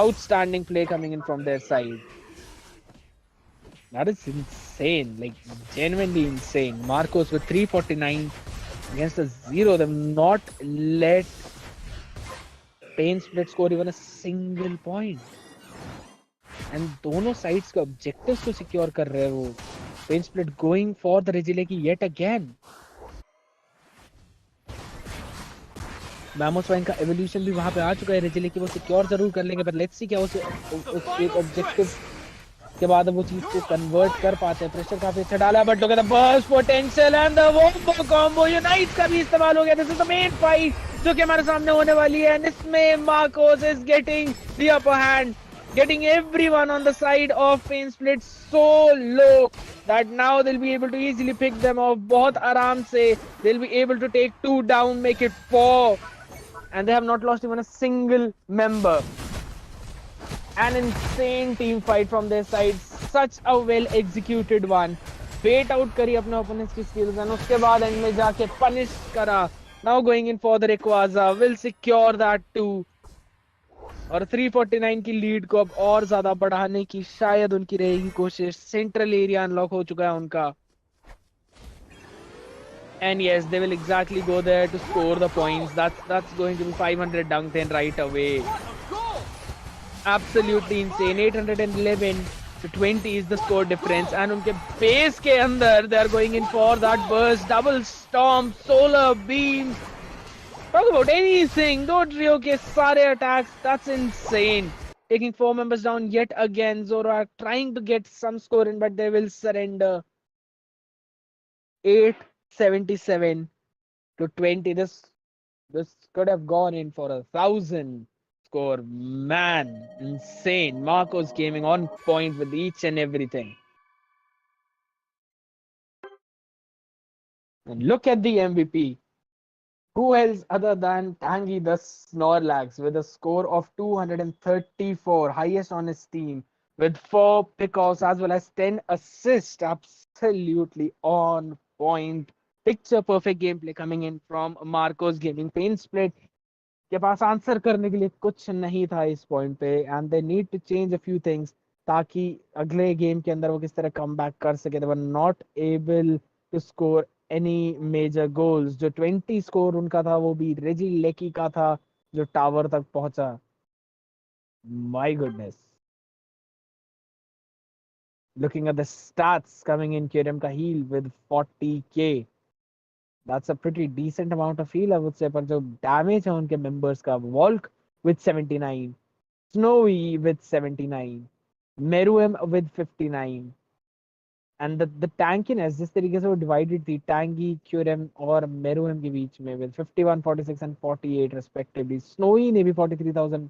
Outstanding play coming in from their side. That is insane, like genuinely insane. Marcos with 349 against a 0. They've not let Pain Split score even a single point. And दोनों sides के objectives को secure कर रहे हैं वो। Pain Split going for the Regieleki yet again. मैमोस्वाइन का evolution भी वहाँ पे आ चुका है। Regieleki वो secure जरूर कर लेंगे, पर let's see क्या उस एक objective के बाद वो चीज को कन्वर्ट कर पाते हैं। प्रेशर काफी अच्छा डाला, but look at the burst potential and the wombo combo. Unite का भी इस्तेमाल हो गया। This is the main fight जो कि हमारे सामने होने वाली है, एंड इसमें Marcos is getting the upper hand, getting everyone on the side of Pain Split so low that now they'll be able to easily pick them off बहुत आराम से। They'll be able to take 2 down, make it 4, and they have not lost even a single member. An insane team fight from their side, such a well executed one. Beat out करी अपने opponents की skills and उसके बाद and में जाके punish करा. Now going in for the Rayquaza will secure that too. और 349 की लीड को अब और ज्यादा बढ़ाने की शायद उनकी रहेगी कोशिश. सेंट्रल एरिया अनलॉक हो चुका है उनका. And yes, they will exactly go there to score the points. That's going to be 500 dunked in right away. Absolutely insane. 811 to 20 is the score difference. And unke base ke andar, they are going in for that burst. Double storm, solar beams. Talk about anything. Don't Rio ke sare attacks. That's insane. Taking 4 members down yet again. Zoro are trying to get some score in, but they will surrender. 877 to 20. This could have gone in for 1,000 score. Man, insane. Marco's Gaming on point with each and everything. And look at the MVP. Who else other than Tangy the Snorlax with a score of 234, highest on his team, with 4 pickoffs as well as 10 assists. Absolutely on point. Picture perfect gameplay coming in from Marco's Gaming. Pain split के पास answer करने के लिए कुछ नहीं था इस point पे. And they need to change a few things ताकि अगले गेम के अंदर वो किस तरह कम बैक कर सके. They were not able to score any major goals. जो 20 स्कोर उनका था वो भी रेजी लेकी का था जो टावर तक पहुंचा. My goodness. Looking at the stats coming in, Kyurem का heal with 40k. That's a pretty decent amount of heal, I would say. पर जो डैमेज है उनके मेंबर्स का, walk with 79, Snowy with 79, Meruem with 59, and the tankiness जिस तरीके से वो डिवाइडेड थी टैंगी, क्यूरम और मेरुएम के बीच में with 51, 46 and 48 respectively. Snowy ने भी 43,000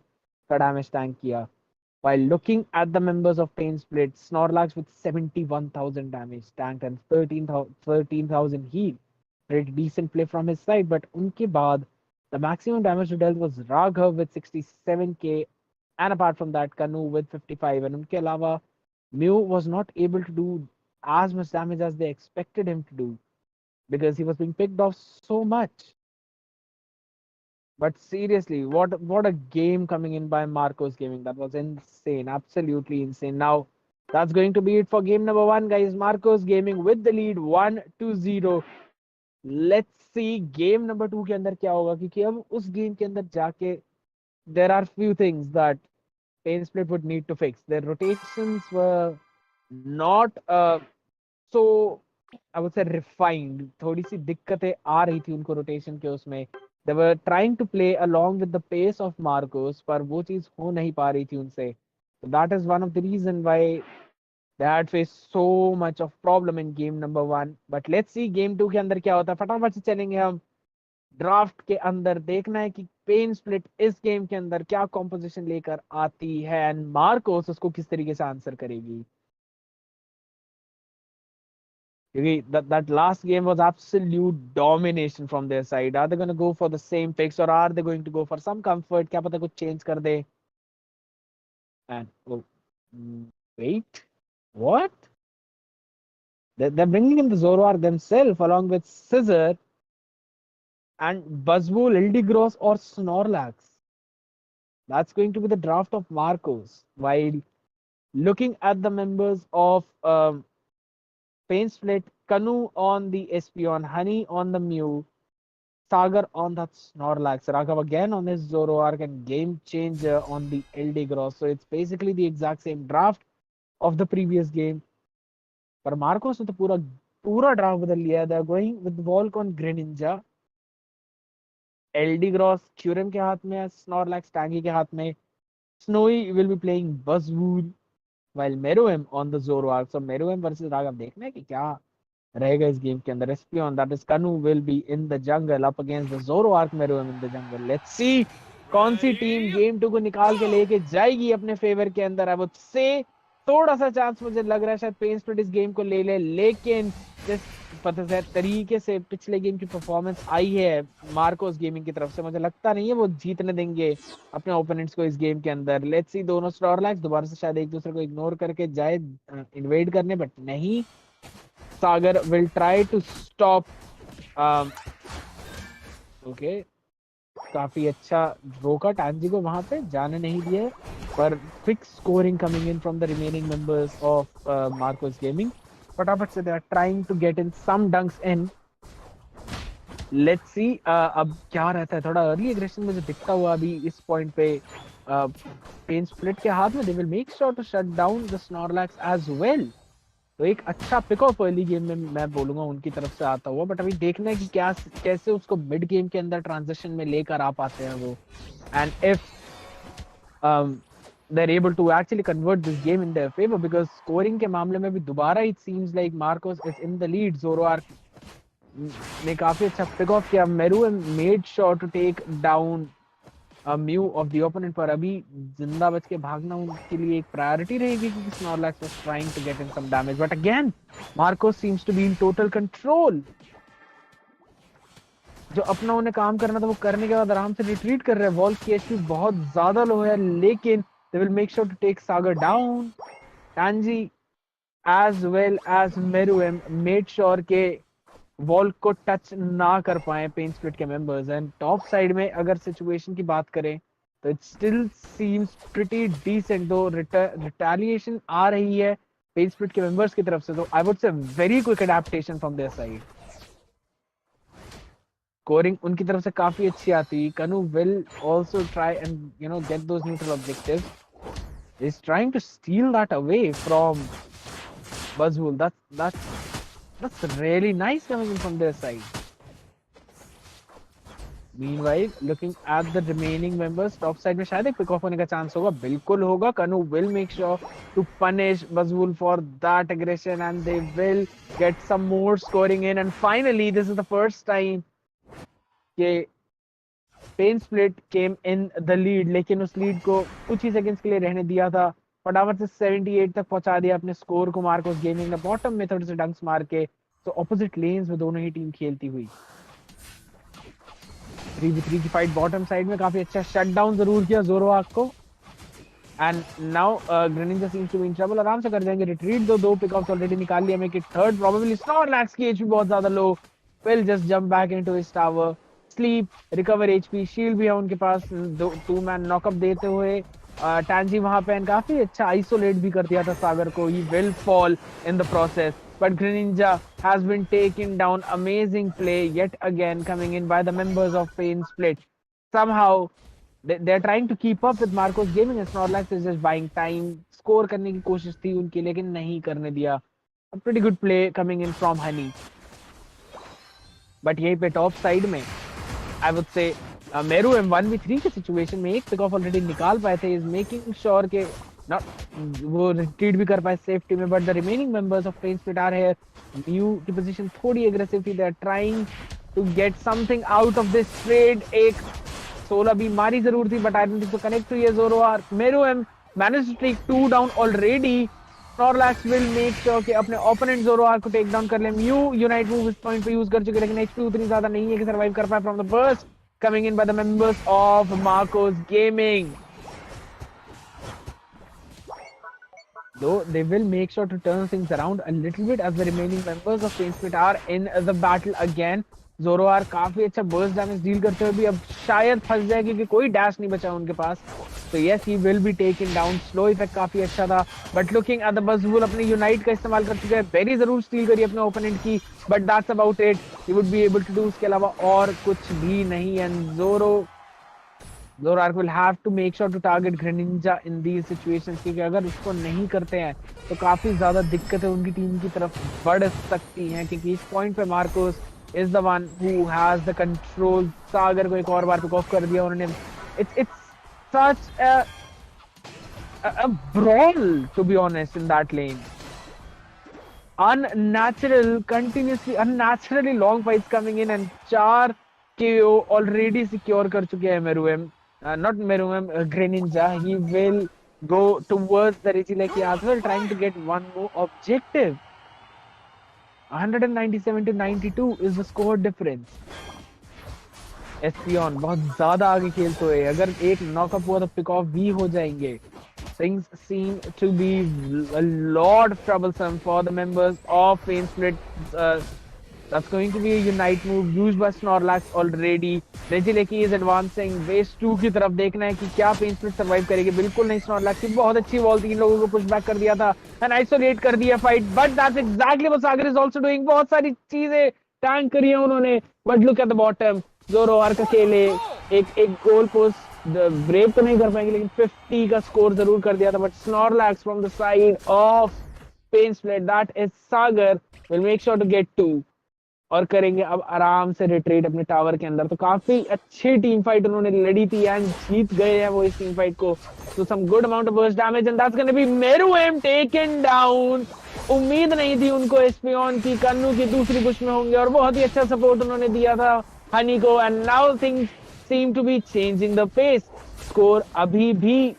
का डैमेज टैंक किया. While looking at the members of Pain Split, Snorlax with 71,000 damage tanked and 13,000 heal. Pretty decent play from his side, but unke baad the maximum damage dealt was Raghav with 67k, and apart from that Kanu with 55. And unke alawa Mew was not able to do as much damage as they expected him to do because he was being picked off so much. But seriously, what a game coming in by Marcos Gaming. That was insane, absolutely insane. Now that's going to be it for game number 1, guys. Marcos Gaming with the lead 1-0. Let's see game number 2 के अंदर क्या होगा, क्योंकि अब उस game के अंदर जाके there are few things that Pen Split would need to fix. Their rotations were not so I would say refined. थोड़ी सी दिक्कतें आ रही थी उनको रोटेशन के उसमें. They were trying to play along with the pace of Marcos, पर वो चीज हो नहीं पा रही थी उनसे. That is one of the reason why they had faced so much of problem in game number 1. But let's see game 2 के अंदर क्या होता है. फटाफट से चलेंगे हम ड्राफ्ट के अंदर. देखना है कि पेन स्प्लिट इस गेम के अंदर क्या कॉम्पोजिशन लेकर आती है एंड मार्कोस उसको किस तरीके से आंसर करेगी, क्योंकि that last game was absolute domination from their side. Are they going to go for the same picks or are they going to go for some comfort? क्या पता कुछ चेंज कर दे. And oh, wait, what? They're bringing in the Zoroark themselves along with Scissor and Buzzwole, Ildigross or Snorlax. That's going to be the draft of Marcos. While looking at the members of Pain Split, Kanu on the Espeon, Honey on the Mew, Sagar on that Snorlax, Raghav again on his Zoroark, and Game Changer on the Ildigross. So it's basically the exact same draft of the previous game. पर Marcos ने तो पूरा draft बदल लिया. They are going with Volk on Greninja, Eldegoss Kyurem के हाथ में, Snorlax Tangy के हाथ में, Snowy will be playing Buzzwole while Meruem on the Zoroark. So Meruem versus Raghav. देखना है कि क्या रहेगा इस गेम के अंदर. Espeon that is Kanu will be in the jungle up against the Zoroark Meruem in the jungle. Let's सी कौन सी टीम गेम 2 को निकाल के लेके जाएगी अपने फेवर के अंदर. आई वुड से थोड़ा सा चांस मुझे लग रहा है शायद पेन स्प्लिट इस गेम को ले ले, लेकिन जिस पता तरीके से पिछले गेम की परफॉर्मेंस आई है मार्कोस गेमिंग की तरफ से, मुझे लगता नहीं है वो जीतने देंगे अपने ओपोनेंट्स को इस गेम के अंदर. लेट्स सी दोनों स्नॉरलैक्स दोबारा से शायद एक दूसरे को इग्नोर करके जाए इन्वेड करने, बट नहीं. Sagar will try to stop. Okay, काफी अच्छा रोका टैंजी को, वहां पे जाने नहीं दिया, पर quick scoring coming in from the remaining members of Marcos Gaming. फटाफट से they are trying to get in some dunks in. Let's see अब क्या रहता है. थोड़ा अर्ली एग्रेशन मुझे दिखता हुआ अभी इस पॉइंट पे पेन स्प्लिट के हाथ में. They will make sure to shut down the Snorlax as well. तो एक अच्छा पिक ऑफ अर्ली गेम में मैं बोलूंगा उनकी तरफ से आता हुआ. बट अभी देखना है कि क्या कैसे उसको मिड गेम के अंदर ट्रांजिशन में लेकर आ पाते हैं वो. And if they're able to actually convert this game in their favor, because scoring के मामले में भी दोबारा it seems like Marcos is in the lead. Zoroark ने काफी अच्छा पिक ऑफ किया. Meru made sure to take down Mew of the opponent, पर अभी जिंदा बच के भागना उनके लिए एक प्रायोरिटी रहेगी क्योंकि Snorlax was trying to get in some damage. But again, Marcos seems to be in total control. जो अपना उन्हें काम करना था वो करने के बाद आराम से रिट्रीट कर रहे हैं. वॉल्स की एचपी बहुत ज्यादा लो है, लेकिन they will make sure to take Sagar down. Tanji as well as Meruem made sure के वॉल को टच ना कर पाए पेन स्प्लिट के मेंबर्स. एंड टॉप साइड में अगर सिचुएशन की बात करें तो it still seems pretty decent, though retaliation आ रही है पेन स्प्लिट के मेंबर्स की तरफ से. तो I would say very quick adaptation from their side. Scoring उनकी तरफ से काफी अच्छी आती. Kanu will also try and get those neutral objectives. Is trying to steal that away from Buzzwool. That's really nice coming in from their side. Meanwhile, looking at the remaining members, top side में शायद एक pick off होने का chance होगा. बिल्कुल होगा. Kanu will make sure to punish Buzzwool for that aggression, and they will get some more scoring in. And finally, this is the first time कि Pain Split came in the lead, लेकिन उस lead को कुछ ही seconds के लिए रहने दिया था. फटाफट से 78 तक पहुंचा दिया अपने स्कोर को मार्कोस गेमिंग ने बॉटम मेथड से डंक्स मार के. तो ऑपोजिट लेन्स में दोनों ही टीम खेलती हुई 3v3 की फाइट बॉटम साइड में. काफी अच्छा शट डाउन जरूर किया जोरोआर्क को. And now Greninja seems to be in trouble. आराम से कर जाएंगे रिट्रीट. दो पिक ऑफ्स ऑलरेडी निकाल लिया. Make it third. Probably Snorlax की एचपी बहुत ज्यादा लो. Will just jump back into his tower. Sleep, recover HP, shield भी है उनके पास. टू मैन नॉकअप देते हुए टैंजी वहां पे काफी अच्छा आइसोलेट भी कर दिया था सागर को. He will fall in the process, but Greninja has been taken down. Amazing play yet again coming in by the members of Pain Split. Somehow they're trying to keep up with Marcos Gaming and Snorlax is just buying time. Score करने की कोशिश थी उनकी लेकिन नहीं करने दिया. A pretty good play coming in from Honey. But यहीं पे top side में I would say Meru M1v3 के सिचुएशन में एक पिक ऑफ ऑलरेडी निकाल पाए थे. इज मेकिंग श्योर के वो रिट्रीट भी कर पाए सेफ्टी में. But the remaining members of pen split are here. Mew की पोजीशन थोड़ी एग्रेसिव थी. They are trying to get something out of this trade. एक 16 भी मारी जरूर थी बट आई डोंट थिंक तो कनेक्ट हुई है Zoroark. Meruem manage to take 2 down already. Snorlax will make sure कि अपने ओपोनेंट जोरोआर्क को टेक डाउन कर ले. म्यू यूनाइट मूव इस पॉइंट पे यूज कर चुके लेकिन एचपी उतनी ज्यादा नहीं है कि सर्वाइव कर पाए from the burst coming in by the members of Marcos Gaming. Though they will make sure to turn things around a little bit as the remaining members of Pain Split are in the battle again. Zoroark काफी अच्छा burst damage deal करते हुए भी अब शायद फंस जाए क्योंकि कोई dash नहीं बचा उनके पास. So yes, he will be taken down. Slow effect काफी अच्छा था. But looking at the Buzzwool अपने Unite का इस्तेमाल कर चुके हैं. Berry जरूर steal करी अपने opponent की. But that's about it. He would be able to do उसके अलावा और कुछ भी नहीं. And Zoroark will have to make sure to target Greninja in these situations क्योंकि अगर उसको नहीं करते हैं तो काफी ज्यादा दिक्कतें उनकी टीम की तरफ बढ़ सकती हैं क्योंकि इस पॉइंट पे Marcos is the one who has the control. सागर को एक और बार पिक ऑफ कर दिया उन्होंने. It's such a brawl to be honest in that lane. Unnaturally long fights coming in and 4 KO already secure कर चुके हैं Meruem. Not Meruem, Greninja. He will go towards the Regieleki as well, trying to get one more objective. 197 to 92 is the score difference. एस्पियन बहुत ज्यादा आगे खेलते हुए अगर एक नॉकअप हुआ तो पिक ऑफ भी हो जाएंगे. things seem to be a lot troublesome for the members of Pain Split. Uh, that's going to be a unite move used by Snorlax already. Regileki is advancing base 2 की तरफ. देखना है कि क्या pen split survive करेगी. बिल्कुल नहीं. Snorlax की बहुत अच्छी वॉल, 3 लोगों को पुश बैक कर दिया था एंड आइसोलेट कर दिया fight. But that's exactly what Sagar is also doing. बहुत सारी चीजें टैंक करी है उन्होंने. But look at the bottom. Zoroark अकेले एक गोल पोस्ट ब्रेक तो नहीं कर पाएंगे, लेकिन 50 का स्कोर जरूर कर दिया था. But Snorlax from the side of pen split, that is Sagar, will make sure to get 2 और करेंगे अब आराम से रिट्रीट अपने टावर के अंदर. तो काफी अच्छी टीम फाइट उन्होंने लड़ी थी एंड जीत गए हैं वो इस टीम फाइट को. तो some good amount of burst damage and that's gonna be Meruem taken down. उम्मीद नहीं थी उनको एस्पियन की, कन्नू की दूसरी पुश में होंगे और बहुत ही अच्छा सपोर्ट उन्होंने दिया था हनी को. And now things seem to be changing the pace. Score अभी भी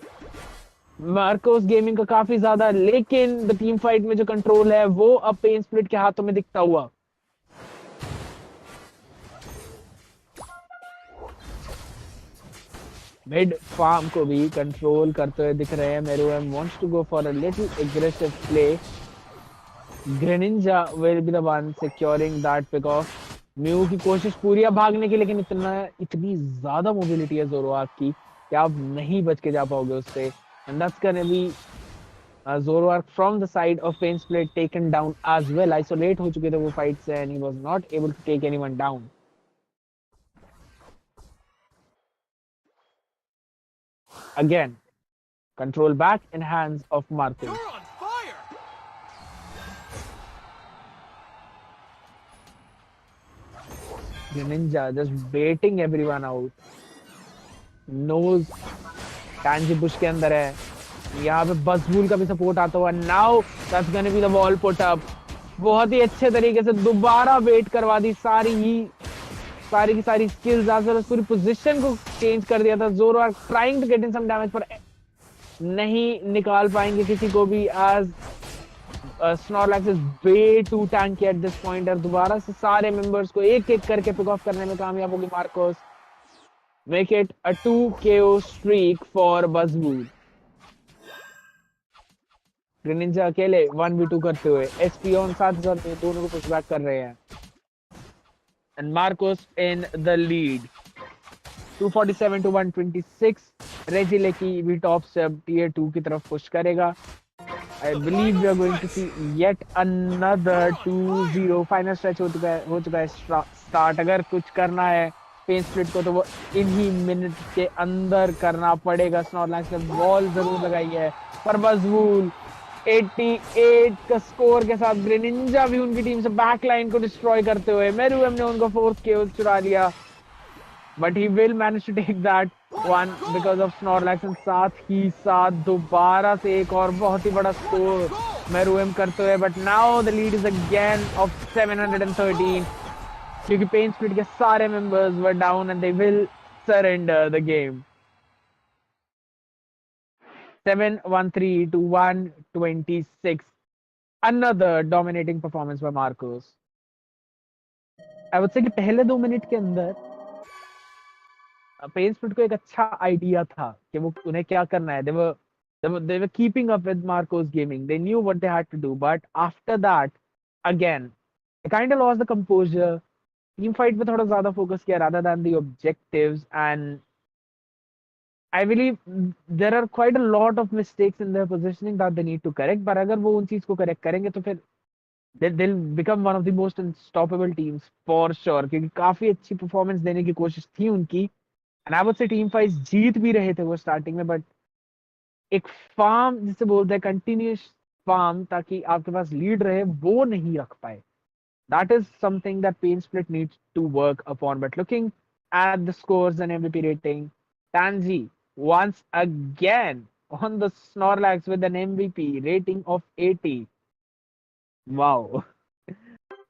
मार्कोस गेमिंग का काफी ज्यादा, लेकिन द टीम फाइट में जो कंट्रोल है वो अब पेन स्प्लिट के हाथों में दिखता हुआ. मिड फार्म को भी कंट्रोल करते हुए दिख रहे हैं. Meruem wants to go for a little aggressive play. Greninja will be the one securing that pick off. Mew की कोशिश पूरी है भागने की, लेकिन इतनी ज्यादा मोबिलिटी है जोरोआर्क की कि आप नहीं बच के जा पाओगे उससे. And that's gonna be Zoroark from the side of pen split taken down as well. Isolate हो चुके थे वो फाइट से and he was not able to take anyone down. Again, control back in hands of Marcus.
You're on fire!
The ninja just baiting everyone out. Knows Tanji bush के अंदर है. यहाँ पे बसबूल का भी सपोर्ट आता हुआ. Now that's gonna be the wall put up. बहुत ही अच्छे तरीके से दोबारा वेट करवा दी. सारी की सारी स्किल्स आज वेल पूरी पोजीशन को चेंज कर दिया था. Zoroark trying to get in some damage पर नहीं निकाल पाएंगे किसी को भी as Snorlax is way too tanky at this point. और दोबारा से सारे मेंबर्स को एक एक करके पिक ऑफ करने में कामयाब होगी Marcos. Make it a 2 KO streak for Buzzwole. Greninja अकेले 1v2 करते हुए एस्पियन साथ साथ दोनों को पुश बैक कर रहे हैं. And Marcos in the lead, 247 to 126. Regileki भी टॉप से अब tier 2 की तरफ पुश करेगा. I believe we are going to see yet another 2-0. Final stretch हो चुका है स्टार्ट. अगर कुछ करना है पेन स्प्लिट को तो वो इन्हीं मिनट के अंदर करना पड़ेगा. Snorlax ने बॉल जरूर लगाई है पर बसबूल 88 का स्कोर के साथ ग्रेनिंजा भी उनकी टीम से बैकलाइन को डिस्ट्रॉय करते हुए. मेरुएम ने उनको 4th KO चुरा लिया, but he will manage to take that one because of Snorlax. साथ ही साथ दोबारा से एक और बहुत ही बड़ा स्कोर मेरुएम करते हुए. But now the lead is again of 713 क्योंकि पेन स्प्लिट के सारे members were down and they will surrender the game. 713 to 126. Another dominating performance by Marcos. I would say कि पहले 2 मिनट के अंदर पेन स्प्लिट को एक अच्छा आइडिया था कि वो उन्हें क्या करना है. They were keeping up with Marcos gaming. They knew what they had to do. But after that, again, they kind of lost the composure. Team fight पे थोड़ा ज़्यादा focus किया rather than the objectives. And I believe there are quite a lot of mistakes in their positioning that they need to correct. But अगर वो उन चीज को correct करेंगे तो फिर they'll become one of the most unstoppable teams for sure. क्योंकि काफी अच्छी performance देने की कोशिश थी उनकी. And I would say team fights जीत भी रहे थे वो starting में, but एक farm जिसे बोलते हैं continuous farm ताकि आपके पास lead रहे वो नहीं रख पाए. That is something that Pain Split needs to work upon. But looking at the scores and MVP rating, Tanji once again on the Snorlax with an MVP rating of 80. Wow.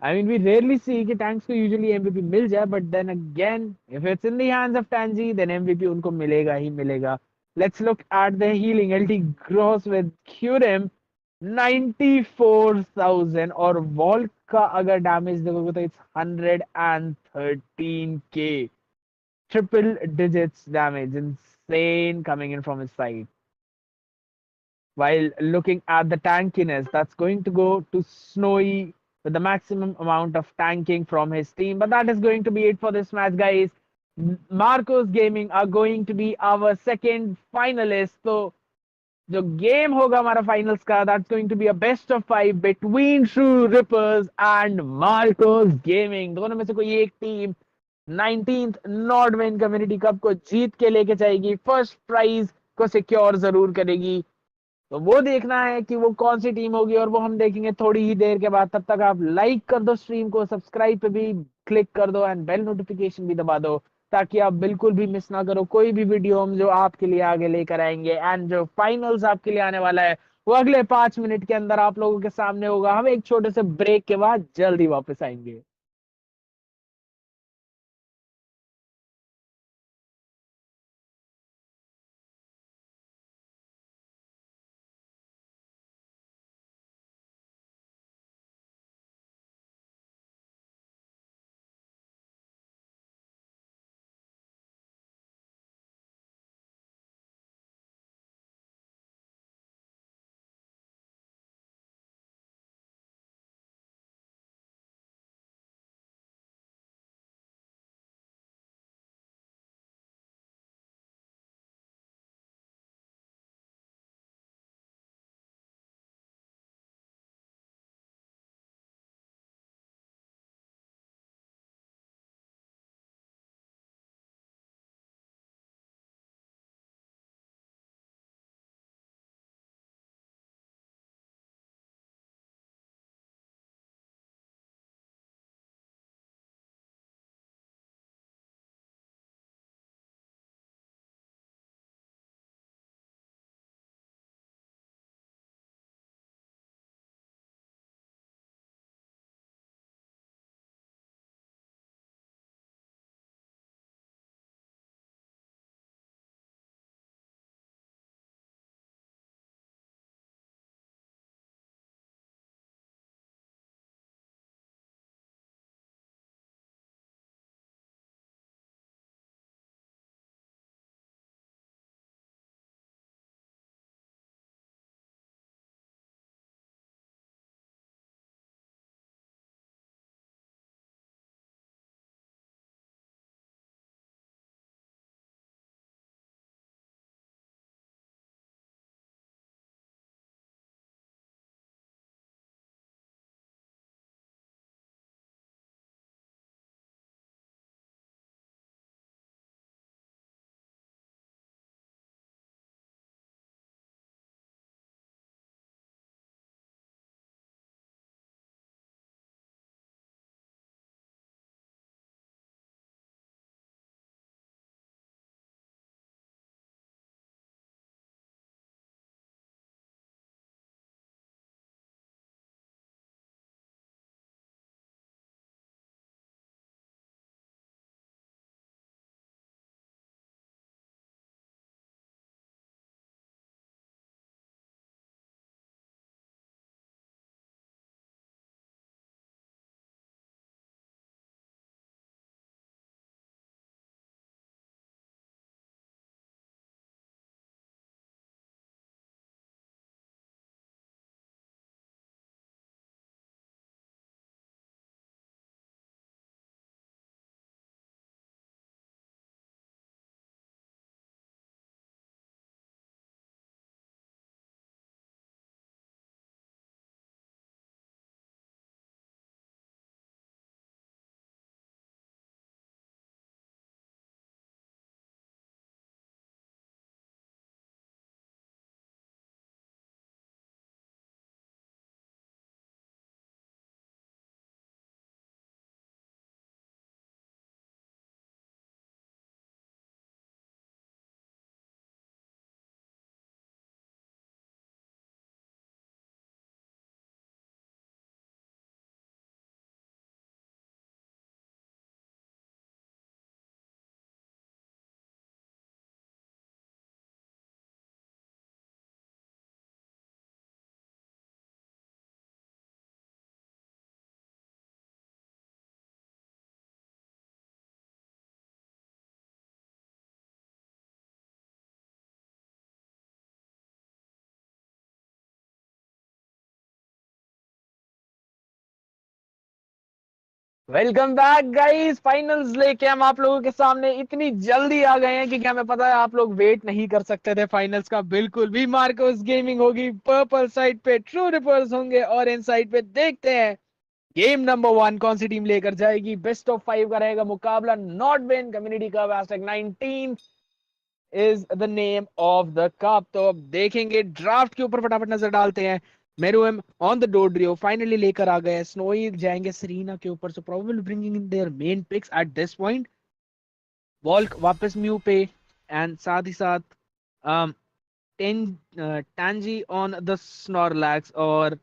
I mean, we rarely see कि tanks को usually MVP मिल जाए, but then again, if it's in the hands of Tanji, then MVP उनको मिलेगा ही मिलेगा. Let's look at the healing. LT gross with Curem 94,000 और vault का अगर damage देखोगे तो it's 113k. Triple digits damage. Insane coming in from his side. while looking at the tankiness that's going to go to Snowy with the maximum amount of tanking from his team. But that is going to be it for this match, guys. Marcos Gaming are going to be our second finalist. So जो game होगा हमारा finals का that's going to be a best of 5 between True Rippers and Marcos Gaming. दोनों में से कोई एक team 19th नॉर्डवेन community cup को जीत के लेके जाएगी, फर्स्ट प्राइज को सिक्योर जरूर करेगी. तो वो देखना है कि वो कौन सी टीम होगी और वो हम देखेंगे थोड़ी ही देर के बाद. तब तक आप लाइक कर दो स्ट्रीम को, सब्सक्राइब पे भी क्लिक कर दो एंड बेल नोटिफिकेशन भी दबा दो, ताकि आप बिल्कुल भी मिस ना करो कोई भी वीडियो हम जो आपके लिए आगे लेकर आएंगे. एंड जो फाइनल्स आपके लिए आने वाला है वो अगले 5 मिनट के अंदर आप लोगों के सामने होगा. हम एक छोटे से ब्रेक के बाद जल्दी वापस आएंगे. Welcome back guys. फाइनल्स लेके हम आप लोगों के सामने इतनी जल्दी आ गए हैं कि हमें पता है आप लोग वेट नहीं कर सकते थे फाइनल्स का बिल्कुल भी। मार्कोस गेमिंग होगी पर्पल साइड पे, ट्रू रिपर्स होंगे ऑरेंज साइड पे। देखते हैं गेम नंबर 1 कौन सी टीम लेकर जाएगी। बेस्ट ऑफ 5 का रहेगा मुकाबला। Not win community cup #19 is the name of the cup. तो अब देखेंगे ड्राफ्ट के ऊपर फटाफट नजर डालते हैं। Meruem on the Dodrio finally लेकर आ गए। स्नोई जाएंगे सरीना के ऊपर, so probably bringing in their main picks at this point. Volk वापस म्यू पे, एंड साथ ही साथ टैंजी ऑन द स्नॉरलैक्स और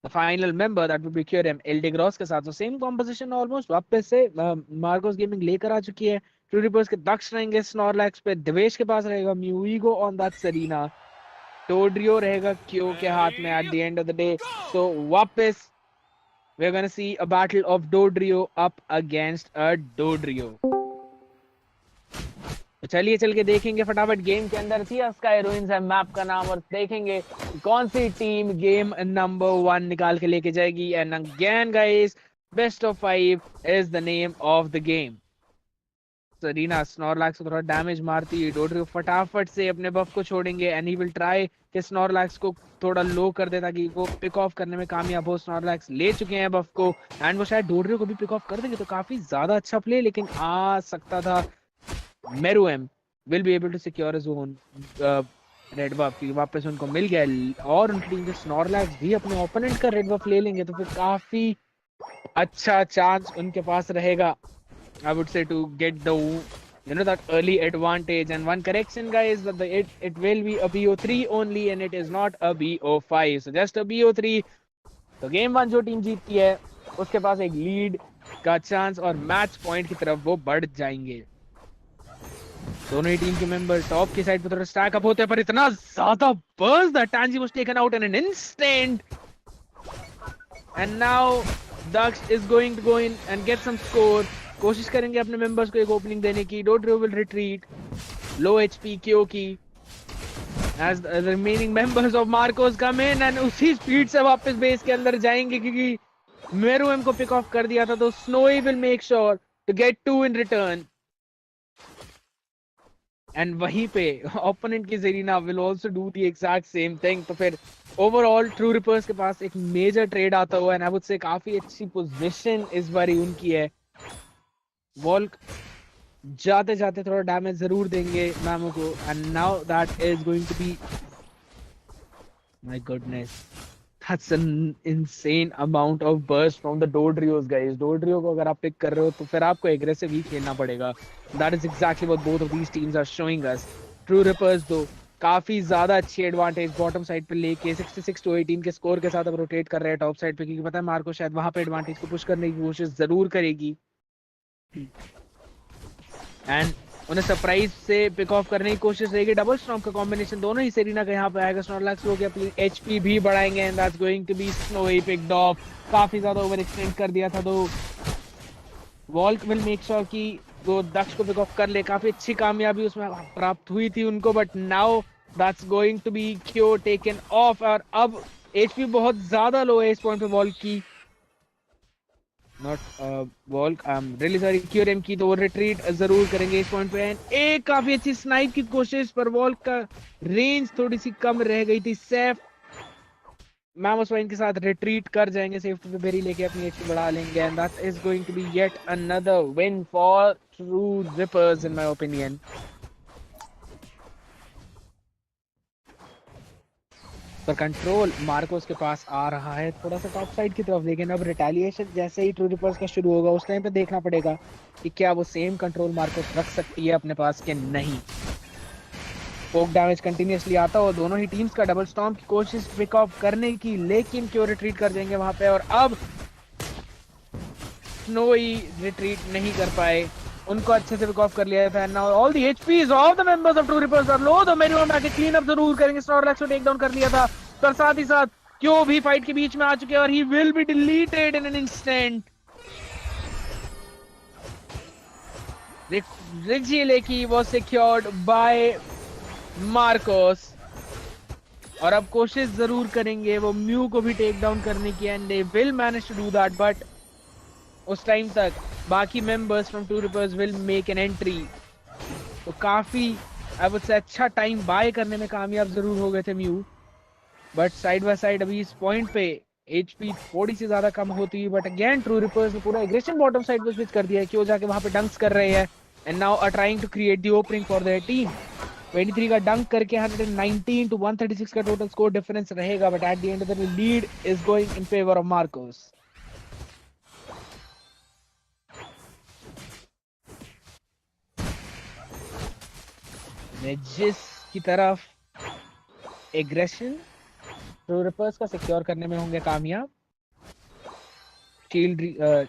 the final member that would be Kyurem Eldegoss के साथ। तो सेम कॉम्पोजिशन ऑलमोस्ट वापस से मार्कोस गेमिंग लेकर आ चुकी है। ट्रू रिपर्स के दक्ष रहेंगे स्नॉरलैक्स पे, दिवेश के पास रहेगा म्यूइगो ऑन दैट सरीना, टोड्रियो रहेगा क्यू के हाथ में at the end of the day. So वापस we are going to see a battle of Dodrio up against a Dodrio. तो चलिए चल के देखेंगे फटाफट गेम के अंदर। थी स्काई रूइंस है मैप का नाम, और देखेंगे कौन सी टीम गेम नंबर 1 निकाल के लेके जाएगी। And again guys, best of 5 is the name of the game. सरीना स्नॉरलैक्स को थोड़ा डैमेज मारती है, डोड्रियो फटाफट से अपने बफ को छोड़ेंगे एंड ही विल ट्राई कि स्नॉरलैक्स को थोड़ा लो कर दे ताकि वो पिक ऑफ करने में कामयाब हो। स्नॉरलैक्स ले चुके हैं बफ को एंड वो शायद डोड्रियो को भी पिक ऑफ कर देंगे, तो काफी ज्यादा अच्छा प्ले लेकिन आ सकता था। Meruem will be able to secure his own red buff, क्योंकि वापस उनको मिल गया और उनकी टीम के स्नॉरलैक्स भी अपने ओपोनेंट का रेड बफ ले लेंगे, तो फिर काफी अच्छा चांस उनके पास रहेगा, I would say, to get the that early advantage. And one correction guys, that it will be a BO3 only and it is not a BO5, so just a BO3। तो game 1 जो team जीतती है उसके पास एक lead का chance और match point की तरफ वो बढ़ जाएंगे। दोनों ही टीम के मेंबर टॉप की साइड पर थोड़ा स्टैक अप होते हैं, पर इतना ज्यादा burst that Tangy was taken out in an instant. And now Daksh is going to go in and get some score. कोशिश करेंगे अपने मेंबर्स को एक ओपनिंग देने की। Dodrio will retreat, low HP क्यू की, as the remaining members of Marcos come in and उसी स्पीड से वापस बेस के अंदर जाएंगे, क्योंकि मेरुएम को पिक ऑफ कर दिया था। तो Snowy will make sure to get 2 in return, and वहीं पे ओपोनेंट की Serena will also do the exact same thing. तो फिर ओवरऑल ट्रू रिपर्स के पास एक मेजर ट्रेड आता हुआ एंड आई वुड से काफी अच्छी पोजीशन इस बारी उनकी है। वॉल्क जाते जाते थोड़ा डैमेज जरूर देंगे मैमो को, and now that is going to be, my goodness, that's an insane amount of burst from the Dodrios guys. Dodrio को अगर आप पिक कर रहे हो तो फिर आपको एग्रेसिव ही खेलना पड़ेगा। That is exactly what both of these teams are showing us. True Rippers दो काफी ज्यादा अच्छी एडवांटेज बॉटम साइड पे लेके 66 to 18 के स्कोर के साथ अब रोटेट कर रहे हैं टॉप साइड पे, क्योंकि पता है मार्को शायद वहां पे एडवांटेज को पुश करने की कोशिश जरूर करेगी एंड उन्हें सरप्राइज से पिक ऑफ करने की कोशिश रहेगी। डबल स्टॉर्म का कॉम्बिनेशन दोनों ही सेरिना का यहाँ पे आएगा। स्नॉरलैक्स लोग अपनी एचपी भी बढ़ाएंगे and that's going to be Snowy picked off. काफी ज्यादा ओवर एक्सटेंड कर दिया था, तो वॉल्क विल मेक श्योर कि वो दक्ष को पिक ऑफ कर ले। काफी अच्छी कामयाबी उसमें प्राप्त हुई थी उनको, but now that's going to be Cure taken off. और अब एचपी बहुत ज्यादा लो है इस पॉइंट पे वॉल्क की, not Volk, I am really sorry, Kyurem की। तो वो रिट्रीट जरूर करेंगे इस पॉइंट पे। एक काफी अच्छी स्नाइप की कोशिश पर वॉल्क का रेंज थोड़ी सी कम रह गई थी। सेफ मैमोस्वाइन के साथ रिट्रीट कर जाएंगे, सेफ्टी पे बेरी लेके अपनी एचपी बढ़ा लेंगे and that is going to be yet another win for True Rippers in my opinion. पर कंट्रोल मार्कोस के पास आ रहा है थोड़ा सा टॉप साइड की तरफ, लेकिन अब रिटेलिएशन जैसे ही ट्रू रिपर्स का शुरू होगा उस टाइम पे देखना पड़ेगा कि क्या वो सेम कंट्रोल मार्कोस रख सकती है अपने पास कि नहीं। पोक डैमेज कंटिन्यूसली आता हो दोनों ही टीम्स का। डबल स्टॉर्म की कोशिश पिक ऑफ करने की, लेकिन क्यों रिट्रीट कर देंगे वहां पे, और अब स्नोई रिट्रीट नहीं कर पाए, उनको अच्छे से पिक ऑफ कर लिया था। Now all the HPs of the members of true reapers are low. तो मेरुएम आके क्लीन अप जरूर करेंगे। स्नॉरलैक्स को टेक डाउन कर लिया था, पर साथ ही साथ क्यों भी फाइट के बीच में आ चुके हैं और he will be deleted in an instant. रिक्जी वाज सिक्योर्ड बाय मार्कोस, और अब कोशिश जरूर करेंगे वो म्यू को भी टेक डाउन करने की and they will manage to do that, but उस टाइम तक बाकी members from True Rippers will make an entry. तो काफी आई वुड से अच्छा टाइम बाय करने में कामयाब जरूर हो गए थे mu, but side by side अभी इस पॉइंट पे एचपी थोड़ी सी ज्यादा कम होती है। बट अगेन ट्रू रिपर्स ने पूरा एग्रेशन बॉटम साइड पे स्विच कर दिया है, क्यों जाके वहां पे डंक्स कर रहे हैं and now are trying to create the opening for their team. 23 का डंक करके 119 टू 136 का टोटल स्कोर डिफरेंस रहेगा, but at the end of the lead is going in favour of Marcos. जिस की तरफ एग्रेशन ट्रू रिपर्स का secure करने में होंगे कामयाब। शील्ड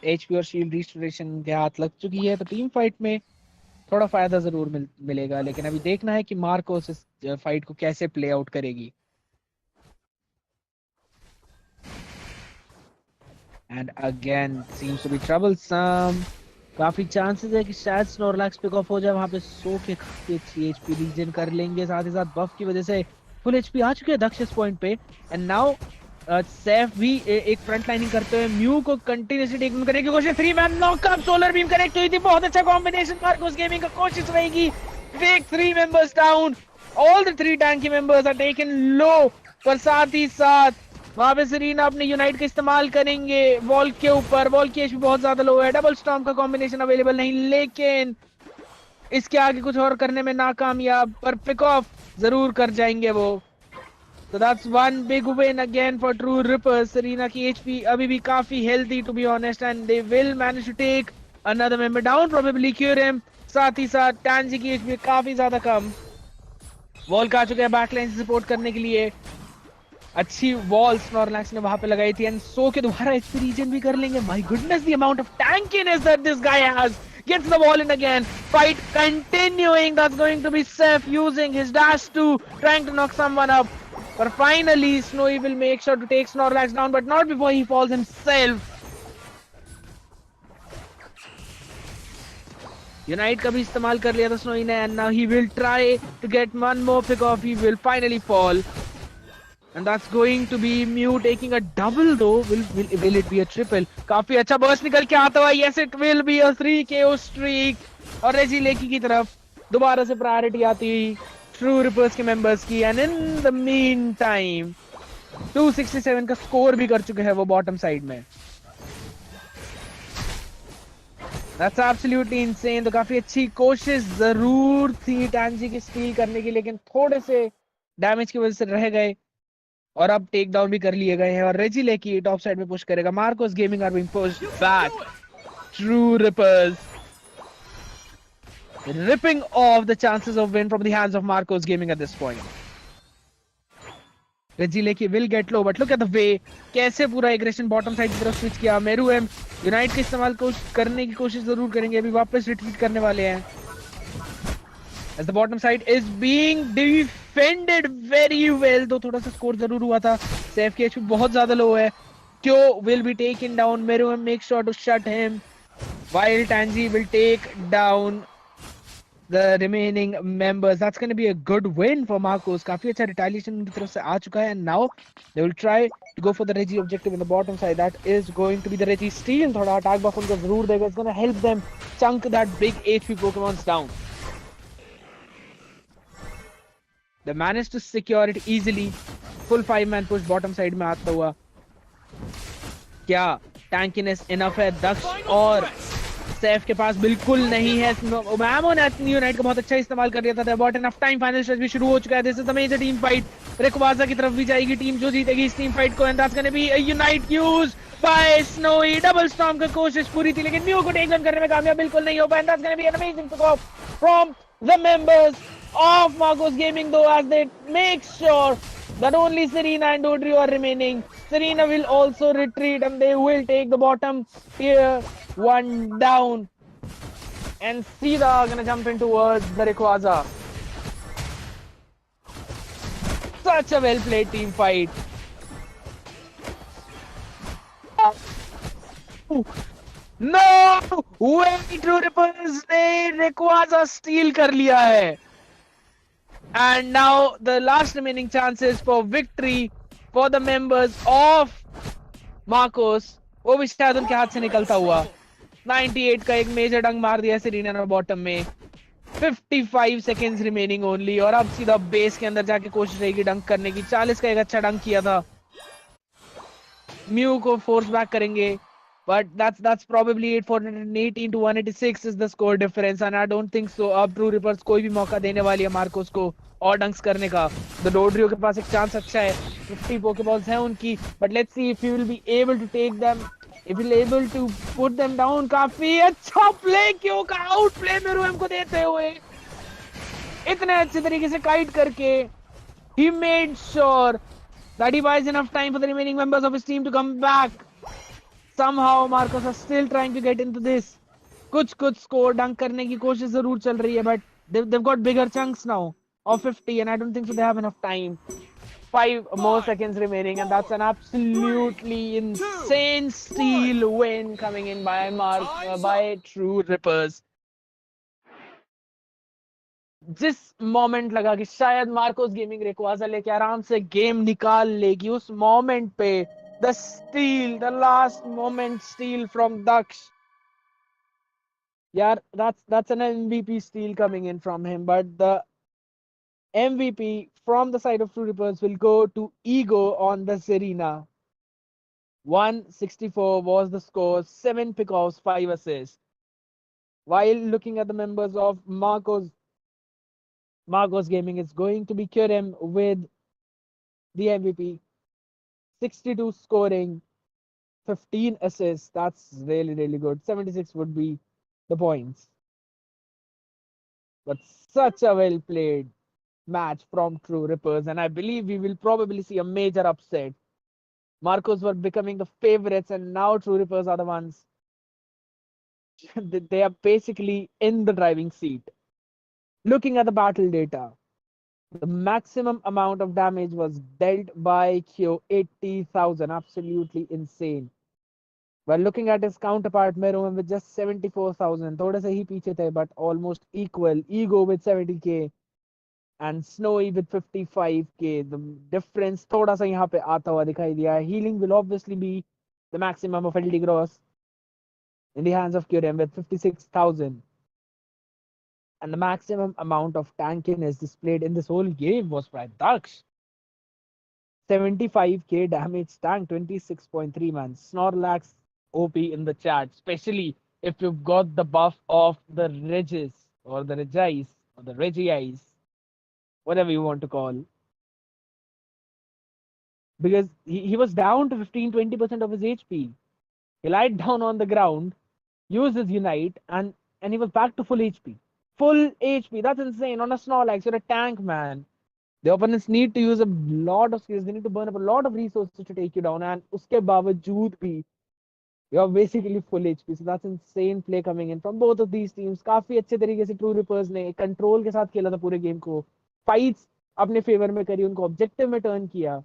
एचपी और शील्ड रिस्टोरेशन के हाथ लग चुकी है, तो टीम फाइट में थोड़ा फायदा जरूर मिलेगा, लेकिन अभी देखना है कि मार्कोस इस फाइट को कैसे प्ले आउट करेगी। And again seems to be troublesome. काफी चांसेस है कि शायद स्नोरलैक्स पिक ऑफ हो जाए वहां पे। सो के काफी अच्छी एचपी रीजन कर लेंगे, साथ ही साथ बफ की वजह से फुल एचपी आ चुके हैं दक्ष इस पॉइंट पे। एंड नाउ सैफ भी एक फ्रंट लाइनिंग करते हुए म्यू को कंटिन्यूसली टेक करने की कोशिश। 3 मैन नॉकअप, सोलर बीम कनेक्ट हुई थी, बहुत अच्छा कॉम्बिनेशन मार्कोस गेमिंग का कोशिश रहेगी। Take 3 members down, all the 3 tanky members are taken लो, पर साथ ही साथ वहां पे सरीना अपने यूनाइट का इस्तेमाल करेंगे वॉल के ऊपर। वॉल की एचपी बहुत ज्यादा लो है, डबल स्टॉर्म का कॉम्बिनेशन अवेलेबल नहीं, लेकिन इसके आगे कुछ और करने में नाकामयाब, पर पिक ऑफ जरूर कर जाएंगे वो। So that's one big win again for True Rippers. Serena की HP अभी भी काफी healthy to be honest, and they will manage to take another member down, probably cure him. साथ ही साथ Tansy की HP काफी ज्यादा कम। वॉल का आ चुके हैं बैकलाइन से सपोर्ट करने के लिए। अच्छी वॉल स्नोरलैक्स ने वहां पे लगाई थी, एंड सो के दोबारा एचपी रीजन भी कर लेंगे। My goodness, the amount of tankiness that this guy has. Gets the ball in again. Fight continuing. That's going to be Seth using his dash to trying to knock someone up. But finally, Snowy will make sure to take Snorlax down, but not before he falls himself. Unite का भी इस्तेमाल कर लिया था Snowy ने, and now he will try to get one more pick off. He will finally fall. And that's going to be Mew taking a double though. Will it be a triple? काफी अच्छा burst निकल के आता हुआ। Yes, it will be a 3 KO streak. और रेजी लेकी की तरफ दोबारा से प्रायोरिटी आती हुई ट्रू रिपर्स के मेंबर्स की। And in the mean time 267 का स्कोर भी कर चुके हैं वो बॉटम साइड में। That's absolutely insane. तो काफी अच्छी कोशिश जरूर थी टैंजी की स्टील करने की, लेकिन थोड़े से डैमेज की वजह से रह गए, और अब टेक डाउन भी कर लिए गए हैं। और रेजी लेकी टॉप साइड में पुश करेगा। Marcos Gaming are being pushed back. True Rippers ripping off the chances of win from the hands of Marcos Gaming at this point. Reggie Lecky will get low, but look at the way कैसे पूरा aggression bottom side की तरफ switch किया। Meru M unite का इस्तेमाल करने की कोशिश जरूर करेंगे, अभी वापस रिट्रीट करने वाले हैं। As the bottom side is being defended very well, तो थोड़ा सा स्कोर जरूर हुआ था। सेफ की एचपी बहुत ज्यादा लो है। क्यो will be taken down. Meru M make sure to shut him, while Tanji will take down the remaining members. That's going to be a good win for Marcos. काफी अच्छा retaliation उनकी तरफ से आ चुका है, and now they will try to go for the Reggie objective in the bottom side. That is going to be the Reggie steal. थोड़ा attack buff उनको जरूर देगा. It's going to help them chunk that big HP Pokemons down. They managed to secure it easily. Full 5-man push bottom side में आता हुआ। क्या tankiness enough है दक्ष और सेफ के पास? बिल्कुल नहीं है। मैमो ने यूनाइट का बहुत अच्छा इस्तेमाल कर लिया था। Bought enough time, final stretch भी शुरू हो चुका है। This is the major team fight. Rayquaza की तरफ भी जाएगी टीम जो जीतेगी इस टीम फाइट को, and that's gonna be a unite use by Snowy. Double storm की कोशिश पूरी थी, लेकिन म्यू को टेक डाउन करने में कामयाब बिल्कुल नहीं हो पाए। That's gonna be an amazing pick off from the members of Marcos Gaming though, as they make sure that only Serena and Dodrio are remaining. Serena will also retreat, and they will take the bottom tier 1 down. And Sida gonna jump in towards the Rayquaza. Such a well played team fight. No way, True Rippers ने Rayquaza steal कर लिया है. And now the last remaining chances for victory for the members of Marcos, वो भी शायद उनके हाथ से निकलता हुआ। 98 का एक मेजर डंक मार दिया सेरेना ने बॉटम में। 55 सेकेंड्स रिमेनिंग ओनली, और अब सीधा बेस के अंदर जाके कोशिश रहेगी डंक करने की। 40 का एक अच्छा डंक किया था, म्यू को फोर्स बैक करेंगे, but that's probably it. 418 to 186 is the score difference, and I don't think so अब ट्रू रिपर्स कोई भी मौका देने वाली है मार्कोस को और डंक्स करने का। द डोड्रियो के पास एक चांस अच्छा है, 50 पोकेबॉल्स हैं उनकी, but let's see if he will be able to take them, if he'll able to put them down। काफी अच्छा प्ले क्यों का आउट प्ले मेरुएम को देते हुए, इतने अच्छे तरीके से काइट करके he made sure that he buys enough time for the remaining members of his team to come back। Somehow Marcos are still trying to get into this। कुछ score dunk करने की कोशिश जरूर चल रही है, but they've got bigger chunks now of 50, and I don't think so they have enough time। 5 more seconds remaining, and that's an absolutely insane steal win coming in by True Rippers। जिस moment लगा कि शायद Marcos gaming Rayquaza लेके आराम से game निकाल लेगी, उस मोमेंट पे the steal, the last moment steal from Daksh. यार, that's an MVP steal coming in from him, but the MVP from the side of True Rippers will go to Ego on the Serena। 164 was the score, 7 pickoffs, 5 assists। While looking at the members of Marcos Gaming, it's going to be Kerem with the MVP, 62 scoring, 15 assists. That's really, really good. 76 would be the points. But such a well played match from True Rippers, and I believe we will probably see a major upset. Marcos were becoming the favorites, and now True Rippers are the ones. They are basically in the driving seat. Looking at the battle data, the maximum amount of damage was dealt by Kyo, 80,000. Absolutely insane। While looking at his counterpart Meruem with just 74,000, थोड़े से ही पीछे थे, but almost equal। Ego with 70k and Snowy with 55k। The difference थोड़ा सा यहाँ पे आता हुआ दिखाई दिया है। Healing will obviously be the maximum of LD Gross in the hands of Kyurem with 56,000. And the maximum amount of tankiness displayed in this whole game was by Daksh. 75k damage tank, 26.3 man. Snorlax OP in the chat, especially if you've got the buff of the Regis or the Regis or the Regis, whatever you want to call. Because he was down to 15-20% of his HP. He lied down on the ground, used his Unite, and he was back to full HP. Full HP. That's insane. On a Snorlax, you're a tank, man. The opponents need to use a lot of skills. They need to burn up a lot of resources to take you down. And uske bawajood bhi, you're basically full HP. So that's insane play coming in from both of these teams। काफी अच्छे तरीके से True Rippers ने control के साथ खेला था पूरे गेम को। फाइट्स अपने फेवर में करी, उनको ऑब्जेक्टिव में टर्न किया,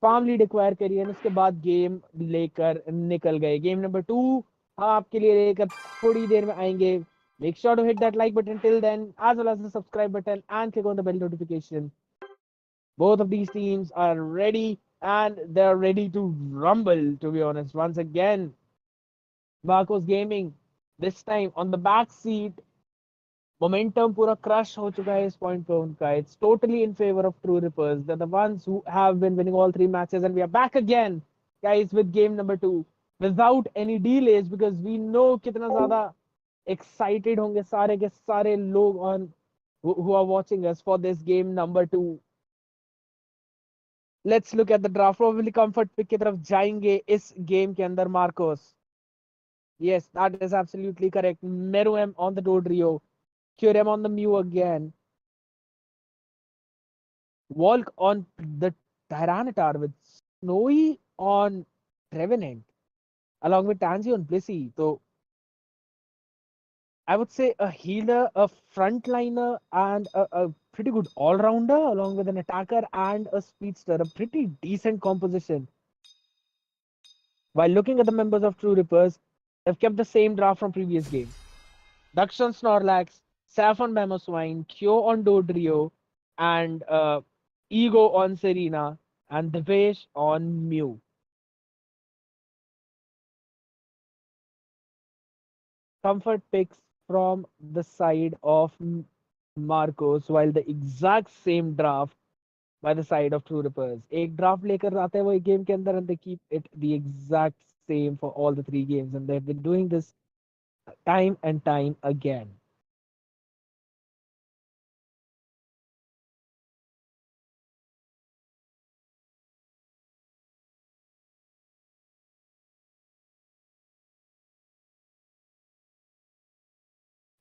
फार्म लीड एक्वायर करी, और उसके बाद गेम लेकर निकल गए। गेम नंबर 2 आपके लिए लेकर थोड़ी देर में आएंगे। Make sure to hit that like button till then, as well as the subscribe button, and click on the bell notification। Both of these teams are ready, and they're ready to rumble, to be honest। Once again, Marcos Gaming, this time on the back seat, momentum पूरा crush हो चुका है इस point पे उनका। It's totally in favor of True Rippers। They're the ones who have been winning all 3 matches, and we are back again, guys, with game number 2 without any delays, because we know कितना ज़्यादा excited होंगे सारे के सारे लोग on who are watching us for this game number 2। Let's look at the draft। Probably comfort pick की तरफ जाएंगे इस गेम के अंदर Marcos. Yes, that is absolutely correct। Meruem on the Dodrio, Kyurem on the Mew again, Volk on the Tyranitar with Snowy on Trevenant, along with Tansy on Blissey। So I would say a healer, a frontliner, and a pretty good all-rounder, along with an attacker and a speedster, a pretty decent composition। While looking at the members of True Rippers, they've kept the same draft from previous game. Daksh on Snorlax, Saf on Mamoswine, Kyo on Dodrio, and Ego on Serena, and Devesh on Mew। comfort picks from the side of Marcos, while the exact same draft by the side of True Rippers. एक draft लेकर आते हैं वो एक game के अंदर and they keep it the exact same for all the three games, and they've been doing this time and time again.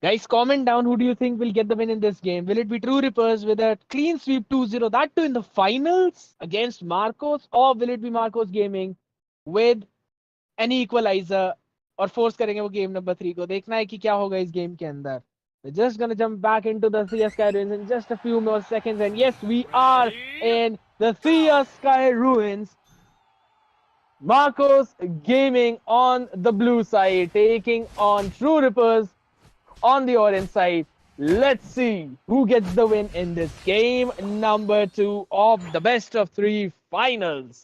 Guys, comment down who do you think will get the win in this game. Will it be True Rippers with a clean sweep 2-0, that too in the finals against Marcos, or will it be Marcos Gaming with an equalizer और force करेंगे वो game number 3 को? देखना है कि क्या होगा इस game के अंदर. We're just gonna jump back into the Thea Sky Ruins in just a few more seconds, and yes, we are in the Thea Sky Ruins. Marcos Gaming on the blue side, taking on True Rippers on the orange side. Let's see who gets the win in this game number 2 of the best of 3 finals.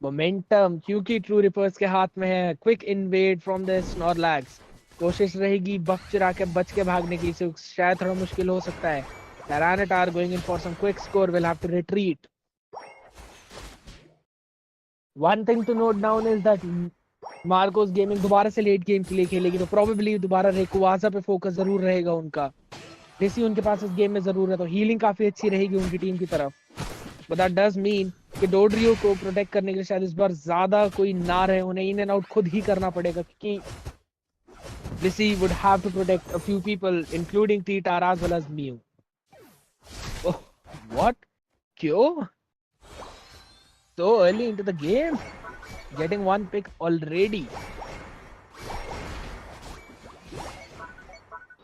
Momentum क्योंकि True Rippers के हाथ में है. Quick invade from the snorlax. कोशिश रहेगी बफ चुरा के बच के भागने की, शायद थोड़ा मुश्किल हो सकता है. Tyranitar going in for some quick score, will have to retreat. One thing to note down is that Marcos Gaming दोबारा से लेट गेम के लिए खेलेगी, तो probably दोबारा रेकुवाजा पे फोकस जरूर रहेगा उनका. जैसी उनके पास इस गेम में जरूर है, तो हीलिंग काफी अच्छी रहेगी उनकी टीम की तरफ. But that does mean कि डोड्रियो को प्रोटेक्ट करने के लिए शायद इस बार ज्यादा कोई ना रहे, उन्हें इन एंड आउट खुद ही करना पड़ेगा, क्योंकि Blissey would have to protect a few people, including T-Tara as well as Mew. Oh, what? Kyo? So early into the game? Getting one pick already.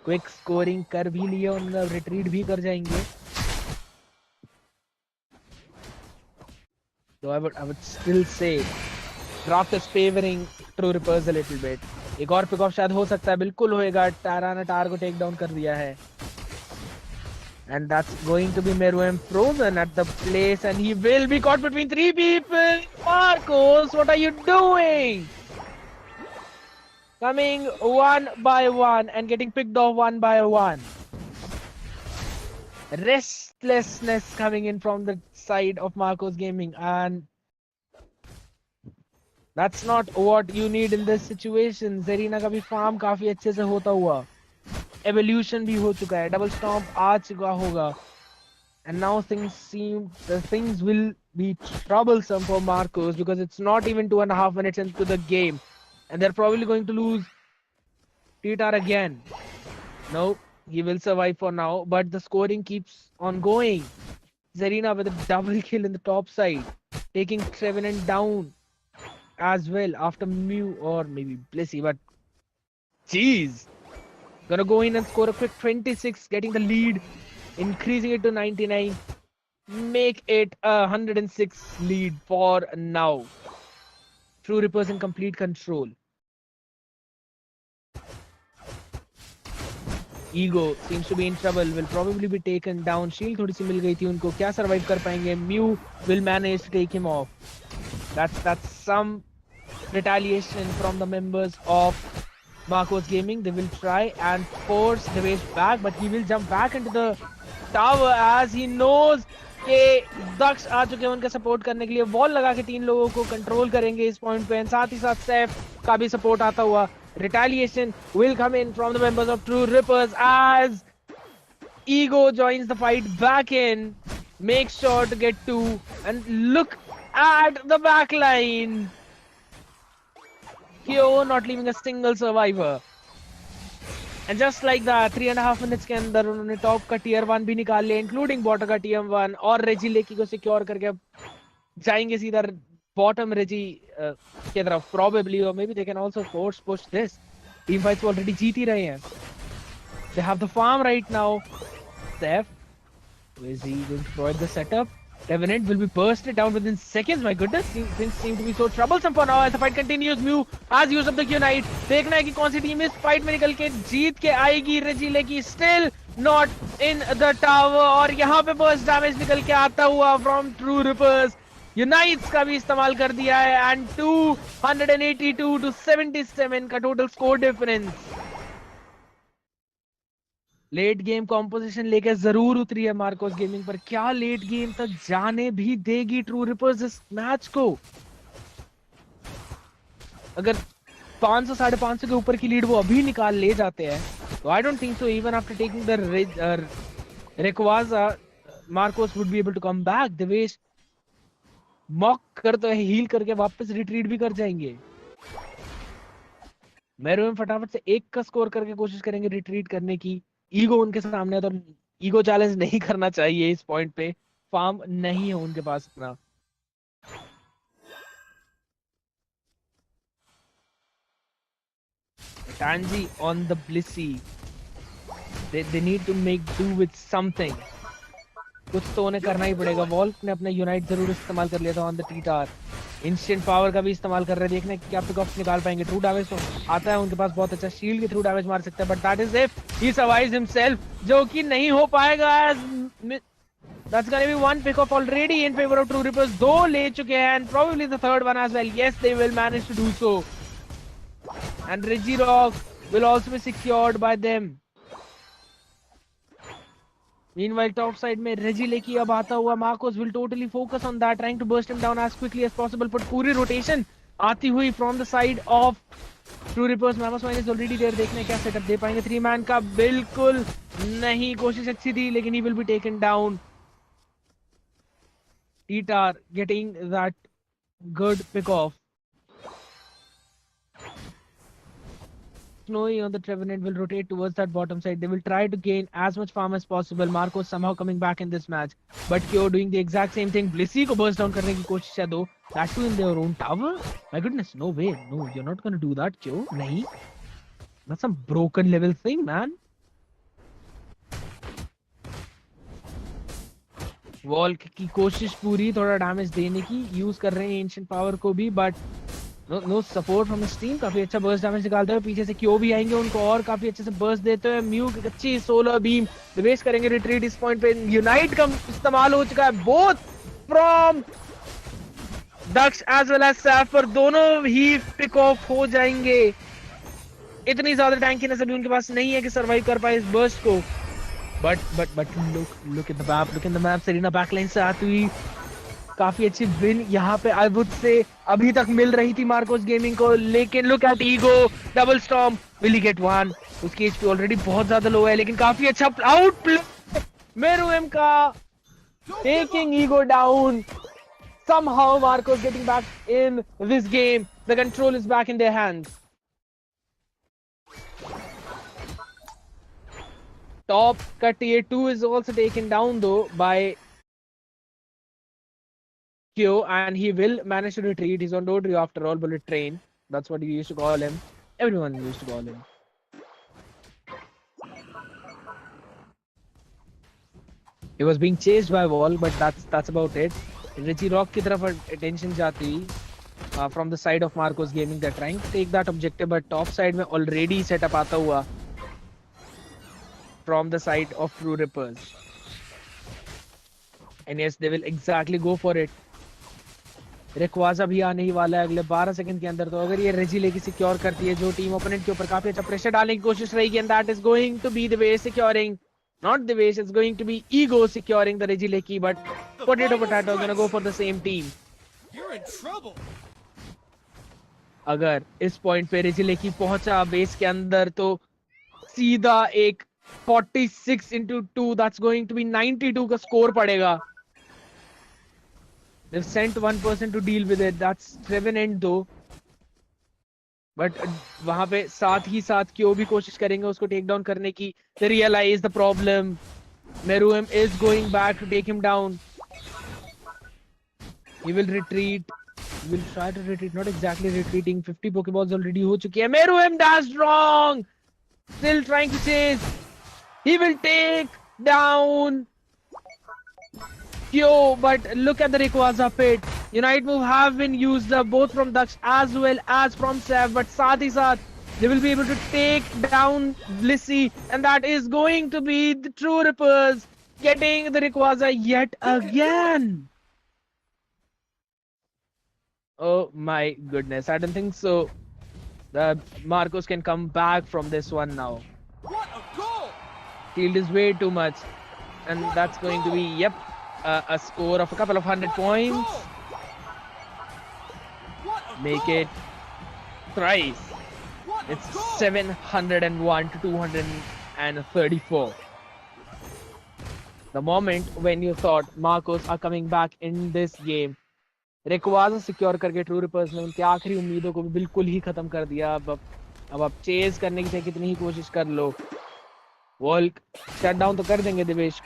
Quick scoring कर भी लिया उन्होंने, retreat भी कर जाएंगे. So I would still say draft is favoring True Rippers a little bit. एक और pick off शायद हो सकता है, बिल्कुल होएगा. Tyranitar को take down कर दिया है. And that's going to be Meruem frozen at the place, and he will be caught between 3 people. Marcos, what are you doing? Coming one by one and getting picked off one by one. Restlessness coming in from the side of Marcos Gaming, and that's not what you need in this situation. Zarina का भी farm काफी अच्छे से होता हुआ. Evolution भी हो चुका है, double stomp आ चुका होगा, and now things will be troublesome for Marcos, because it's not even 2.5 minutes into the game, and they're probably going to lose T-Tar again. No, he will survive for now, but the scoring keeps on going. Zarina with a double kill in the top side, taking Trevenant down as well after Mew or maybe Blissey, but jeez. Gonna go in and score a quick 26, getting the lead, increasing it to 99. Make it a 106 lead for now. True Rippers in complete control. Ego seems to be in trouble, will probably be taken down. Shield थोड़ी सी मिल गई थी उनको, क्या survive कर पाएंगे? Mew will manage to take him off. That's some retaliation from the members of Marcos Gaming. They will try and force the way back, but he will jump back into the tower as he knows कि दक्ष आ चुके हैं उनका support करने के लिए. Wall लगा के 3 लोगों को कंट्रोल करेंगे इस पॉइंट पे, साथ ही साथ सैफ का भी सपोर्ट आता हुआ. Retaliation will come in from the members of True Rippers as Ego joins the fight back in. Makes sure to get 2, and look at the back line. Kyo not leaving a single survivor. And just like that, 3.5 minutes के अंदर उन्होंने top का tier 1 भी निकाल लिया, including bottom का tier 1, और रेजी लेकी को सिक्योर करके अब जाएंगे सीधा bottom रेजी के तरफ probably, or maybe they can also force push this. Team fights already जीत ही रहे हैं. They have the farm right now. Steph, is he going to provide the setup? Revenant will be bursted down within seconds. My goodness, things seem to be so troublesome for now as the fight continues. Mew has used up the Q-Knight. देखना है कि कौन सी team इस fight में निकल के जीत के आएगी. रेजिले की still not in the tower, और यहाँ पे burst damage निकल के आता हुआ from True Rippers. यूनाइट्स का भी इस्तेमाल कर दिया है एंड 282 टू 77 का total score difference. Late game composition लेकर जरूर उतरी है मार्कोस गेमिंग, पर क्या लेट गेम तक जाने भी देगी ट्रू रिपर्स इस मैच को? अगर 500 550 के ऊपर की लीड वो अभी निकाल ले जाते हैं तो I don't think so even after taking the Rayquaza Marcos would be able to come back. Devesh mock कर तो हील करके वापस रिट्रीट भी कर जाएंगे। मैरोम फटाफट से एक का स्कोर करके कोशिश करेंगे रिट्रीट करने की। ईगो उनके सामने है तो ईगो चैलेंज नहीं करना चाहिए इस पॉइंट पे। फार्म नहीं है उनके पास इतना। Tangy on the Blissey. They need to make do with something. कुछ तो उन्हें करना ही पड़ेगा। वॉल्क ने अपना यूनाइट जरूर इस्तेमाल कर लिया था ऑन द टीटार। इंस्टेंट पावर का भी इस्तेमाल कर रहे हैं, देखने क्या पिक ऑफ निकाल पाएंगे। ट्रू डैमेज तो आता है उनके पास बहुत अच्छा, शील्ड के थ्रू डैमेज मार सकते हैं, but that is if he survives himself, जो कि नहीं हो पाएगा। That's gonna be one pick off already in favor of True Rippers. दो ले चुके हैं and probably the third one as well. Yes, they will manage to do so. And Regirock will also be secured by them. Meanwhile, top side में Regileki अब आता हुआ, Marcos will totally focus on that, trying to burst him down as quickly as possible. But पूरी rotation आती हुई from the side of True Rippers. Mammoth Mine is already there. देखने क्या setup दे पाएंगे 3 man का। बिल्कुल नहीं, कोशिश अच्छी थी लेकिन he will be taken down. Titar getting that good pick off. Snowy on the Trevenant will rotate towards that bottom side. They will try to gain as much farm as possible. Marcos somehow coming back in this match, but Kyo doing the exact same thing. Blissey को burst down करने की कोशिश है दो. That too in their own tower. My goodness, no way. No, you're not gonna do that, Kyo. नहीं. That's some broken level thing, man. Wall की कोशिश पूरी थोड़ा डैमेज देने की, यूज कर रहे हैं एंशिएंट पावर को भी, but no support from his team. काफी अच्छा बर्स्ट डैमेज निकालते हुए पीछे से क्यों भी आएंगे उनको और काफी अच्छे से बर्स्ट देते हुए। म्यू की अच्छी सोलर बीम डिवेस करेंगे रिट्रीट इस पॉइंट पे। यूनाइट का इस्तेमाल हो चुका है both from Daksh as well as Saif, पर दोनों ही पिक ऑफ हो जाएंगे। इतनी ज्यादा टैंकीनेस अभी उनके पास नहीं है कि सर्वाइव कर पाए इस बर्स्ट को। But look at the map, look at the map. Serena backline से आती हुई काफी अच्छी विन यहाँ पे आई वुड से अभी तक मिल रही थी मार्कोस गेमिंग को, लेकिन look at ego double storm, will he get one? उसकी एचपी ऑलरेडी बहुत ज्यादा लो है, लेकिन काफी अच्छा आउट प्ले मेरुएम का, taking ego down. somehow Marcos getting back in this game. The control is back in their hands. Top का tier 2 is also taken down though by Kyo, and he will manage to retreat. He's on Dodrio after all, bullet train. That's what he used to call him. Everyone used to call him. He was being chased by Wall, but that's about it. Regirock की तरफ attention जाती from the side of Marcos Gaming. They're trying to take that objective, but top side में already setup आता हुआ from the side of True Rippers. And yes, they will exactly go for it. Rayquaza भी आने ही वाला है अगले 12 second के अंदर। तो अगर ये रेजी लेके सिक्योर करती है, जो टीम ओपोनेंट के ऊपर काफी अच्छा प्रेशर डालने की कोशिश रहेगी, and that is going to be the way securing, not the way, it's going to be ego securing the Reggie Lecky, but Potato gonna go for the same team.
You're in trouble.
अगर इस point पे Reggie Lecky पहुंचा base के अंदर तो सीधा एक 46 into 2, that's going to be 92 का स्कोर पड़ेगा। They've sent one person to deal with it. That's Trevenant though. But वहां पे साथ ही साथ क्यों भी कोशिश करेंगे उसको टेक डाउन करने की। They realize the problem. Meruem is going back to take him down. He will retreat. He will try to retreat. Not exactly retreating. 50 Pokeballs already हो चुकी है। Meruem dashed wrong. Still trying to chase. He will take down Kyo, but look at the Rayquaza pit. Unite move have been used both from Daksh as well as from Sev, but साथ ही साथ they will be able to take down Blissey, and that is going to be the True Rippers getting the Rayquaza yet again. Oh my goodness. I don't think so. Marcos can come back from this one now.
What a goal!
Shield is way too much. And
What
that's
a
going to
goal!
be, yep, a score of a couple of hundred
What a goal!
points.
What a
Make
goal!
it thrice.
What
It's
a goal!
701 to 234. The moment when you thought Marcos are coming back in this game, रेकवाजा secure करके true reapers ने उनकी आखिरी उम्मीदों को भी बिल्कुल ही खत्म कर दिया. अब आप चेज करने की चाहे कितनी ही कोशिश कर लो, वॉल्क शट डाउन तो कर देंगे दिवेश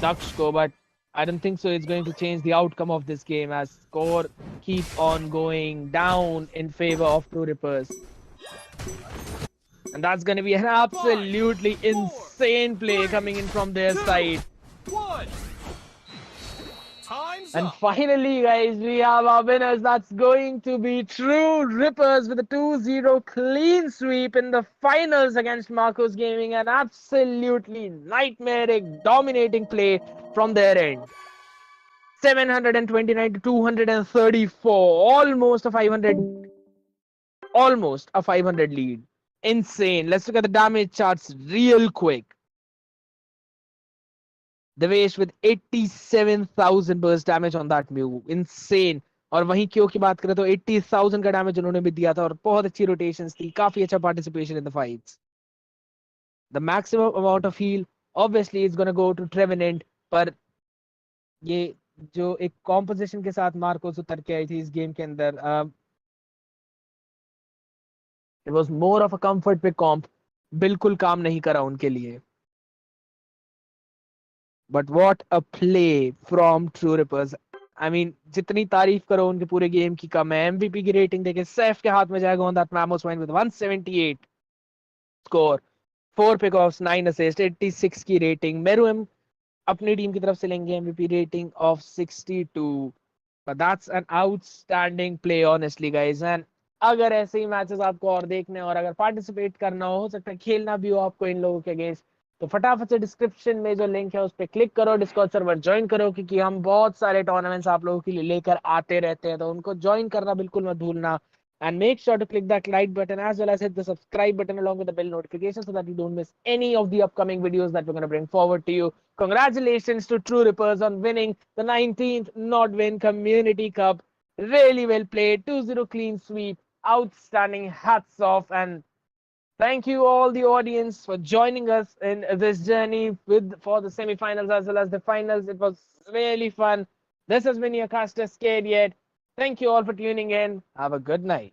दक्ष को, but I don't think so it's going to change the outcome of this game as score keep on going down in favor of True Rippers. And that's going to be an absolutely
5, 4,
insane play
3,
coming in from their
2,
side.
1. Time's
And
up.
finally, guys, we have our winners. That's going to be True Rippers with a 2-0 clean sweep in the finals against Marcos Gaming. An absolutely nightmaric, dominating play from their end. 729 to 234. Almost a 500 lead. Insane. Let's look at the damage charts real quick. Devesh with 87,000 burst damage on that Mew. Insane. और वहीं क्यों की बात करें तो 80,000 का damage उन्होंने भी दिया था और बहुत अच्छी रोटेशंस थी, काफी अच्छा participation in the fights. The maximum amount of heal obviously is gonna go to Trevenant, पर ये जो एक कॉम्पोजिशन के साथ मार्कोस उतर के आई थी इस गेम के अंदर, it was more of a comfort पे कॉम्प, बिल्कुल काम नहीं करा उनके लिए. But what a play from true reapers. I mean जितनी तारीफ करो उनके पूरे गेम की कम है. एमवीपी की रेटिंग देखे सेफ के हाथ में जाएगा on that Mamoswine with 178 score, 4 pick offs, 9 assist, 86 की रेटिंग. मेरुएम अपनी टीम की तरफ से लेंगे MVP rating of 62. But that's an outstanding play honestly guys. And अगर ऐसे ही मैचेस आपको और देखने और अगर पार्टिसिपेट करना हो सकता है खेलना भी हो आपको इन लोगों के अगेंस्ट, तो फटाफट से डिस्क्रिप्शन में जो लिंक है उस पर क्लिक करो, डिस्कॉर्ड सर्वर ज्वाइन करो, क्योंकि हम बहुत सारे टूर्नामेंट्स आप लोगों के लिए लेकर आते रहते हैं, तो उनको ज्वाइन करना बिल्कुल मत भूलना. And make sure to click that like button as well as hit the subscribe button along with the bell notification so that you don't miss any of the upcoming videos that we're going to bring forward to you. Congratulations to True Rippers on winning the 19th Nodwin Community Cup. Really well played. 2-0 clean sweep. Outstanding. Hats off. And thank you all the audience for joining us in this journey for the semi-finals as well as the finals. It was really fun. This has been your caster Scared Yet. Thank you all for tuning in. Have a good night.